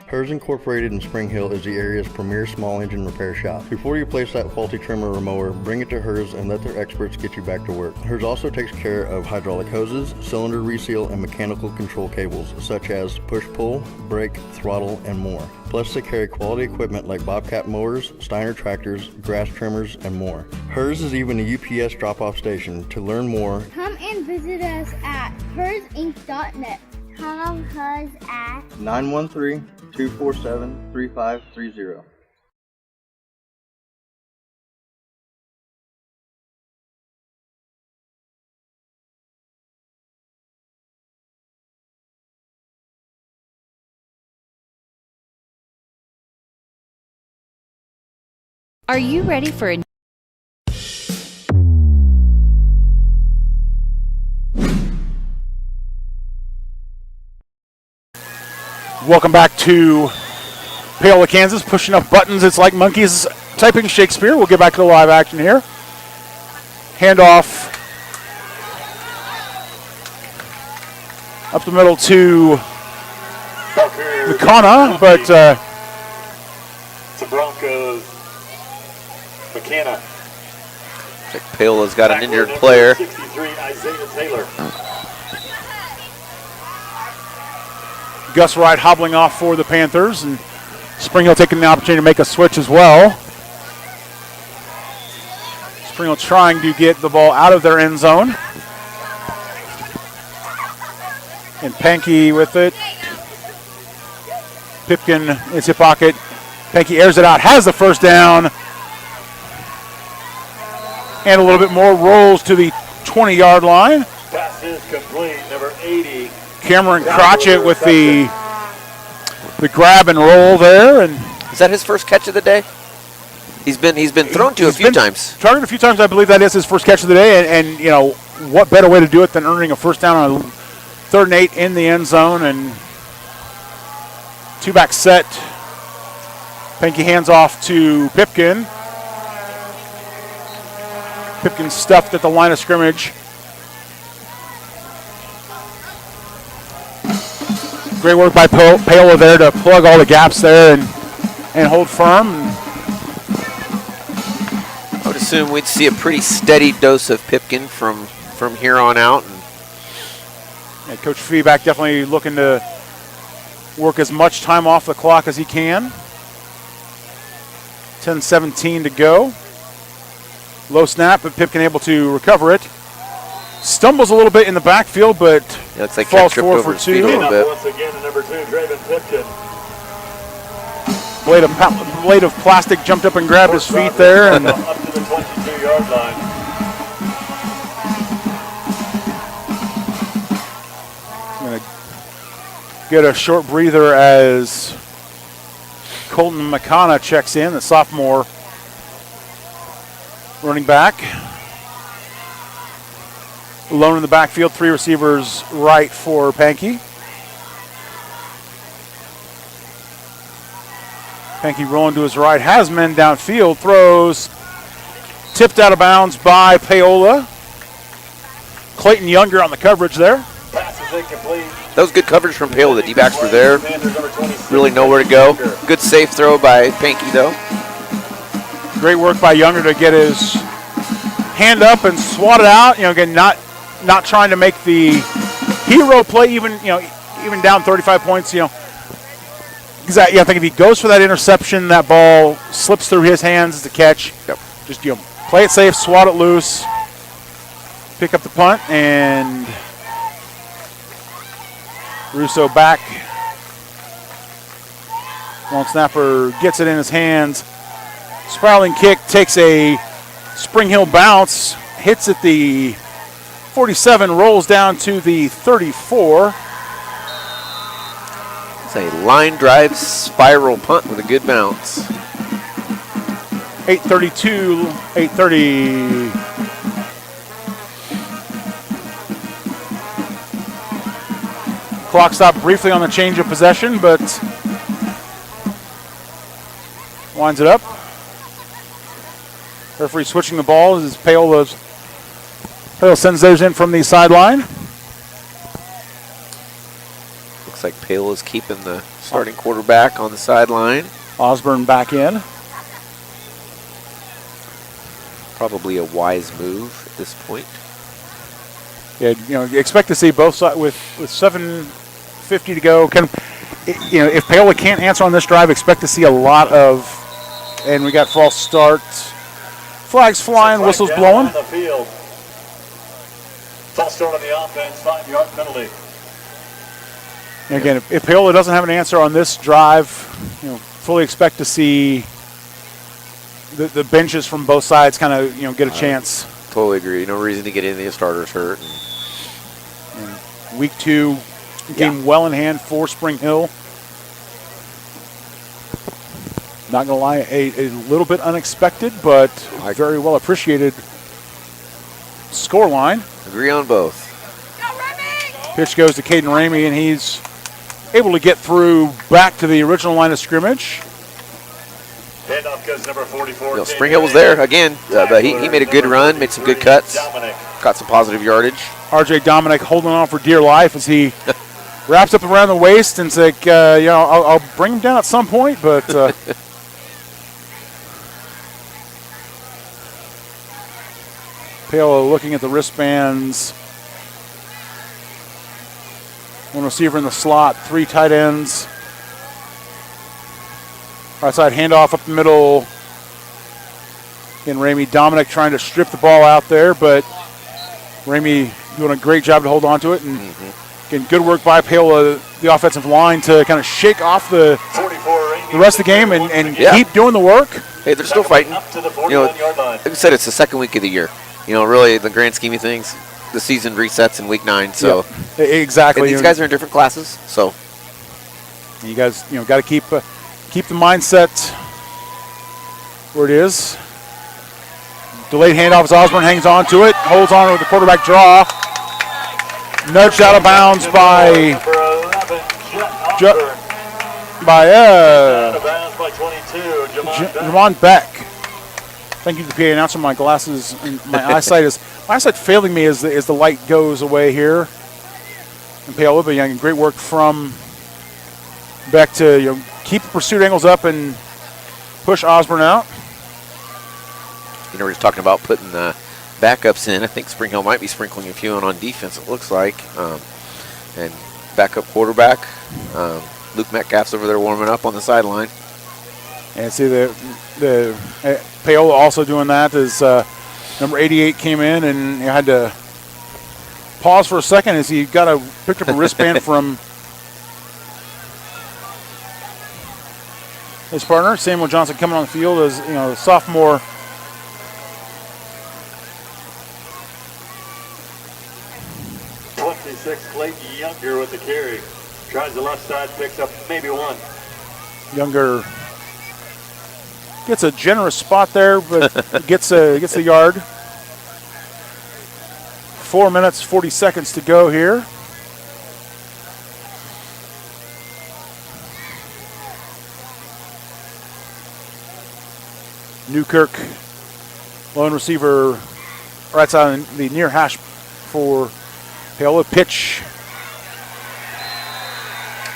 Hers Incorporated in Spring Hill is the area's premier small engine repair shop. Before you place that faulty trimmer or mower, bring it to Hers and let their experts get you back to work. Hers also takes care of hydraulic hoses, cylinder reseal, and mechanical control cables, such as push-pull, brake, throttle, and more. Plus, they carry quality equipment like Bobcat mowers, Steiner tractors, grass trimmers, and more. Hers is even a UPS drop-off station. To learn more, Come and visit us at hersinc.net. Call Hers at 913-247-3530. Are you ready for a Welcome back to Paola, Kansas. Pushing up buttons. It's like monkeys typing Shakespeare. We'll get back to the live action here. Handoff up the middle to McConna, but The Broncos. McKenna. Paola's got an injured player. 63, Isaiah Taylor. Gus Wright hobbling off for the Panthers, and Spring Hill taking the opportunity to make a switch as well. Spring Hill trying to get the ball out of their end zone. And Pankey with it. Pipkin is hip pocket. Pankey airs it out, has the 1st down. And a little bit more, rolls to the 20-yard line. Pass is complete, number 80. Cameron Crotchett with the grab and roll there, and is that his first catch of the day? He's been thrown to a few times. Targeted a few times. I believe that is his first catch of the day, and what better way to do it than earning a 1st down on a 3rd and 8 in the end zone, and 2-back set. Pankey hands off to Pipkin. Pipkin stuffed at the line of scrimmage. Great work by Paola there to plug all the gaps there and hold firm. I would assume we'd see a pretty steady dose of Pipkin from here on out. And Coach Feeback definitely looking to work as much time off the clock as he can. 10:17 to go. Low snap, but Pipkin able to recover it. Stumbles a little bit in the backfield, but looks like falls tripped 4 over for his feet 2. a little bit. Once again, number 2, Draven Pipkin. Blade of plastic jumped up and grabbed his feet there. And up to the 22-yard line. going to get a short breather as Colton McConna checks in, the sophomore running back. Alone in the backfield, 3 receivers right for Pankey. Pankey rolling to his right, has men downfield, throws, tipped out of bounds by Paola. Clayton Younger on the coverage there. That was good coverage from Paola. The D-backs were there. Really nowhere to go. Good safe throw by Pankey, though. Great work by Younger to get his hand up and swat it out. Again, not trying to make the hero play, even down 35 points. Because I think if he goes for that interception, that ball slips through his hands as a catch. Yep. Just play it safe, swat it loose, pick up the punt, and Russo back. Long snapper gets it in his hands. Spiraling kick takes a Spring Hill bounce, hits at the 47, rolls down to the 34. It's a line drive spiral punt with a good bounce. 8:32, 8:30. Clock stopped briefly on the change of possession, but winds it up. Referee switching the ball as Paola sends those in from the sideline. Looks like Paola's keeping the starting quarterback on the sideline. Osborne back in. Probably a wise move at this point. Yeah, you expect to see both sides with 7:50 to go. If Paola can't answer on this drive, expect to see a lot of. And we got false start. Flags flying, whistles blowing. False start on the offense, 5-yard penalty. And again, if Paola doesn't have an answer on this drive, fully expect to see the benches from both sides kind of get a chance. Totally agree. No reason to get any of the starters hurt. And week 2, game well in hand for Spring Hill. Not going to lie, a little bit unexpected, but very well appreciated scoreline. Agree on both. Pitch goes to Caden Ramey, and he's able to get through back to the original line of scrimmage. Handoff goes number 44. Spring Hill was there again, but he made a good run, made some good cuts, got some positive yardage. RJ Dominic holding on for dear life as he wraps up around the waist and says, I'll bring him down at some point, but Paola looking at the wristbands. One receiver in the slot, 3 tight ends. Right side handoff up the middle. And Ramey Dominic trying to strip the ball out there, but Ramey doing a great job to hold on to it. And again, good work by Paola, the offensive line, to kind of shake off the rest of the game and keep doing the work. Hey, they're still fighting. Like I said, it's the second week of the year. Really, the grand scheme of things, the season resets in week 9. So exactly. And these guys are in different classes, so you guys, got to keep the mindset where it is. Delayed handoff as Osborne hangs on to it, holds on with the quarterback draw. Nudged out of bounds by Jamon Beck. Thank you to the PA announcer. My glasses and my eyesight failing me as the light goes away here. And Paola, great work from Beck to keep pursuit angles up and push Osborne out. We're just talking about putting the backups in. I think Spring Hill might be sprinkling a few on defense, it looks like. And backup quarterback. Luke Metcalf's over there warming up on the sideline. And see the Paola also doing that as number 88 came in and had to pause for a second as he picked up a wristband from his partner. Samuel Johnson coming on the field as the sophomore. Clayton Younger with the carry. Tries the left side, picks up maybe one. Younger gets a generous spot there, but gets the yard. 4 minutes, 40 seconds to go here. Newkirk, lone receiver, right side of the near hash for Paola. Pitch.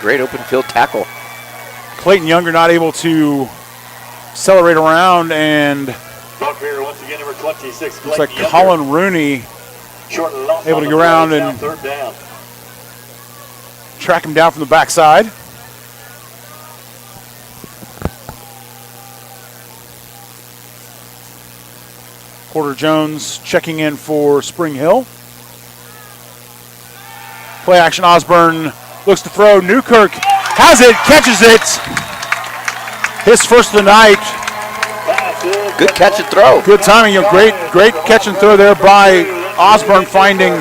Great open field tackle. Clayton Younger not able to accelerate around, and once again, number 26, looks like Colin Rooney able to go around and third down. track him down from the backside. Porter Jones checking in for Spring Hill. Play action, Osborne looks to throw. Newkirk has it, catches it. His first of the night. Good catch and throw. Good timing, great catch and throw there by Osborne, finding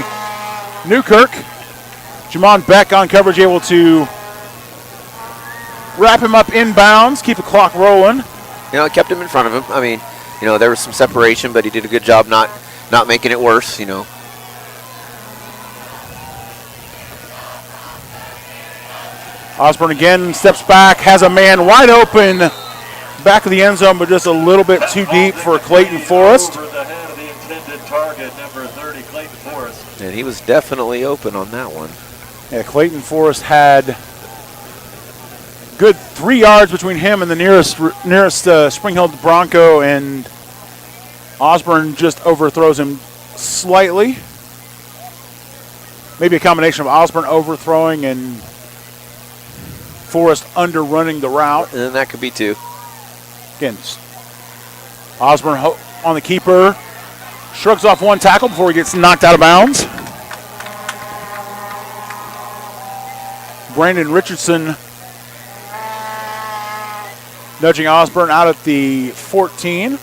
Newkirk. Jamon Beck on coverage, able to wrap him up inbounds, keep the clock rolling. It kept him in front of him. I mean, there was some separation, but he did a good job not making it worse, Osborne again steps back, has a man wide open, back of the end zone, but just a little bit too deep for Clayton Forrest. Over the head of the intended target, number 30, Clayton Forrest. And he was definitely open on that one. Yeah, Clayton Forrest had good 3 yards between him and the nearest Spring Hill Bronco, and Osborne just overthrows him slightly. Maybe a combination of Osborne overthrowing and Forrest underrunning the route. And that could be too. Again, Osborne on the keeper, shrugs off one tackle before he gets knocked out of bounds. Brandon Richardson nudging Osborne out at the 14.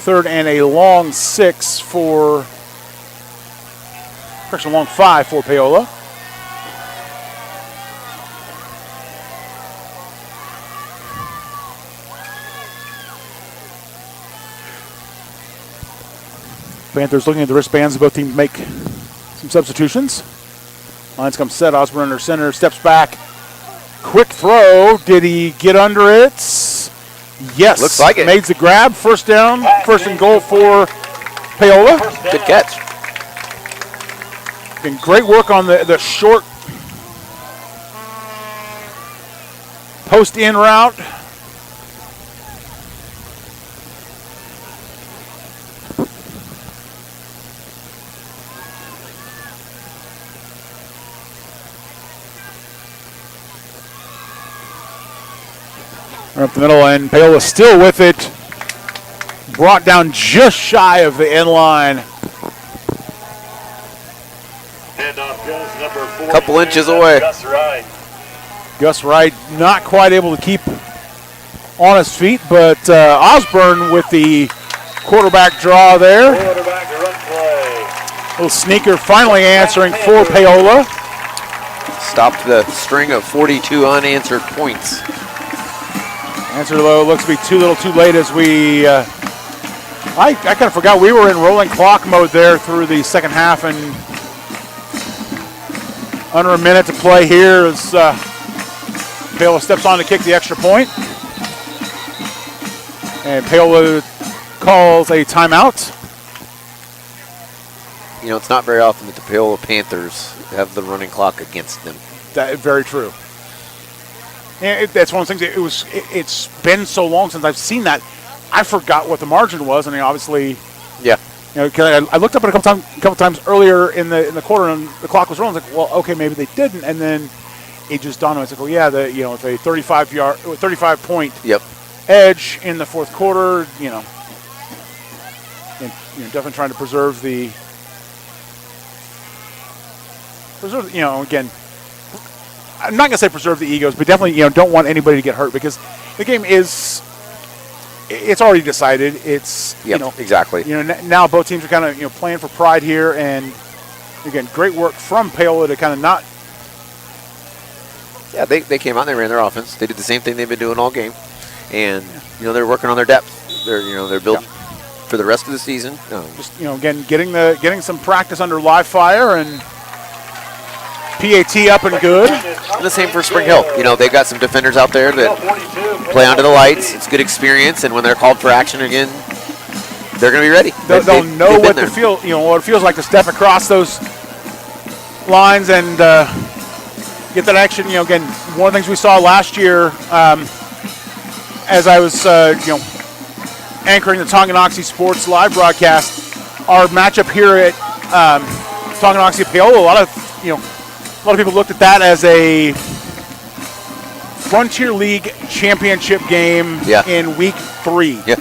Third and a long 5 for Paola. Panthers looking at the wristbands. Both teams make some substitutions. Lines come set. Osborne under center. Steps back. Quick throw. Did he get under it? Yes. Looks like it. Made the grab. First down. First and goal for Paola. Good catch. And great work on the short post-in route. Up the middle, and Paola still with it. Brought down just shy of the end line. Handoff goes number 40. Couple inches away. Gus Wright not quite able to keep on his feet, but Osborne with the quarterback draw there. Quarterback run play. Little sneaker finally answering for Paola. Stopped the string of 42 unanswered points. Answer though looks to be too little too late as we, I kind of forgot we were in rolling clock mode there through the second half, and under a minute to play here as Paola steps on to kick the extra point. And Paola calls a timeout. It's not very often that the Paola Panthers have the running clock against them. That is very true. That's one of those things. It's been so long since I've seen that. I forgot what the margin was, and obviously, yeah. I looked up it a couple times earlier in the quarter, and the clock was rolling. I was like, well, okay, maybe they didn't, and then it just dawned on me. It's like, oh yeah, it's a 35 point edge in the fourth quarter. And definitely trying to preserve. Again, I'm not gonna say preserve the egos, but definitely don't want anybody to get hurt because the game it's already decided. It's exactly. Now both teams are kind of playing for pride here, and again, great work from Paola to kind of not. Yeah, they came out and they ran their offense. They did the same thing they've been doing all game, and they're working on their depth. They're built for the rest of the season. Just again getting some practice under live fire and PAT up and good. And the same for Spring Hill. They've got some defenders out there that play under the lights. It's good experience, and when they're called for action again, they're going to be ready. They'll know what it feels like to step across those lines and get that action. Again, one of the things we saw last year, as I was anchoring the Tonganoxie Sports live broadcast, our matchup here at Tonganoxie Paola, a lot of people looked at that as a Frontier League championship game in week 3. Yeah.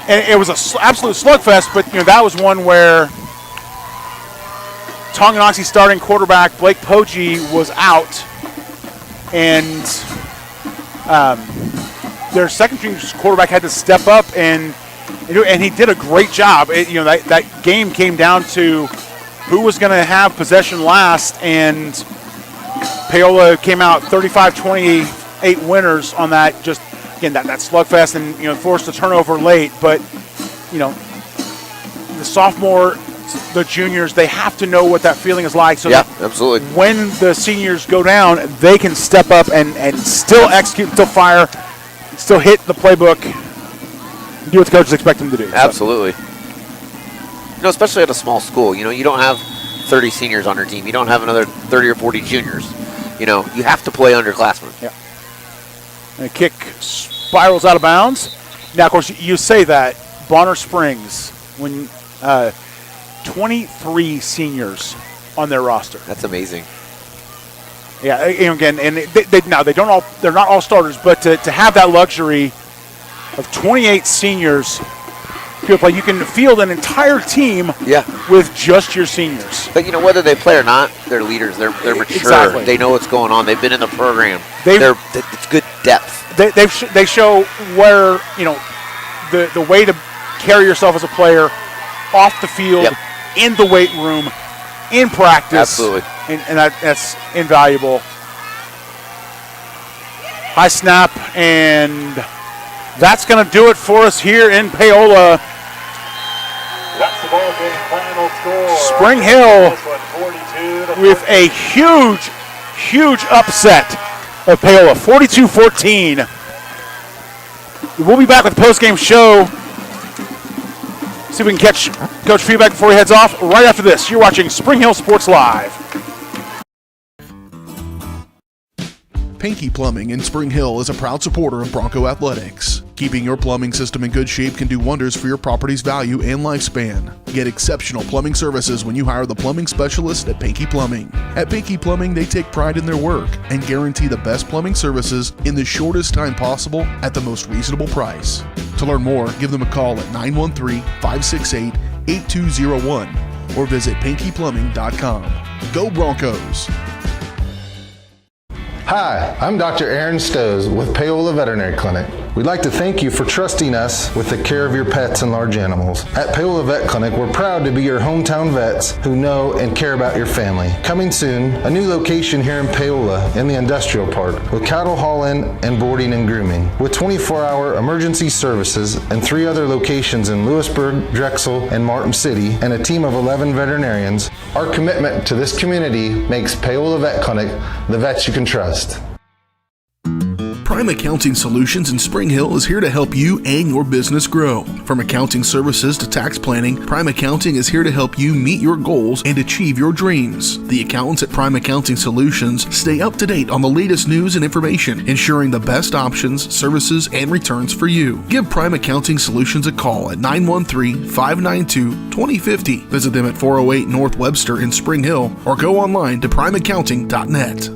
And it was an absolute slugfest, but that was one where Tonganoxie starting quarterback Blake Poggi was out, and their second-string quarterback had to step up, and he did a great job. That game came down to who was going to have possession last, and Paola came out 35-28 winners on that. Just again that slugfest, and forced a turnover late. But the sophomore, the juniors, they have to know what that feeling is like. So absolutely. When the seniors go down, they can step up and still execute, still fire, still hit the playbook, do what the coaches expect them to do. Absolutely. Especially at a small school, you don't have 30 seniors on your team. You don't have another 30 or 40 juniors. You have to play underclassmen. Yeah. And the kick spirals out of bounds. Now, of course, you say that Bonner Springs, when 23 seniors on their roster. That's amazing. Yeah, again, and they're not all starters, but to have that luxury of 28 seniors. Play. You can field an entire team with just your seniors. But whether they play or not, they're leaders. They're mature. Exactly. They know what's going on. They've been in the program. It's good depth. They show where the way to carry yourself as a player off the field, in the weight room, in practice. Absolutely. And that's invaluable. High snap, and that's going to do it for us here in Paola. That's the ball game final score. Spring Hill with a huge upset of Paola, 42-14. We'll be back with the postgame show. See if we can catch Coach feedback before he heads off. Right after this, you're watching Spring Hill Sports Live. Pinky Plumbing in Spring Hill is a proud supporter of Bronco Athletics. Keeping your plumbing system in good shape can do wonders for your property's value and lifespan. Get exceptional plumbing services when you hire the plumbing specialist at Pinky Plumbing. At Pinky Plumbing, they take pride in their work and guarantee the best plumbing services in the shortest time possible at the most reasonable price. To learn more, give them a call at 913-568-8201 or visit pinkyplumbing.com. Go Broncos! Hi, I'm Dr. Aaron Stoes with Paola Veterinary Clinic. We'd like to thank you for trusting us with the care of your pets and large animals. At Paola Vet Clinic, we're proud to be your hometown vets who know and care about your family. Coming soon, a new location here in Paola in the industrial park with cattle haul-in and boarding and grooming. With 24-hour emergency services and 3 other locations in Lewisburg, Drexel, and Martin City, and a team of 11 veterinarians, our commitment to this community makes Paola Vet Clinic the vets you can trust. Prime Accounting Solutions in Spring Hill is here to help you and your business grow. From accounting services to tax planning, Prime Accounting is here to help you meet your goals and achieve your dreams. The accountants at Prime Accounting Solutions stay up to date on the latest news and information, ensuring the best options, services, and returns for you. Give Prime Accounting Solutions a call at 913-592-2050. Visit them at 408 North Webster in Spring Hill or go online to primeaccounting.net.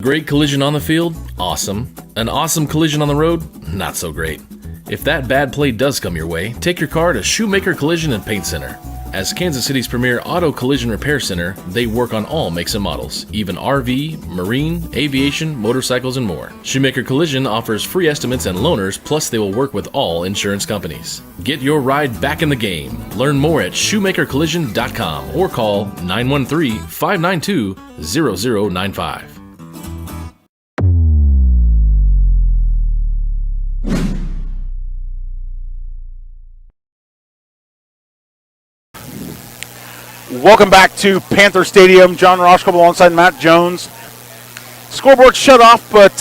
Great collision on the field? Awesome. An awesome collision on the road? Not so great. If that bad play does come your way, take your car to Shoemaker Collision and Paint Center. As Kansas City's premier auto collision repair center, they work on all makes and models, even RV, marine, aviation, motorcycles, and more. Shoemaker Collision offers free estimates and loaners, plus they will work with all insurance companies. Get your ride back in the game. Learn more at shoemakercollision.com or call 913-592-0095. Welcome back to Panther Stadium. John Roshkoff alongside Matt Jones. Scoreboard shut off, but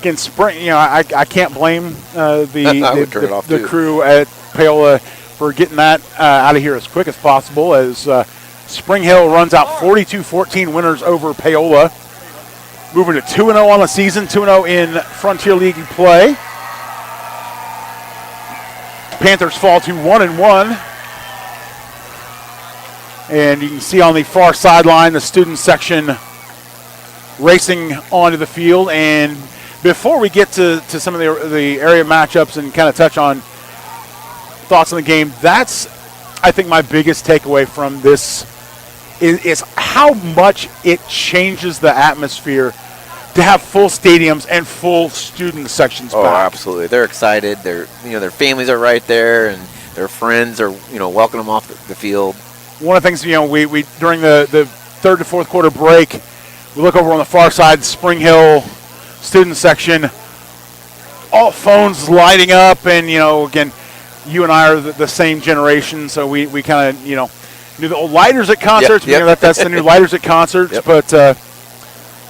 again, spring. I can't blame the crew at Paola for getting that out of here as quick as possible. As Spring Hill runs out 42-14 winners over Paola, moving to 2-0 on the season, 2-0 in Frontier League play. Panthers fall to 1-1. And you can see on the far sideline the student section racing onto the field. And before we get to some of the area matchups and kind of touch on thoughts on the game, that's, I think, my biggest takeaway from this is how much it changes the atmosphere to have full stadiums and full student sections back. Oh, absolutely. They're excited. Their families are right there, and their friends are, welcoming them off the field. One of the things, we during the third to fourth quarter break, we look over on the far side, Spring Hill student section, all phones lighting up, and, again, you and I are the same generation, so we kind of, knew the old lighters at concerts. Yep. That's the new lighters at concerts, Yep. But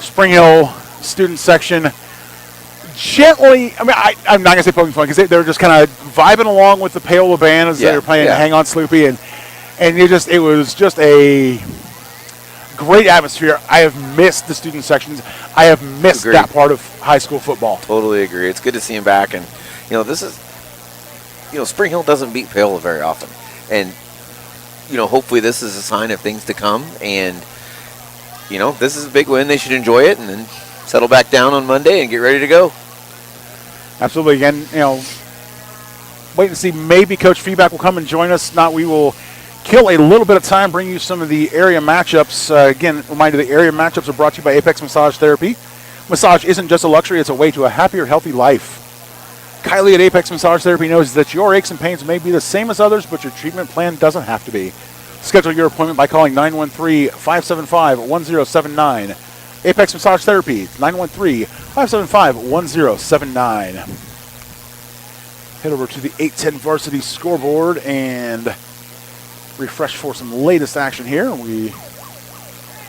Spring Hill student section gently, I'm not going to say poking fun, because they were just kind of vibing along with the Paola band as they were playing Hang On Sloopy, and it was just a great atmosphere. I have missed the student sections. I have missed that part of high school football. Totally agree. It's good to see him back. And, this is, Spring Hill doesn't beat Paola very often. And, hopefully this is a sign of things to come. And, this is a big win. They should enjoy it and then settle back down on Monday and get ready to go. Absolutely. Again, wait and see. Maybe Coach Feedback will come and join us. Not, we will kill a little bit of time, bring you some of the area matchups. Again, reminder, the area matchups are brought to you by Apex Massage Therapy. Massage isn't just a luxury, it's a way to a happier, healthy life. Kylie at Apex Massage Therapy knows that your aches and pains may be the same as others, but your treatment plan doesn't have to be. Schedule your appointment by calling 913-575-1079. Apex Massage Therapy, 913-575-1079. Head over to the 810 Varsity scoreboard and refresh for some latest action here. We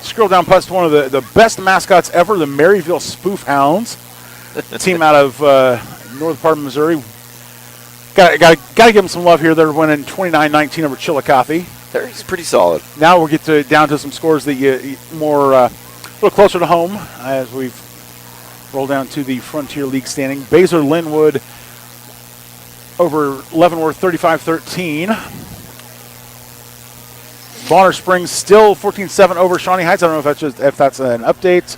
scroll down past one of the best mascots ever, the Maryville Spoof Hounds, a team out of north part of Missouri. Got to give them some love here. They're winning 29-19 over Chillicothe. They're pretty solid. Now we'll get down to some scores that you more a little closer to home as we've rolled down to the Frontier League standing. Baser Linwood over Leavenworth 35-13. Bonner Springs still 14-7 over Shawnee Heights. I don't know if that's an update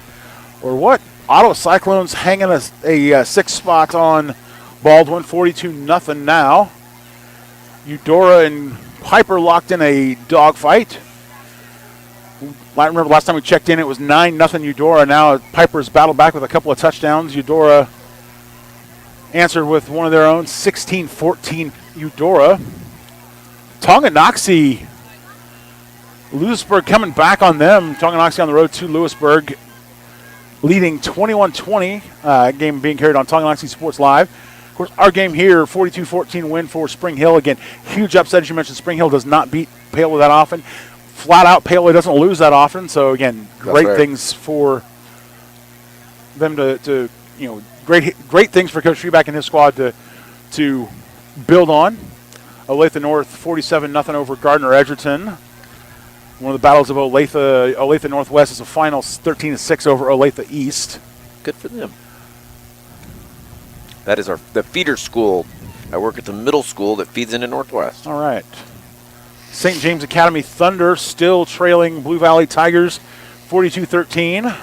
or what. Ottawa Cyclones hanging a 6th spot on Baldwin, 42-0 now. Eudora and Piper locked in a dogfight. I remember last time we checked in, it was 9-0 Eudora. Now Piper's battled back with a couple of touchdowns. Eudora answered with one of their own, 16-14 Eudora. Tonganoxie, Lewisburg coming back on them. Tonganoxie on the road to Lewisburg, leading 21-20. Game being carried on Tonganoxie Sports Live. Of course, our game here, 42-14 win for Spring Hill. Again, huge upset, as you mentioned. Spring Hill does not beat Paola that often. flat out, Paola doesn't lose that often. So again, great things for them to great things for Coach Treeback and his squad to build on. Olathe North 47-0 over Gardner Edgerton. One of the battles of Olathe Northwest is a final 13-6 over Olathe East. Good for them. That is the feeder school. I work at the middle school that feeds into Northwest. All right. St. James Academy Thunder still trailing Blue Valley Tigers 42-13.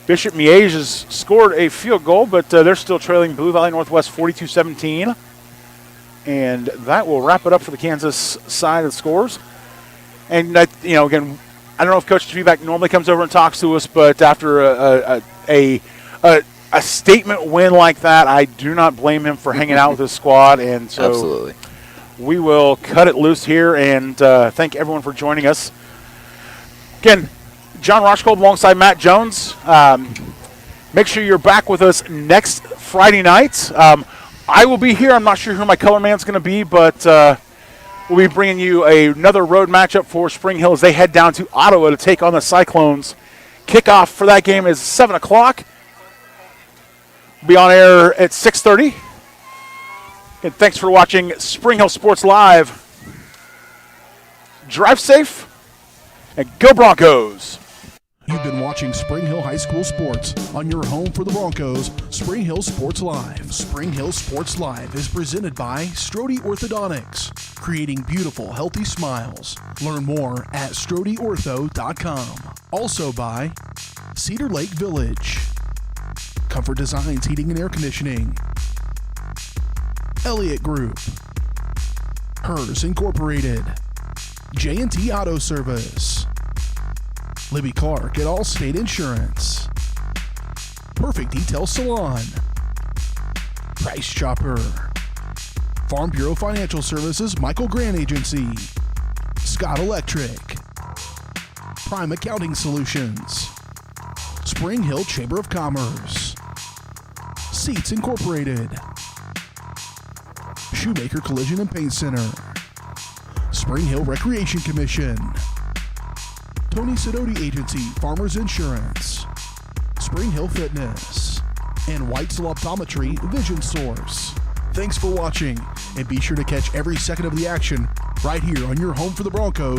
Bishop Miege has scored a field goal, but they're still trailing Blue Valley Northwest 42-17. And that will wrap it up for the Kansas side of the scores. And, again, I don't know if Coach Treeback normally comes over and talks to us, but after a statement win like that, I do not blame him for hanging out with his squad. And so absolutely, we will cut it loose here and thank everyone for joining us. Again, John Rochkold alongside Matt Jones. Make sure you're back with us next Friday night. I will be here. I'm not sure who my color man's going to be, but we'll be bringing you another road matchup for Spring Hill as they head down to Ottawa to take on the Cyclones. Kickoff for that game is 7 o'clock. Be on air at 6:30. And thanks for watching Spring Hill Sports Live. Drive safe and go Broncos. You've been watching Spring Hill High School Sports on your home for the Broncos, Spring Hill Sports Live. Spring Hill Sports Live is presented by Strode Orthodontics, creating beautiful, healthy smiles. Learn more at StrodeOrtho.com. Also by Cedar Lake Village, Comfort Designs Heating and Air Conditioning, Elliott Group, Hers Incorporated, J&T Auto Service, Libby Clark at Allstate Insurance, Perfect Detail Salon, Price Chopper, Farm Bureau Financial Services Michael Grant Agency, Scott Electric, Prime Accounting Solutions, Spring Hill Chamber of Commerce, Seats Incorporated, Shoemaker Collision and Paint Center, Spring Hill Recreation Commission, Tony Sidoti Agency, Farmers Insurance, Spring Hill Fitness, and Whitesell Optometry Vision Source. Thanks for watching, and be sure to catch every second of the action right here on your home for the Broncos.